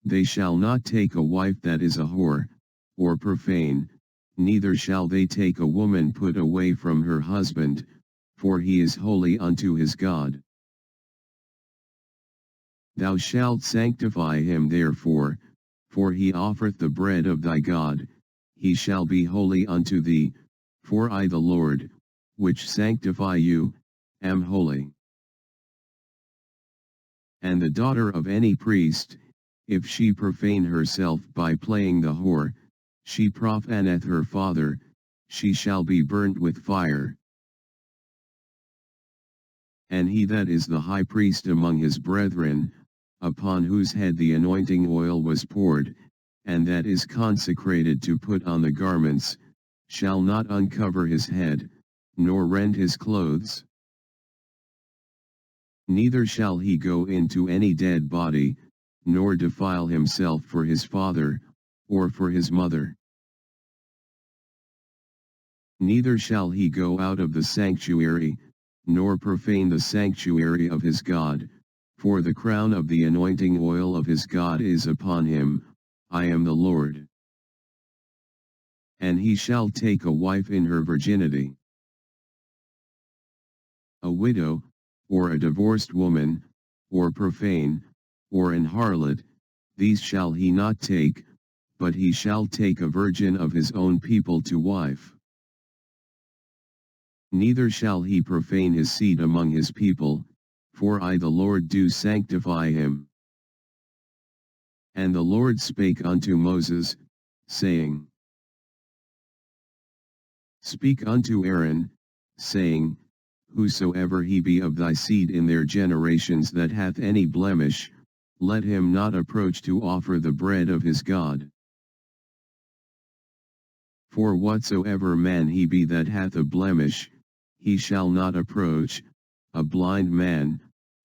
They shall not take a wife that is a whore, or profane, neither shall they take a woman put away from her husband, for he is holy unto his God. Thou shalt sanctify him therefore, for he offereth the bread of thy God, he shall be holy unto thee, for I the Lord, which sanctify you, am holy. And the daughter of any priest, if she profane herself by playing the whore, she profaneth her father, she shall be burnt with fire. And he that is the high priest among his brethren, upon whose head the anointing oil was poured, and that is consecrated to put on the garments, shall not uncover his head, nor rend his clothes. Neither shall he go into any dead body, nor defile himself for his father, or for his mother. Neither shall he go out of the sanctuary, nor profane the sanctuary of his God, for the crown of the anointing oil of his God is upon him, I am the Lord. And he shall take a wife in her virginity. A widow, or a divorced woman, or profane, or an harlot, these shall he not take, but he shall take a virgin of his own people to wife. Neither shall he profane his seed among his people, for I the Lord do sanctify him. And the Lord spake unto Moses, saying, Speak unto Aaron, saying, Whosoever he be of thy seed in their generations that hath any blemish, let him not approach to offer the bread of his God. For whatsoever man he be that hath a blemish, he shall not approach, a blind man,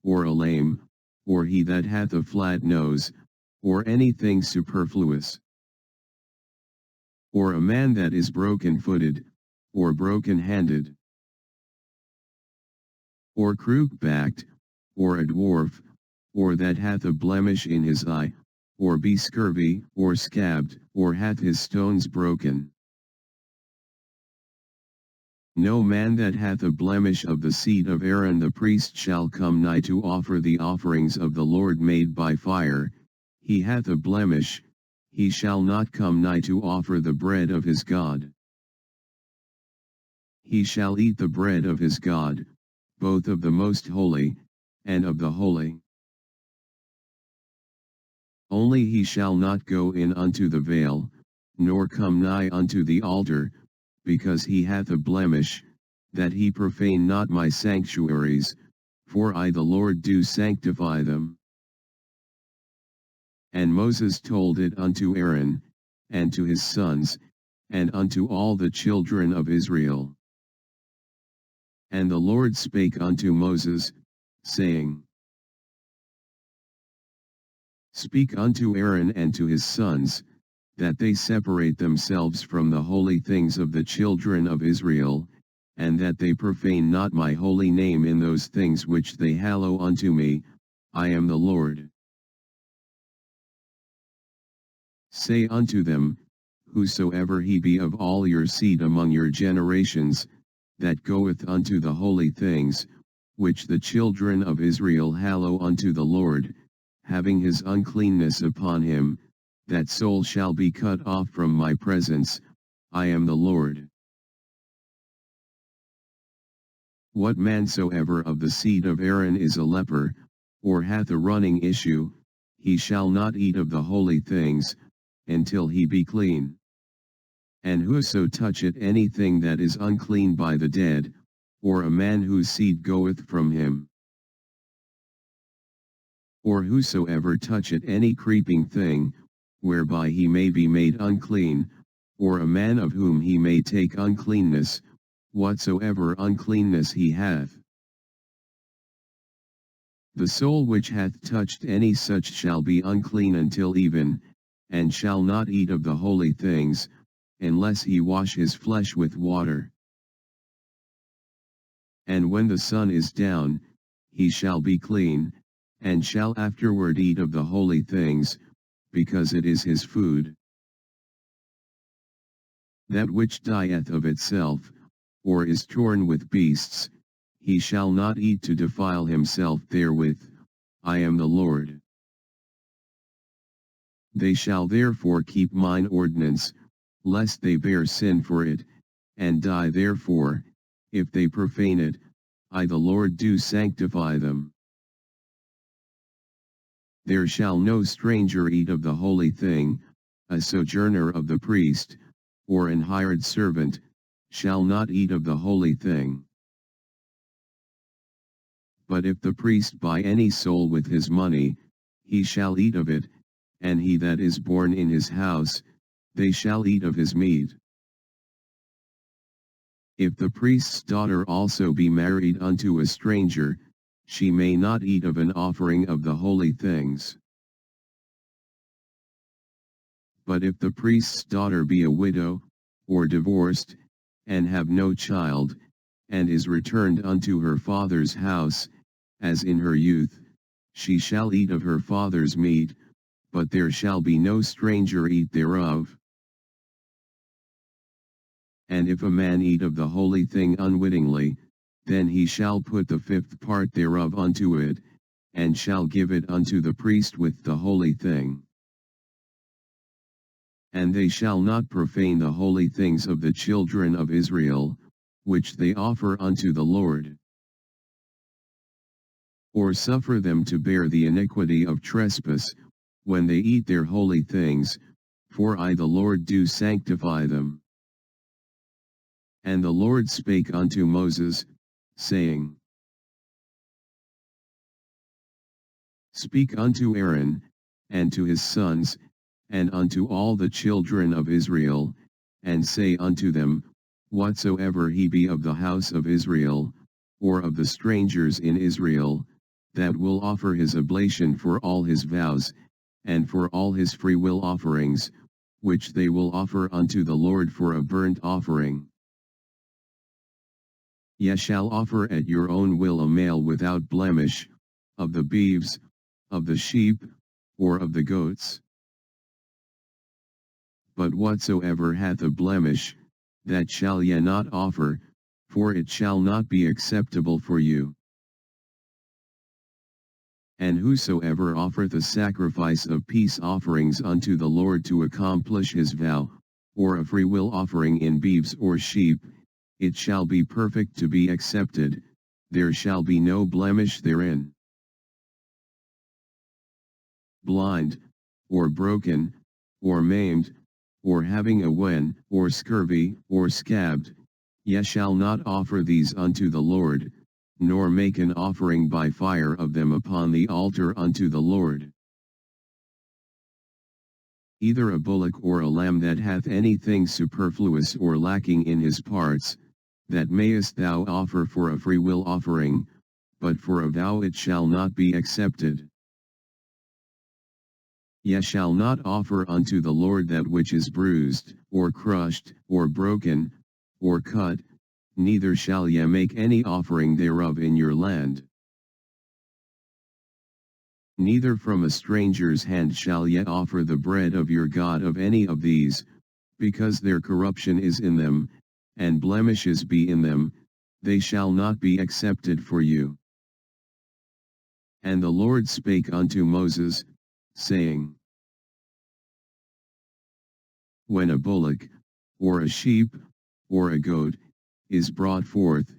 or a lame, or he that hath a flat nose, or anything superfluous, or a man that is broken-footed, or broken-handed, or crook-backed, or a dwarf, or that hath a blemish in his eye, or be scurvy, or scabbed, or hath his stones broken. No man that hath a blemish of the seed of Aaron the priest shall come nigh to offer the offerings of the Lord made by fire. He hath a blemish, he shall not come nigh to offer the bread of his God. He shall eat the bread of his God, both of the most holy, and of the holy. Only he shall not go in unto the veil, nor come nigh unto the altar, because he hath a blemish, that he profane not my sanctuaries, for I the Lord do sanctify them. And Moses told it unto Aaron, and to his sons, and unto all the children of Israel. And the Lord spake unto Moses, saying, Speak unto Aaron and to his sons, that they separate themselves from the holy things of the children of Israel, and that they profane not my holy name in those things which they hallow unto me. I am the Lord. Say unto them, Whosoever he be of all your seed among your generations, that goeth unto the holy things, which the children of Israel hallow unto the Lord, having his uncleanness upon him, that soul shall be cut off from my presence. I am the Lord. What man soever of the seed of Aaron is a leper, or hath a running issue, he shall not eat of the holy things, until he be clean. And whoso toucheth anything that is unclean by the dead, or a man whose seed goeth from him, or whosoever toucheth any creeping thing, whereby he may be made unclean, or a man of whom he may take uncleanness, whatsoever uncleanness he hath, the soul which hath touched any such shall be unclean until even, and shall not eat of the holy things, unless he wash his flesh with water. And when the sun is down, he shall be clean, and shall afterward eat of the holy things, because it is his food. That which dieth of itself, or is torn with beasts, he shall not eat to defile himself therewith. I am the Lord. They shall therefore keep mine ordinance, lest they bear sin for it, and die therefore, if they profane it. I the Lord do sanctify them. There shall no stranger eat of the holy thing, a sojourner of the priest, or an hired servant, shall not eat of the holy thing. But if the priest buy any soul with his money, he shall eat of it, and he that is born in his house, they shall eat of his meat. If the priest's daughter also be married unto a stranger, she may not eat of an offering of the holy things. But if the priest's daughter be a widow, or divorced, and have no child, and is returned unto her father's house, as in her youth, she shall eat of her father's meat, but there shall be no stranger eat thereof. And if a man eat of the holy thing unwittingly, then he shall put the fifth part thereof unto it, and shall give it unto the priest with the holy thing. And they shall not profane the holy things of the children of Israel, which they offer unto the Lord, or suffer them to bear the iniquity of trespass, when they eat their holy things, for I the Lord do sanctify them. And the Lord spake unto Moses, saying, Speak unto Aaron, and to his sons, and unto all the children of Israel, and say unto them, Whatsoever he be of the house of Israel, or of the strangers in Israel, that will offer his oblation for all his vows, and for all his freewill offerings, which they will offer unto the Lord for a burnt offering. Ye shall offer at your own will a male without blemish, of the beeves, of the sheep, or of the goats. But whatsoever hath a blemish, that shall ye not offer, for it shall not be acceptable for you. And whosoever offereth a sacrifice of peace offerings unto the Lord to accomplish his vow, or a freewill offering in beeves or sheep, it shall be perfect to be accepted, there shall be no blemish therein. Blind, or broken, or maimed, or having a wen, or scurvy, or scabbed, ye shall not offer these unto the Lord, nor make an offering by fire of them upon the altar unto the Lord. Either a bullock or a lamb that hath anything superfluous or lacking in his parts, that mayest thou offer for a freewill offering, but for a vow it shall not be accepted. Ye shall not offer unto the Lord that which is bruised, or crushed, or broken, or cut, neither shall ye make any offering thereof in your land. Neither from a stranger's hand shall ye offer the bread of your God of any of these, because their corruption is in them, and blemishes be in them, they shall not be accepted for you. And the Lord spake unto Moses, saying, When a bullock, or a sheep, or a goat, is brought forth,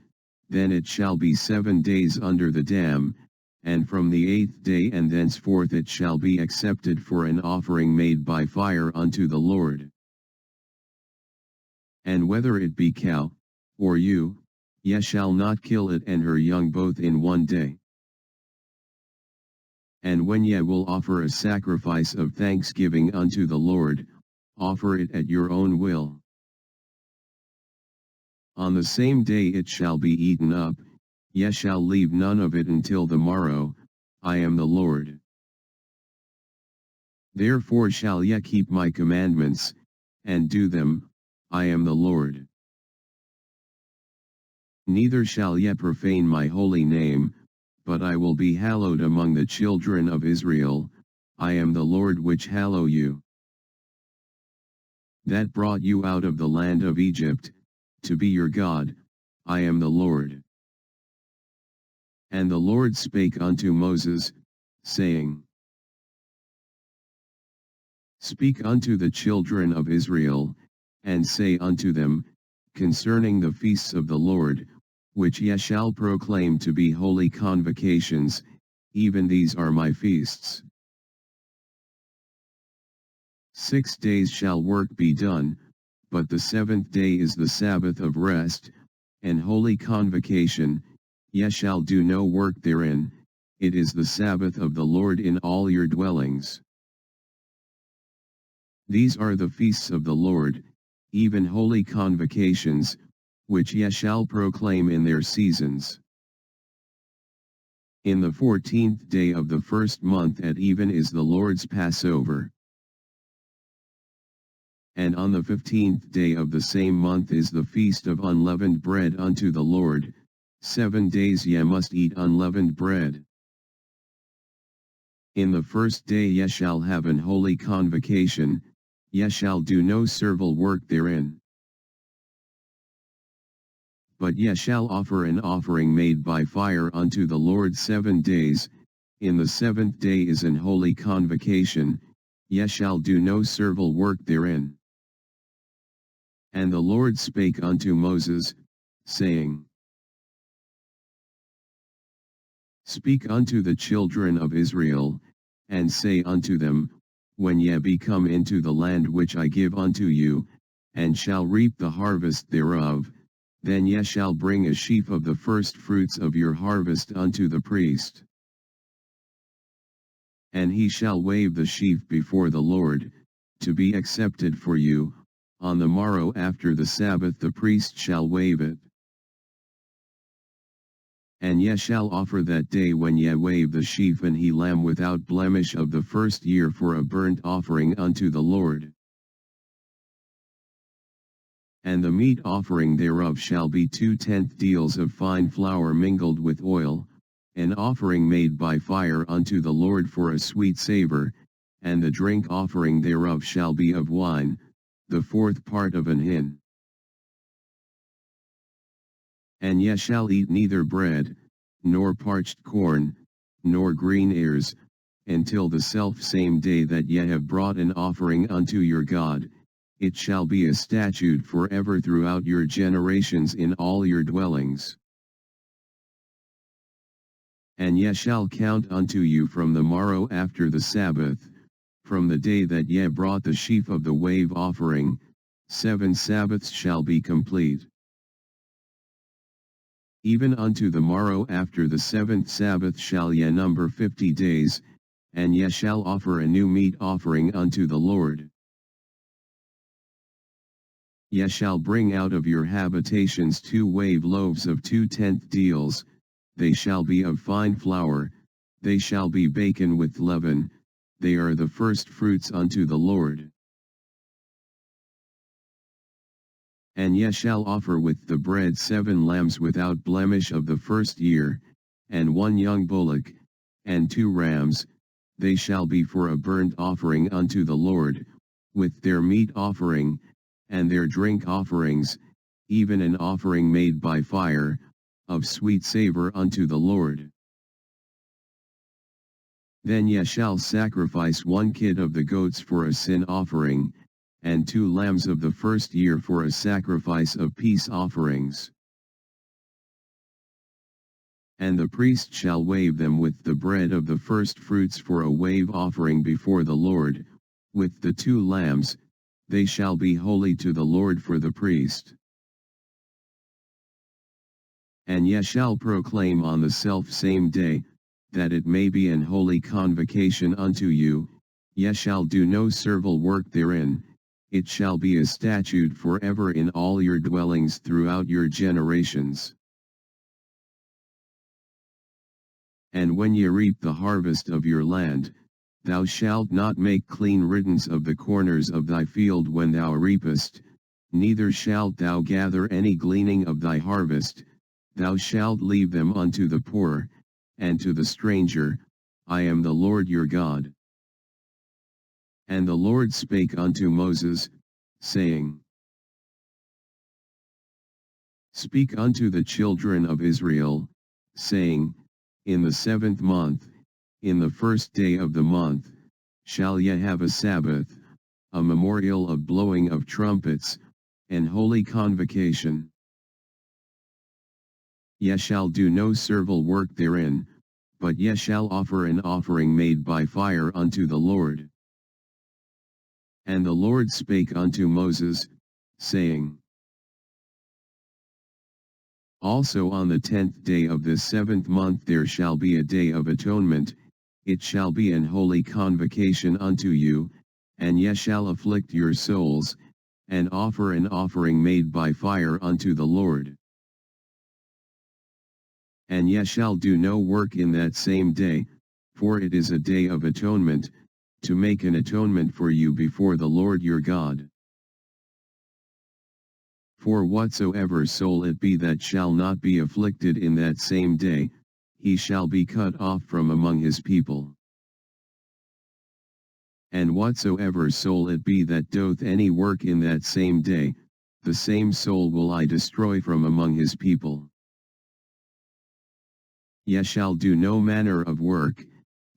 then it shall be 7 days under the dam, and from the 8th day and thenceforth it shall be accepted for an offering made by fire unto the Lord. And whether it be cow, or ewe, ye shall not kill it and her young both in 1 day. And when ye will offer a sacrifice of thanksgiving unto the Lord, offer it at your own will. On the same day it shall be eaten up, ye shall leave none of it until the morrow, I am the Lord. Therefore shall ye keep my commandments, and do them, I am the Lord. Neither shall ye profane my holy name, but I will be hallowed among the children of Israel, I am the Lord which hallow you. That brought you out of the land of Egypt, to be your God, I am the Lord. And the Lord spake unto Moses, saying, Speak unto the children of Israel, and say unto them, concerning the feasts of the Lord, which ye shall proclaim to be holy convocations, even these are my feasts. 6 days shall work be done, but the 7th day is the Sabbath of rest, and holy convocation, ye shall do no work therein, it is the Sabbath of the Lord in all your dwellings. These are the feasts of the Lord, even holy convocations, which ye shall proclaim in their seasons. In the 14th day of the first month at even is the Lord's Passover. And on the 15th day of the same month is the feast of unleavened bread unto the Lord, 7 days ye must eat unleavened bread. In the first day ye shall have an holy convocation, ye shall do no servile work therein. But ye shall offer an offering made by fire unto the Lord 7 days, in the 7th day is an holy convocation, ye shall do no servile work therein. And the Lord spake unto Moses, saying, Speak unto the children of Israel, and say unto them, When ye be come into the land which I give unto you, and shall reap the harvest thereof, then ye shall bring a sheaf of the first fruits of your harvest unto the priest. And he shall wave the sheaf before the Lord, to be accepted for you. On the morrow after the Sabbath the priest shall wave it. And ye shall offer that day when ye wave the sheaf an he lamb without blemish of the first year for a burnt offering unto the Lord. And the meat offering thereof shall be 2/10 deals of fine flour mingled with oil, an offering made by fire unto the Lord for a sweet savor, and the drink offering thereof shall be of wine, the 4th part of an hin. And ye shall eat neither bread, nor parched corn, nor green ears, until the selfsame day that ye have brought an offering unto your God. It shall be a statute forever throughout your generations in all your dwellings. And ye shall count unto you from the morrow after the Sabbath, from the day that ye brought the sheaf of the wave offering, 7 Sabbaths shall be complete. Even unto the morrow after the 7th Sabbath shall ye number 50 days, and ye shall offer a new meat offering unto the Lord. Ye shall bring out of your habitations 2 wave loaves of 2/10 deals, they shall be of fine flour, they shall be baken with leaven, they are the first fruits unto the Lord. And ye shall offer with the bread 7 lambs without blemish of the first year, and 1 young bullock, and 2 rams, they shall be for a burnt offering unto the Lord, with their meat offering, and their drink offerings, even an offering made by fire, of sweet savor unto the Lord. Then ye shall sacrifice 1 kid of the goats for a sin offering, and 2 lambs of the first year for a sacrifice of peace offerings. And the priest shall wave them with the bread of the first fruits for a wave offering before the Lord, with the 2 lambs, they shall be holy to the Lord for the priest. And ye shall proclaim on the selfsame day, that it may be an holy convocation unto you, ye shall do no servile work therein, it shall be a statute forever in all your dwellings throughout your generations. And when ye reap the harvest of your land, thou shalt not make clean riddance of the corners of thy field when thou reapest, neither shalt thou gather any gleaning of thy harvest, thou shalt leave them unto the poor, and to the stranger. I am the Lord your God. And the Lord spake unto Moses, saying, Speak unto the children of Israel, saying, In the 7th month, in the 1st day of the month, shall ye have a Sabbath, a memorial of blowing of trumpets, an holy convocation. Ye shall do no servile work therein, but ye shall offer an offering made by fire unto the Lord. And the Lord spake unto Moses, saying, Also on the 10th day of this 7th month there shall be a day of atonement, it shall be an holy convocation unto you, and ye shall afflict your souls, and offer an offering made by fire unto the Lord. And ye shall do no work in that same day, for it is a day of atonement, to make an atonement for you before the Lord your God. For whatsoever soul it be that shall not be afflicted in that same day, he shall be cut off from among his people. And whatsoever soul it be that doth any work in that same day, the same soul will I destroy from among his people. Ye shall do no manner of work,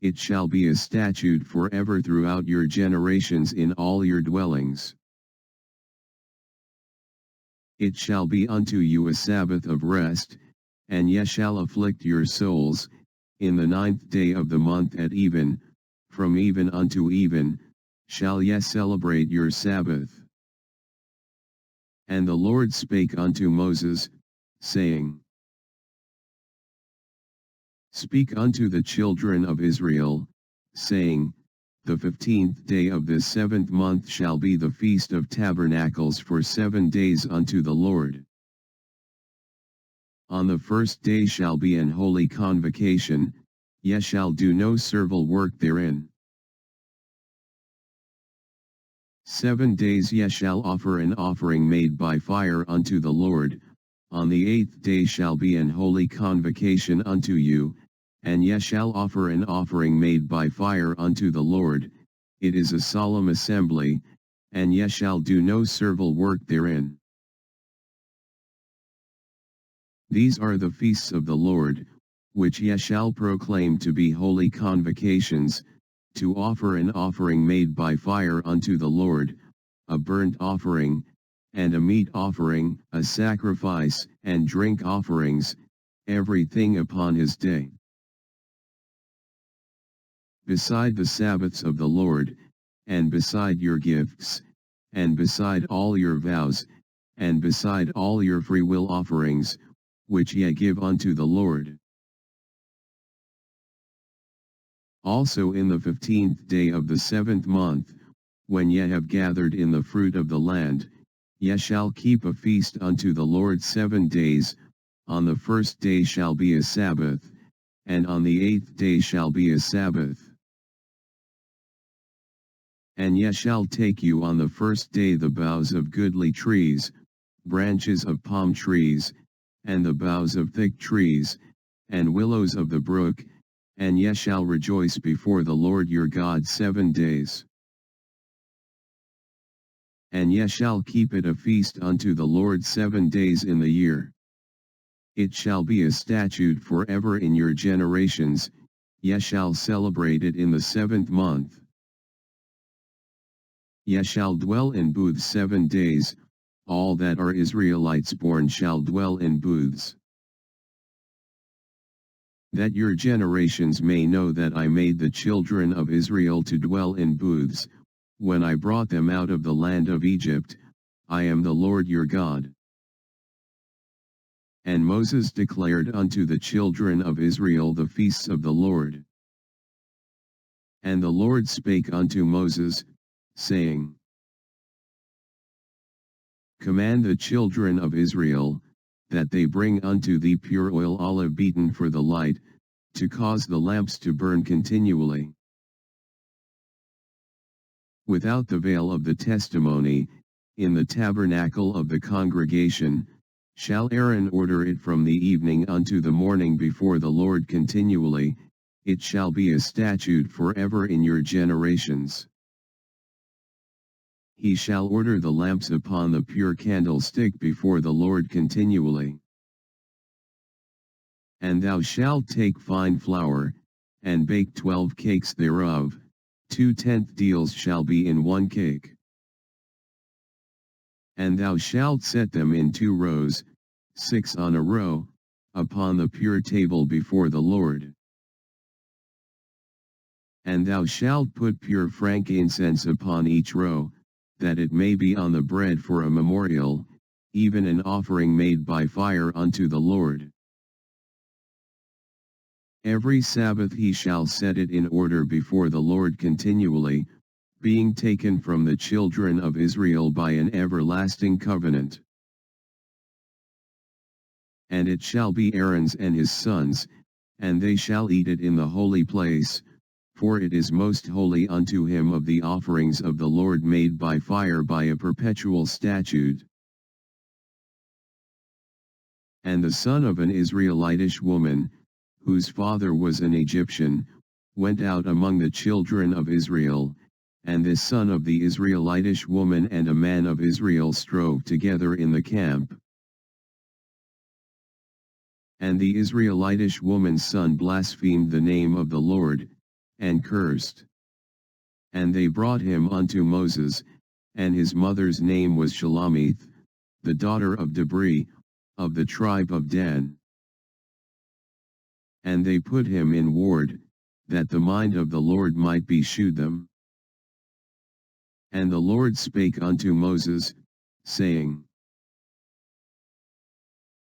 it shall be a statute forever throughout your generations in all your dwellings. It shall be unto you a Sabbath of rest, and ye shall afflict your souls, in the 9th day of the month at even, from even unto even, shall ye celebrate your Sabbath. And the Lord spake unto Moses, saying, Speak unto the children of Israel, saying, The 15th day of this 7th month shall be the Feast of Tabernacles for 7 days unto the Lord. On the 1st day shall be an holy convocation, ye shall do no servile work therein. 7 days ye shall offer an offering made by fire unto the Lord, on the 8th day shall be an holy convocation unto you, and ye shall offer an offering made by fire unto the Lord, it is a solemn assembly, and ye shall do no servile work therein. These are the feasts of the Lord, which ye shall proclaim to be holy convocations, to offer an offering made by fire unto the Lord, a burnt offering, and a meat offering, a sacrifice, and drink offerings, everything upon his day. Beside the Sabbaths of the Lord, and beside your gifts, and beside all your vows, and beside all your freewill offerings, which ye give unto the Lord. Also in the 15th day of the 7th month, when ye have gathered in the fruit of the land, ye shall keep a feast unto the Lord 7 days, on the 1st day shall be a Sabbath, and on the 8th day shall be a Sabbath. And ye shall take you on the 1st day the boughs of goodly trees, branches of palm trees, and the boughs of thick trees, and willows of the brook, and ye shall rejoice before the Lord your God 7 days. And ye shall keep it a feast unto the Lord 7 days in the year. It shall be a statute forever in your generations, ye shall celebrate it in the 7th month. Ye shall dwell in booths 7 days, all that are Israelites born shall dwell in booths. That your generations may know that I made the children of Israel to dwell in booths, when I brought them out of the land of Egypt, I am the Lord your God. And Moses declared unto the children of Israel the feasts of the Lord. And the Lord spake unto Moses, saying, Command the children of Israel, that they bring unto thee pure oil olive beaten for the light, to cause the lamps to burn continually. Without the veil of the testimony, in the tabernacle of the congregation, shall Aaron order it from the evening unto the morning before the Lord continually, it shall be a statute forever in your generations. He shall order the lamps upon the pure candlestick before the Lord continually. And thou shalt take fine flour, and bake 12 cakes thereof, 2/10 deals shall be in 1 cake. And thou shalt set them in 2 rows, 6 on a row, upon the pure table before the Lord. And thou shalt put pure frankincense upon each row, that it may be on the bread for a memorial, even an offering made by fire unto the Lord. Every Sabbath he shall set it in order before the Lord continually, being taken from the children of Israel by an everlasting covenant. And it shall be Aaron's and his sons, and they shall eat it in the holy place, for it is most holy unto him of the offerings of the Lord made by fire by a perpetual statute. And the son of an Israelitish woman, whose father was an Egyptian, went out among the children of Israel, And this son of the Israelitish woman and a man of Israel strove together in the camp. And the Israelitish woman's son blasphemed the name of the Lord, and cursed. And they brought him unto Moses, and his mother's name was Shelomith, the daughter of Debri, of the tribe of Dan. And they put him in ward, that the mind of the Lord might be shewed them. And the Lord spake unto Moses, saying,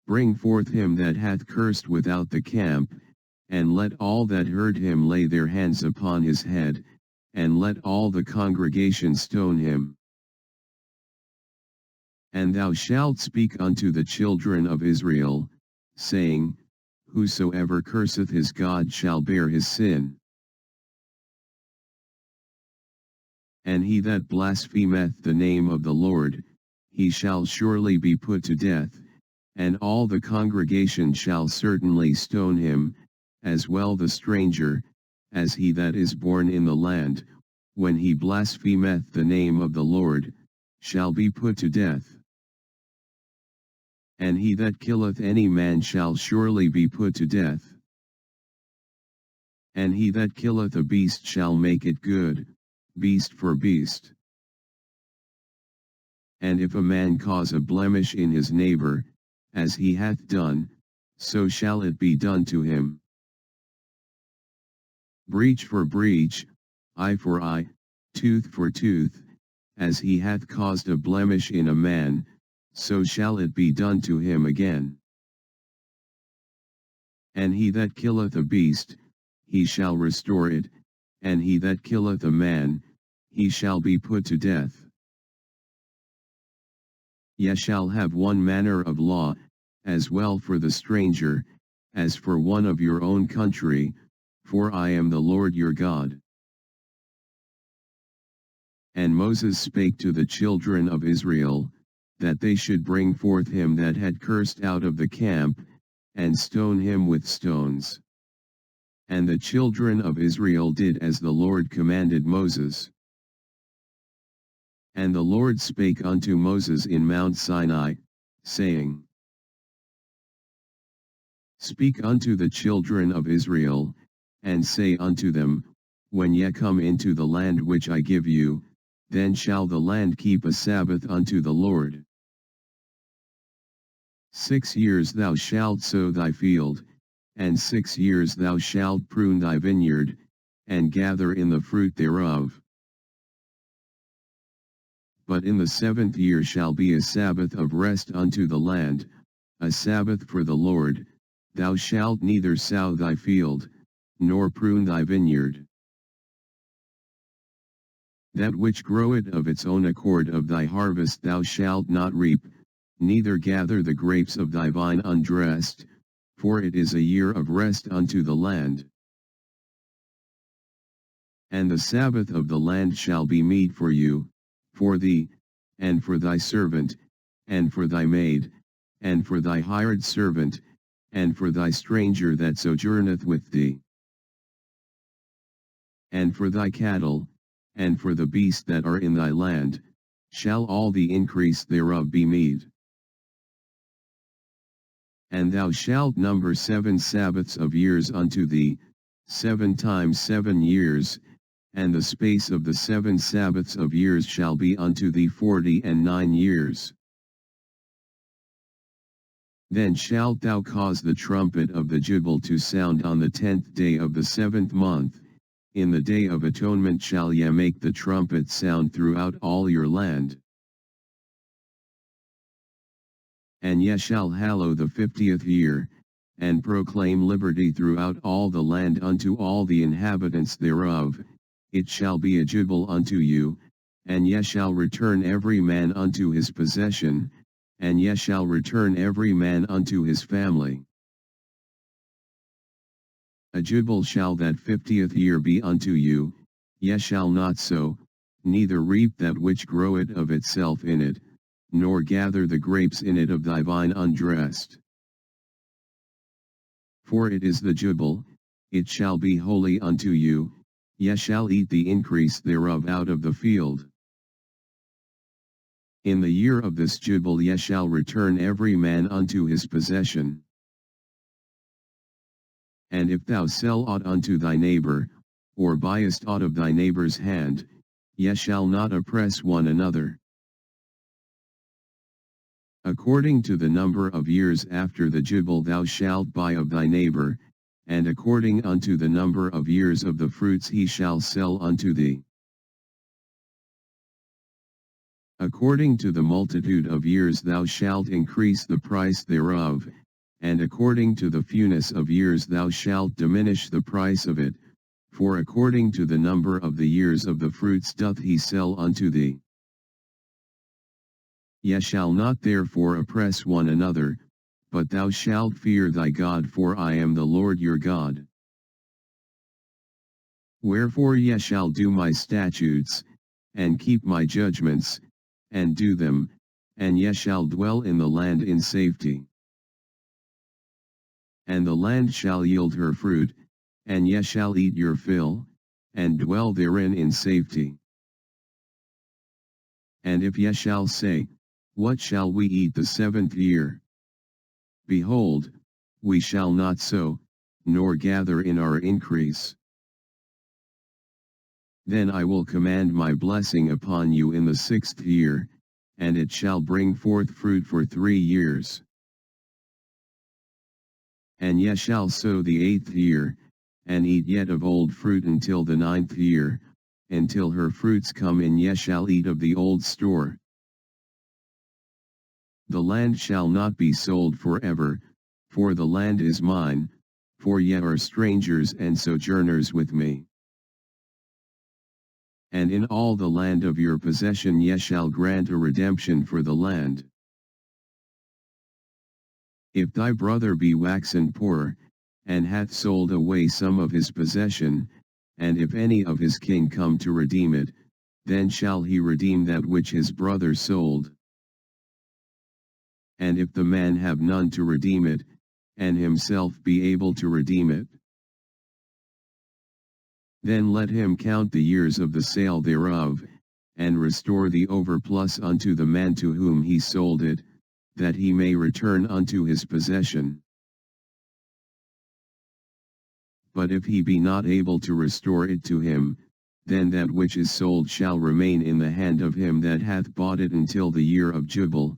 Bring forth him that hath cursed without the camp, and let all that heard him lay their hands upon his head, and let all the congregation stone him. And thou shalt speak unto the children of Israel, saying, Whosoever curseth his God shall bear his sin. And he that blasphemeth the name of the Lord, he shall surely be put to death, and all the congregation shall certainly stone him, as well the stranger, as he that is born in the land, when he blasphemeth the name of the Lord, shall be put to death. And he that killeth any man shall surely be put to death. And he that killeth a beast shall make it good, beast for beast. And if a man cause a blemish in his neighbor, as he hath done, so shall it be done to him. Breach for breach, eye for eye, tooth for tooth, as he hath caused a blemish in a man, so shall it be done to him again. And he that killeth a beast, he shall restore it, and he that killeth a man, he shall be put to death. Ye shall have one manner of law, as well for the stranger, as for one of your own country, for I am the Lord your God. And Moses spake to the children of Israel, that they should bring forth him that had cursed out of the camp, and stone him with stones. And the children of Israel did as the Lord commanded Moses. And the Lord spake unto Moses in Mount Sinai, saying, Speak unto the children of Israel, and say unto them, When ye come into the land which I give you, then shall the land keep a Sabbath unto the Lord. 6 years thou shalt sow thy field, and 6 years thou shalt prune thy vineyard, and gather in the fruit thereof. But in the 7th year shall be a Sabbath of rest unto the land, a Sabbath for the Lord. Thou shalt neither sow thy field, nor prune thy vineyard. That which groweth of its own accord of thy harvest thou shalt not reap, neither gather the grapes of thy vine undressed, for it is a year of rest unto the land. And the Sabbath of the land shall be meat for you, for thee, and for thy servant, and for thy maid, and for thy hired servant, and for thy stranger that sojourneth with thee. And for thy cattle, and for the beasts that are in thy land, shall all the increase thereof be meat. And thou shalt number 7 Sabbaths of years unto thee, 7 times 7 years, and the space of the 7 Sabbaths of years shall be unto thee 49 years. Then shalt thou cause the trumpet of the jubile to sound on the 10th day of the 7th month. In the day of atonement shall ye make the trumpet sound throughout all your land. And ye shall hallow the 50th year, and proclaim liberty throughout all the land unto all the inhabitants thereof. It shall be a jubile unto you, and ye shall return every man unto his possession, and ye shall return every man unto his family. A jubile shall that 50th year be unto you. Ye shall not sow, neither reap that which groweth of itself in it, nor gather the grapes in it of thy vine undressed. For it is the jubile, it shall be holy unto you, ye shall eat the increase thereof out of the field. In the year of this jubile ye shall return every man unto his possession. And if thou sell aught unto thy neighbor, or buyest aught of thy neighbor's hand, ye shall not oppress one another. According to the number of years after the jubile thou shalt buy of thy neighbor, and according unto the number of years of the fruits he shall sell unto thee. According to the multitude of years thou shalt increase the price thereof, and according to the fewness of years thou shalt diminish the price of it, for according to the number of the years of the fruits doth he sell unto thee. Ye shall not therefore oppress one another, but thou shalt fear thy God, for I am the Lord your God. Wherefore ye shall do my statutes, and keep my judgments, and do them, and ye shall dwell in the land in safety. And the land shall yield her fruit, and ye shall eat your fill, and dwell therein in safety. And if ye shall say, what shall we eat the 7th year? Behold, we shall not sow, nor gather in our increase. Then I will command my blessing upon you in the 6th year, and it shall bring forth fruit for 3 years. And ye shall sow the 8th year, and eat yet of old fruit until the 9th year, until her fruits come in ye shall eat of the old store. The land shall not be sold forever, for the land is mine, for ye are strangers and sojourners with me. And in all the land of your possession ye shall grant a redemption for the land. If thy brother be waxen poor, and hath sold away some of his possession, and if any of his kin come to redeem it, then shall he redeem that which his brother sold. And if the man have none to redeem it, and himself be able to redeem it, then let him count the years of the sale thereof, and restore the overplus unto the man to whom he sold it, that he may return unto his possession. But if he be not able to restore it to him, then that which is sold shall remain in the hand of him that hath bought it until the year of jubile,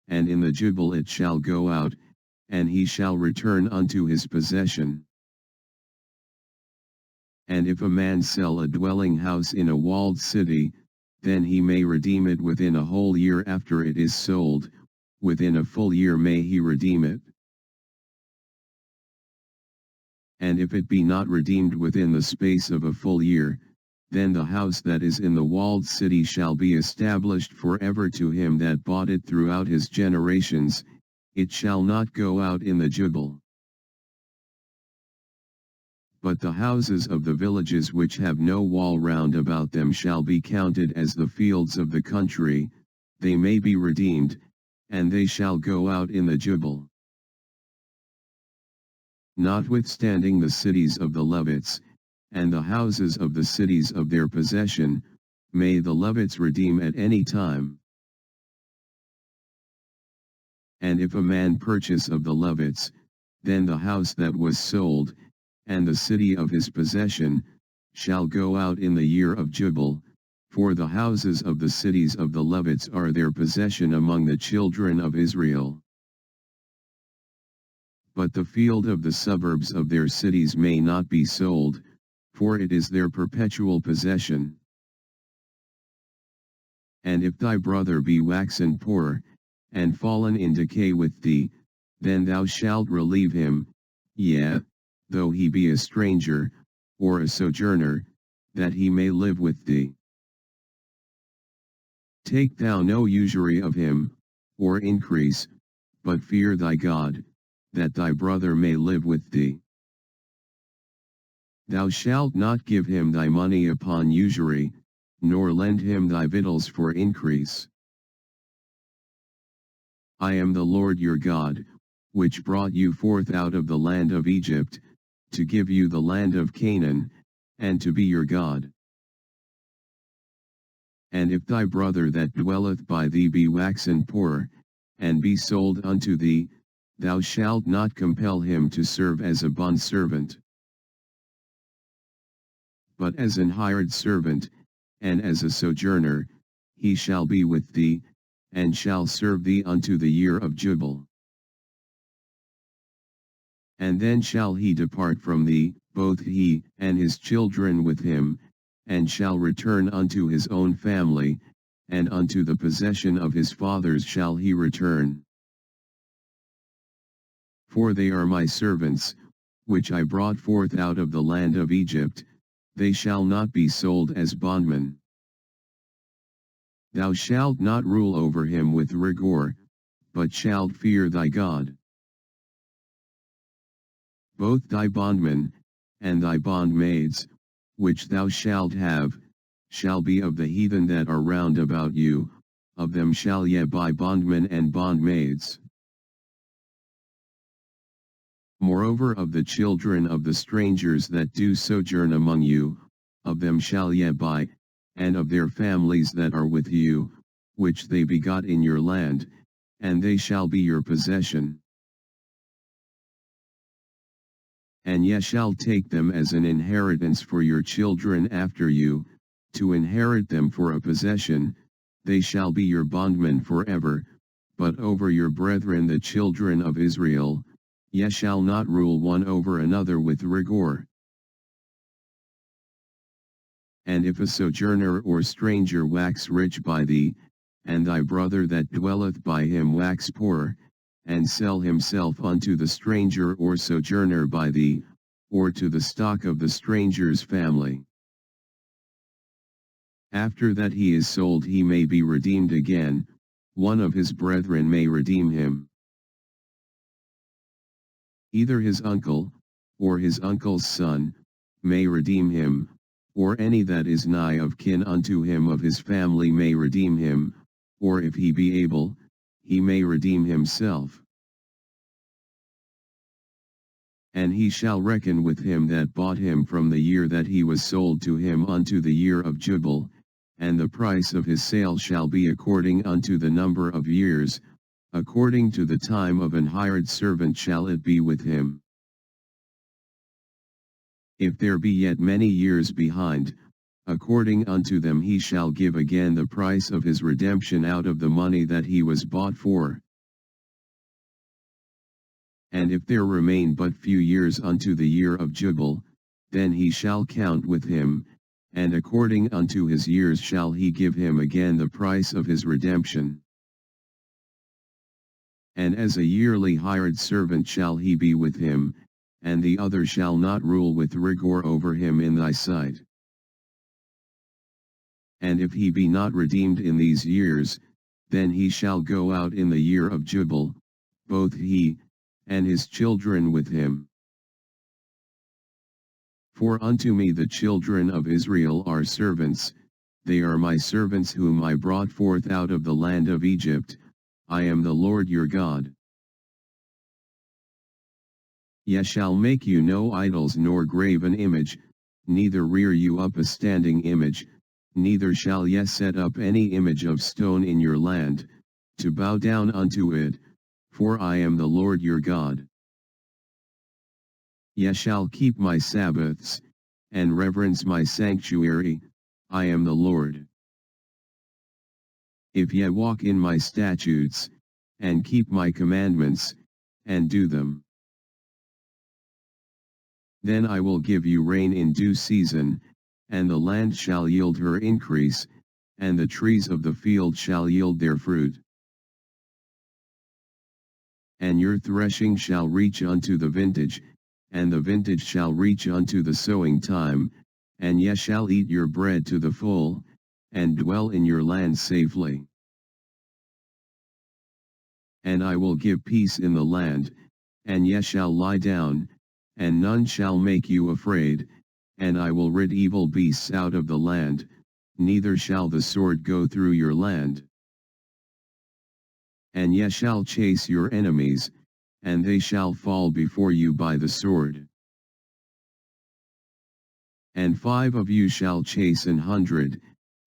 and in the jubile it shall go out, and he shall return unto his possession. And if a man sell a dwelling house in a walled city, then he may redeem it within a whole year after it is sold, within a full year may he redeem it. And if it be not redeemed within the space of a full year, then the house that is in the walled city shall be established forever to him that bought it throughout his generations, it shall not go out in the jubile. But the houses of the villages which have no wall round about them shall be counted as the fields of the country, they may be redeemed, and they shall go out in the jubile. Notwithstanding the cities of the Levites, and the houses of the cities of their possession, may the Levites redeem at any time. And if a man purchase of the Levites, then the house that was sold, and the city of his possession, shall go out in the year of jubile, for the houses of the cities of the Levites are their possession among the children of Israel. But the field of the suburbs of their cities may not be sold, for it is their perpetual possession. And if thy brother be waxen poor, and fallen in decay with thee, then thou shalt relieve him, yea, though he be a stranger, or a sojourner, that he may live with thee. Take thou no usury of him, or increase, but fear thy God, that thy brother may live with thee. Thou shalt not give him thy money upon usury, nor lend him thy victuals for increase. I am the Lord your God, which brought you forth out of the land of Egypt, to give you the land of Canaan, and to be your God. And if thy brother that dwelleth by thee be waxen poor, and be sold unto thee, thou shalt not compel him to serve as a bondservant, but as an hired servant, and as a sojourner, he shall be with thee, and shall serve thee unto the year of jubile. And then shall he depart from thee, both he and his children with him, and shall return unto his own family, and unto the possession of his fathers shall he return. For they are my servants, which I brought forth out of the land of Egypt, they shall not be sold as bondmen. Thou shalt not rule over him with rigor, but shalt fear thy God. Both thy bondmen, and thy bondmaids, which thou shalt have, shall be of the heathen that are round about you, of them shall ye buy bondmen and bondmaids. Moreover of the children of the strangers that do sojourn among you, of them shall ye buy, and of their families that are with you, which they begot in your land, and they shall be your possession. And ye shall take them as an inheritance for your children after you, to inherit them for a possession, they shall be your bondmen forever, but over your brethren the children of Israel, ye shall not rule one over another with rigor. And if a sojourner or stranger wax rich by thee, and thy brother that dwelleth by him wax poor, and sell himself unto the stranger or sojourner by thee, or to the stock of the stranger's family, after that he is sold he may be redeemed again, one of his brethren may redeem him. Either his uncle, or his uncle's son, may redeem him, or any that is nigh of kin unto him of his family may redeem him, or if he be able, he may redeem himself. And he shall reckon with him that bought him from the year that he was sold to him unto the year of jubile, and the price of his sale shall be according unto the number of years, according to the time of an hired servant shall it be with him. If there be yet many years behind, according unto them he shall give again the price of his redemption out of the money that he was bought for. And if there remain but few years unto the year of jubile, then he shall count with him, and according unto his years shall he give him again the price of his redemption. And as a yearly hired servant shall he be with him, and the other shall not rule with rigor over him in thy sight. And if he be not redeemed in these years, then he shall go out in the year of jubile, both he, and his children with him. For unto me the children of Israel are servants, they are my servants whom I brought forth out of the land of Egypt, I am the Lord your God. Ye shall make you no idols nor graven image, neither rear you up a standing image, neither shall ye set up any image of stone in your land, to bow down unto it, for I am the Lord your God. Ye shall keep my Sabbaths, and reverence my sanctuary, I am the Lord. If ye walk in my statutes, and keep my commandments, and do them, then I will give you rain in due season, and the land shall yield her increase, and the trees of the field shall yield their fruit. And your threshing shall reach unto the vintage, and the vintage shall reach unto the sowing time, and ye shall eat your bread to the full, and dwell in your land safely. And I will give peace in the land, and ye shall lie down, and none shall make you afraid, and I will rid evil beasts out of the land, neither shall the sword go through your land. And ye shall chase your enemies, and they shall fall before you by the sword. And 5 of you shall chase 100,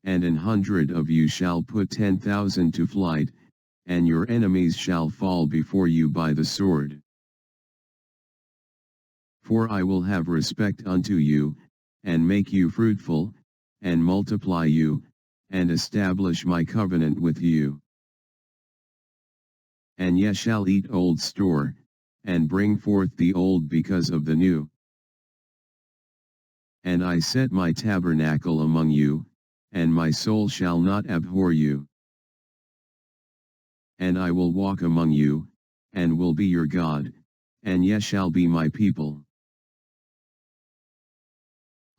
and 100 of you shall put 10,000 to flight, and your enemies shall fall before you by the sword. For I will have respect unto you, and make you fruitful, and multiply you, and establish my covenant with you. And ye shall eat old store, and bring forth the old because of the new. And I set my tabernacle among you, and my soul shall not abhor you. And I will walk among you, and will be your God, and ye shall be my people.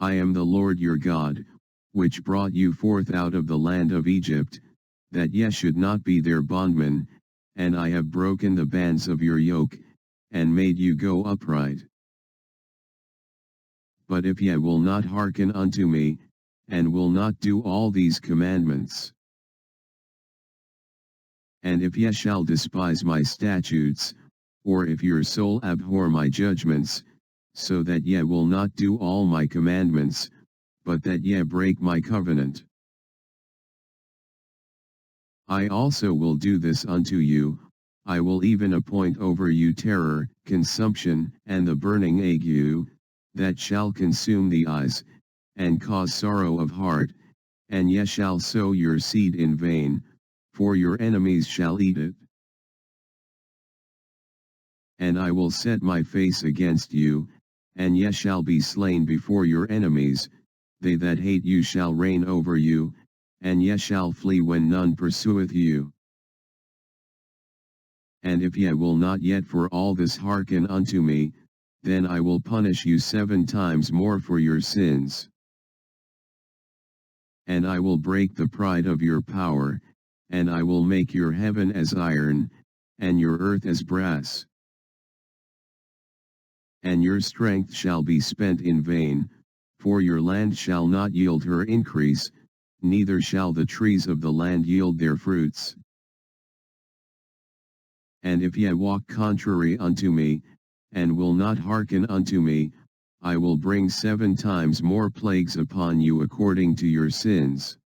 I am the Lord your God, which brought you forth out of the land of Egypt, that ye should not be their bondmen, and I have broken the bands of your yoke, and made you go upright. But if ye will not hearken unto me, and will not do all these commandments, and if ye shall despise my statutes, or if your soul abhor my judgments, so that ye will not do all my commandments, but that ye break my covenant, I also will do this unto you. I will even appoint over you terror, consumption, and the burning ague, that shall consume the eyes, and cause sorrow of heart, and ye shall sow your seed in vain, for your enemies shall eat it. And I will set my face against you, and ye shall be slain before your enemies, they that hate you shall reign over you, and ye shall flee when none pursueth you. And if ye will not yet for all this hearken unto me, then I will punish you 7 times more for your sins. And I will break the pride of your power, and I will make your heaven as iron, and your earth as brass. And your strength shall be spent in vain, for your land shall not yield her increase, neither shall the trees of the land yield their fruits. And if ye walk contrary unto me, and will not hearken unto me, I will bring 7 times more plagues upon you according to your sins.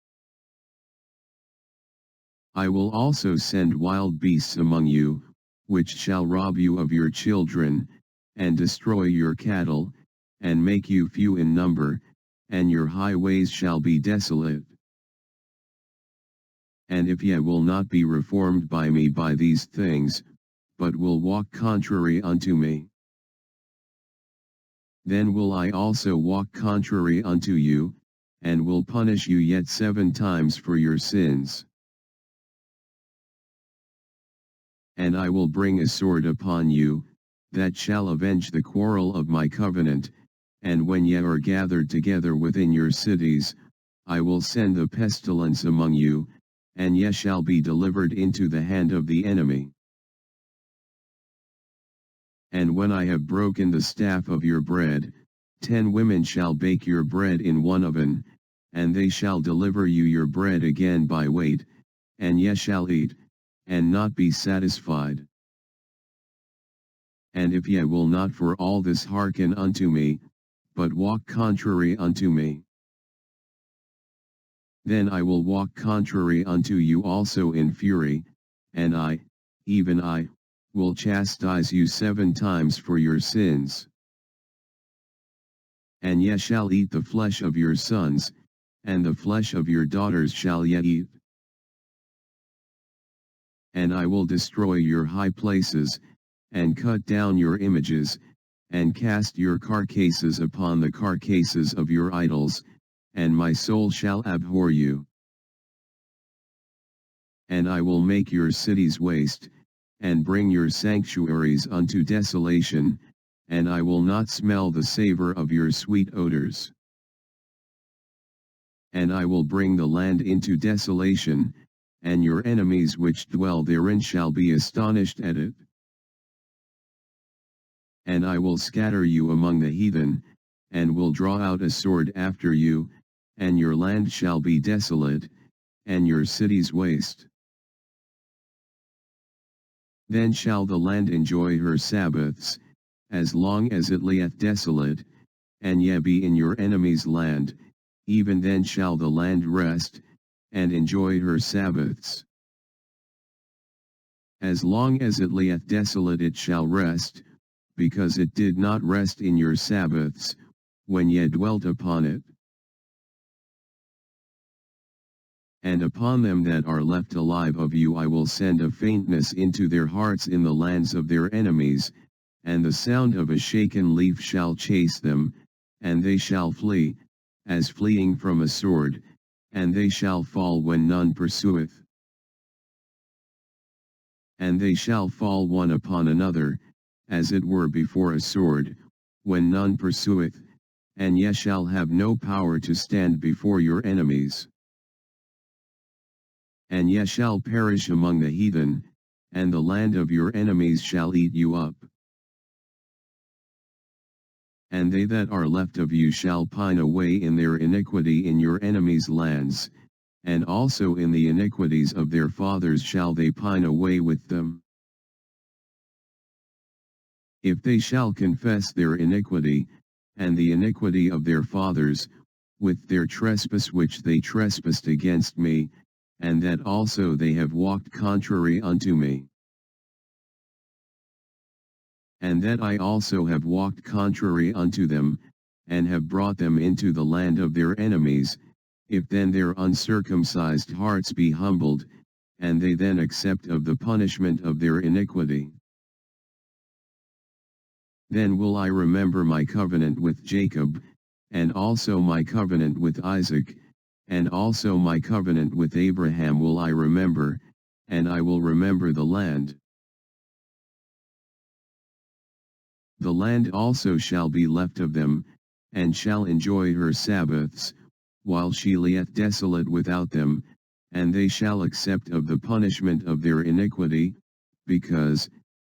I will also send wild beasts among you, which shall rob you of your children, and destroy your cattle, and make you few in number, and your highways shall be desolate. And if ye will not be reformed by me by these things, but will walk contrary unto me, then will I also walk contrary unto you, and will punish you yet 7 times for your sins. And I will bring a sword upon you, that shall avenge the quarrel of my covenant, and when ye are gathered together within your cities, I will send the pestilence among you, and ye shall be delivered into the hand of the enemy. And when I have broken the staff of your bread, 10 women shall bake your bread in one oven, and they shall deliver you your bread again by weight, and ye shall eat, and not be satisfied. And if ye will not for all this hearken unto me, but walk contrary unto me, then I will walk contrary unto you also in fury, and I, even I, will chastise you 7 times for your sins. And ye shall eat the flesh of your sons, and the flesh of your daughters shall ye eat. And I will destroy your high places, and cut down your images, and cast your carcasses upon the carcasses of your idols, and my soul shall abhor you. And I will make your cities waste, and bring your sanctuaries unto desolation, and I will not smell the savor of your sweet odors. And I will bring the land into desolation, and your enemies which dwell therein shall be astonished at it. And I will scatter you among the heathen, and will draw out a sword after you, and your land shall be desolate, and your cities waste. Then shall the land enjoy her Sabbaths, as long as it lieth desolate, and ye be in your enemy's land, even then shall the land rest, and enjoy her Sabbaths. As long as it lieth desolate it shall rest, because it did not rest in your Sabbaths, when ye dwelt upon it. And upon them that are left alive of you I will send a faintness into their hearts in the lands of their enemies, and the sound of a shaken leaf shall chase them, and they shall flee, as fleeing from a sword, and they shall fall when none pursueth. And they shall fall one upon another, as it were before a sword, when none pursueth, and ye shall have no power to stand before your enemies. And ye shall perish among the heathen, and the land of your enemies shall eat you up. And they that are left of you shall pine away in their iniquity in your enemies' lands, and also in the iniquities of their fathers shall they pine away with them. If they shall confess their iniquity, and the iniquity of their fathers, with their trespass which they trespassed against me, and that also they have walked contrary unto me, and that I also have walked contrary unto them, and have brought them into the land of their enemies, if then their uncircumcised hearts be humbled, and they then accept of the punishment of their iniquity, then will I remember my covenant with Jacob, and also my covenant with Isaac, and also my covenant with Abraham will I remember, and I will remember the land. The land also shall be left of them, and shall enjoy her Sabbaths, while she lieth desolate without them, and they shall accept of the punishment of their iniquity,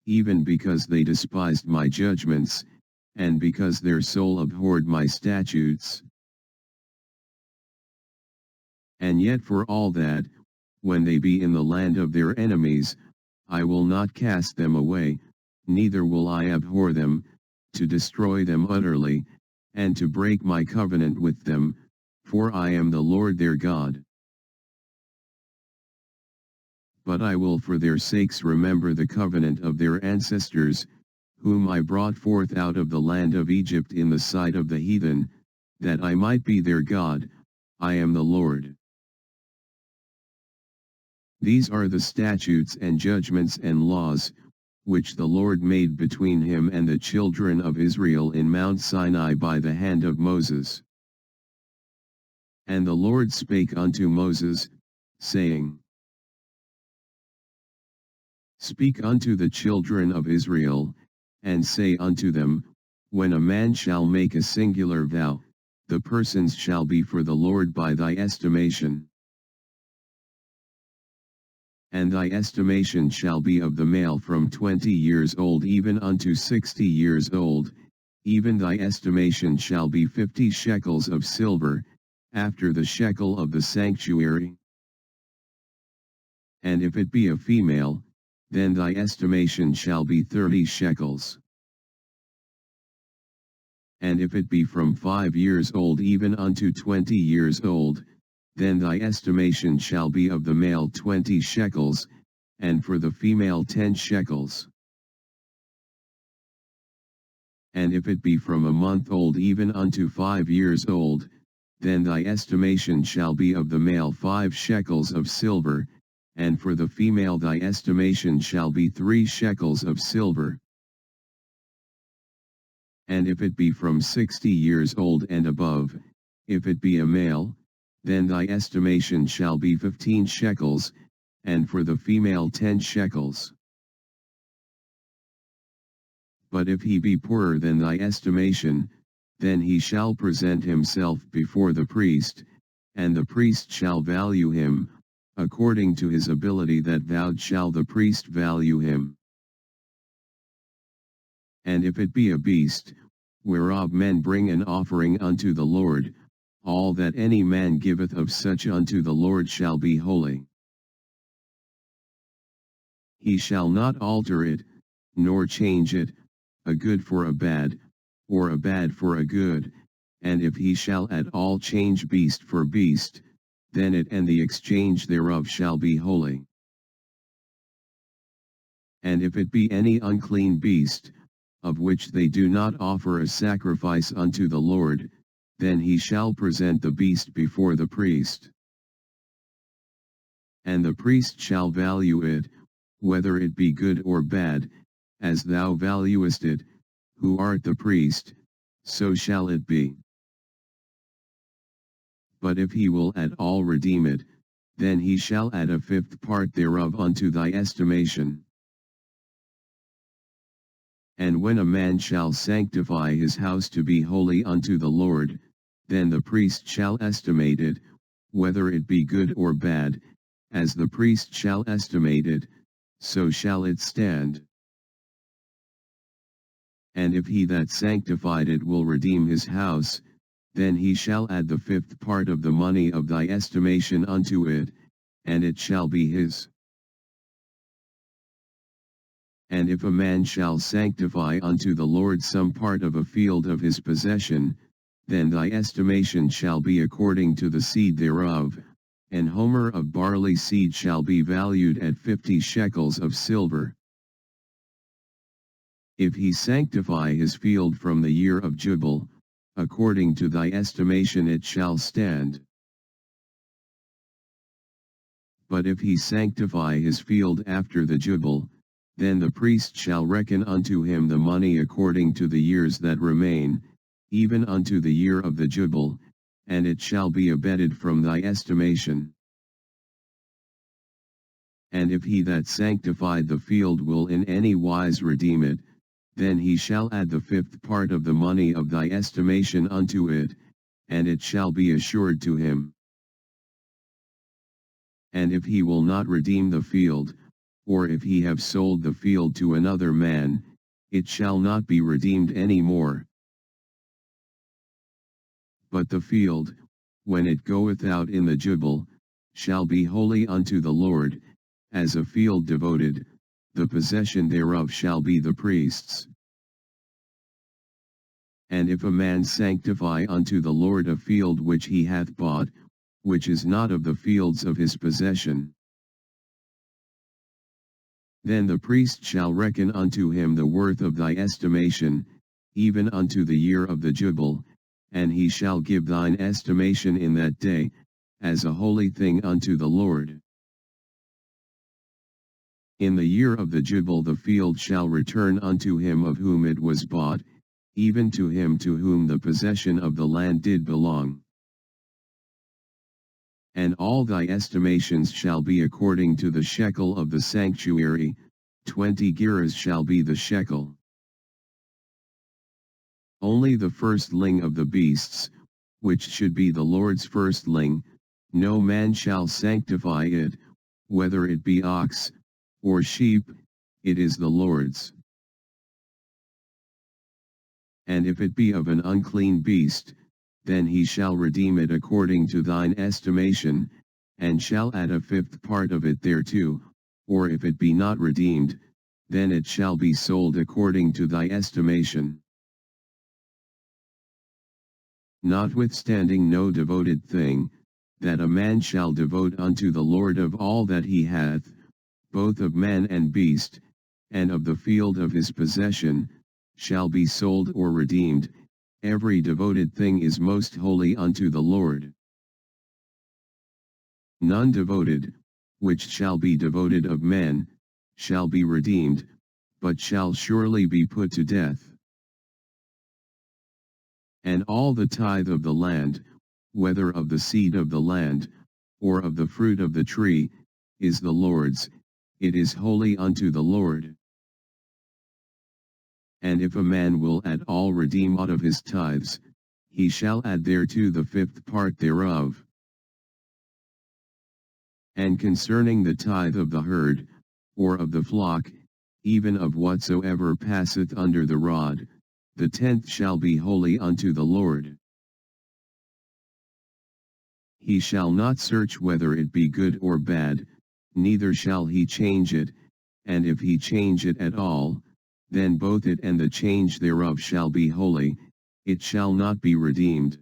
even because they despised my judgments, and because their soul abhorred my statutes. And yet for all that, when they be in the land of their enemies, I will not cast them away, neither will I abhor them, to destroy them utterly, and to break my covenant with them, for I am the Lord their God. But I will for their sakes remember the covenant of their ancestors, whom I brought forth out of the land of Egypt in the sight of the heathen, that I might be their God. I am the Lord. These are the statutes and judgments and laws, which the Lord made between him and the children of Israel in Mount Sinai by the hand of Moses. And the Lord spake unto Moses, saying, Speak unto the children of Israel, and say unto them, When a man shall make a singular vow, the persons shall be for the Lord by thy estimation. And thy estimation shall be of the male from 20 years old even unto 60 years old, even thy estimation shall be 50 shekels of silver, after the shekel of the sanctuary. And if it be a female, then thy estimation shall be 30 shekels. And if it be from 5 years old even unto 20 years old, then thy estimation shall be of the male 20 shekels, and for the female 10 shekels. And if it be from a month old even unto 5 years old, then thy estimation shall be of the male 5 shekels of silver, and for the female thy estimation shall be 3 shekels of silver. And if it be from 60 years old and above, if it be a male, then thy estimation shall be 15 shekels, and for the female 10 shekels. But if he be poorer than thy estimation, then he shall present himself before the priest, and the priest shall value him, according to his ability that vowed shall the priest value him. And if it be a beast, whereof men bring an offering unto the Lord, all that any man giveth of such unto the Lord shall be holy. He shall not alter it, nor change it, a good for a bad, or a bad for a good, and if he shall at all change beast for beast, then it and the exchange thereof shall be holy. And if it be any unclean beast, of which they do not offer a sacrifice unto the Lord, then he shall present the beast before the priest. And the priest shall value it, whether it be good or bad, as thou valuest it, who art the priest, so shall it be. But if he will at all redeem it, then he shall add a fifth part thereof unto thy estimation. And when a man shall sanctify his house to be holy unto the Lord, then the priest shall estimate it, whether it be good or bad, as the priest shall estimate it, so shall it stand. And if he that sanctified it will redeem his house, then he shall add the fifth part of the money of thy estimation unto it, and it shall be his. And if a man shall sanctify unto the Lord some part of a field of his possession, then thy estimation shall be according to the seed thereof, an homer of barley seed shall be valued at 50 shekels of silver. If he sanctify his field from the year of jubile, according to thy estimation it shall stand. But if he sanctify his field after the jubile, then the priest shall reckon unto him the money according to the years that remain, even unto the year of the jubile, and it shall be abated from thy estimation. And if he that sanctified the field will in any wise redeem it, then he shall add the fifth part of the money of thy estimation unto it, and it shall be assured to him. And if he will not redeem the field, or if he have sold the field to another man, it shall not be redeemed any more. But the field, when it goeth out in the jubile, shall be holy unto the Lord, as a field devoted, the possession thereof shall be the priest's. And if a man sanctify unto the Lord a field which he hath bought, which is not of the fields of his possession, then the priest shall reckon unto him the worth of thy estimation, even unto the year of the jubile, and he shall give thine estimation in that day, as a holy thing unto the Lord. In the year of the jubile the field shall return unto him of whom it was bought, even to him to whom the possession of the land did belong. And all thy estimations shall be according to the shekel of the sanctuary, 20 gerahs shall be the shekel. Only the firstling of the beasts, which should be the Lord's firstling, no man shall sanctify it, whether it be ox, or sheep, it is the Lord's. And if it be of an unclean beast, then he shall redeem it according to thine estimation, and shall add a fifth part of it thereto, or if it be not redeemed, then it shall be sold according to thy estimation. Notwithstanding no devoted thing, that a man shall devote unto the Lord of all that he hath, both of man and beast, and of the field of his possession, shall be sold or redeemed, every devoted thing is most holy unto the Lord. None devoted, which shall be devoted of men, shall be redeemed, but shall surely be put to death. And all the tithe of the land, whether of the seed of the land, or of the fruit of the tree, is the Lord's, it is holy unto the Lord. And if a man will at all redeem aught of his tithes, he shall add thereto the fifth part thereof. And concerning the tithe of the herd, or of the flock, even of whatsoever passeth under the rod, the tenth shall be holy unto the Lord. He shall not search whether it be good or bad, neither shall he change it, and if he change it at all, then both it and the change thereof shall be holy, it shall not be redeemed.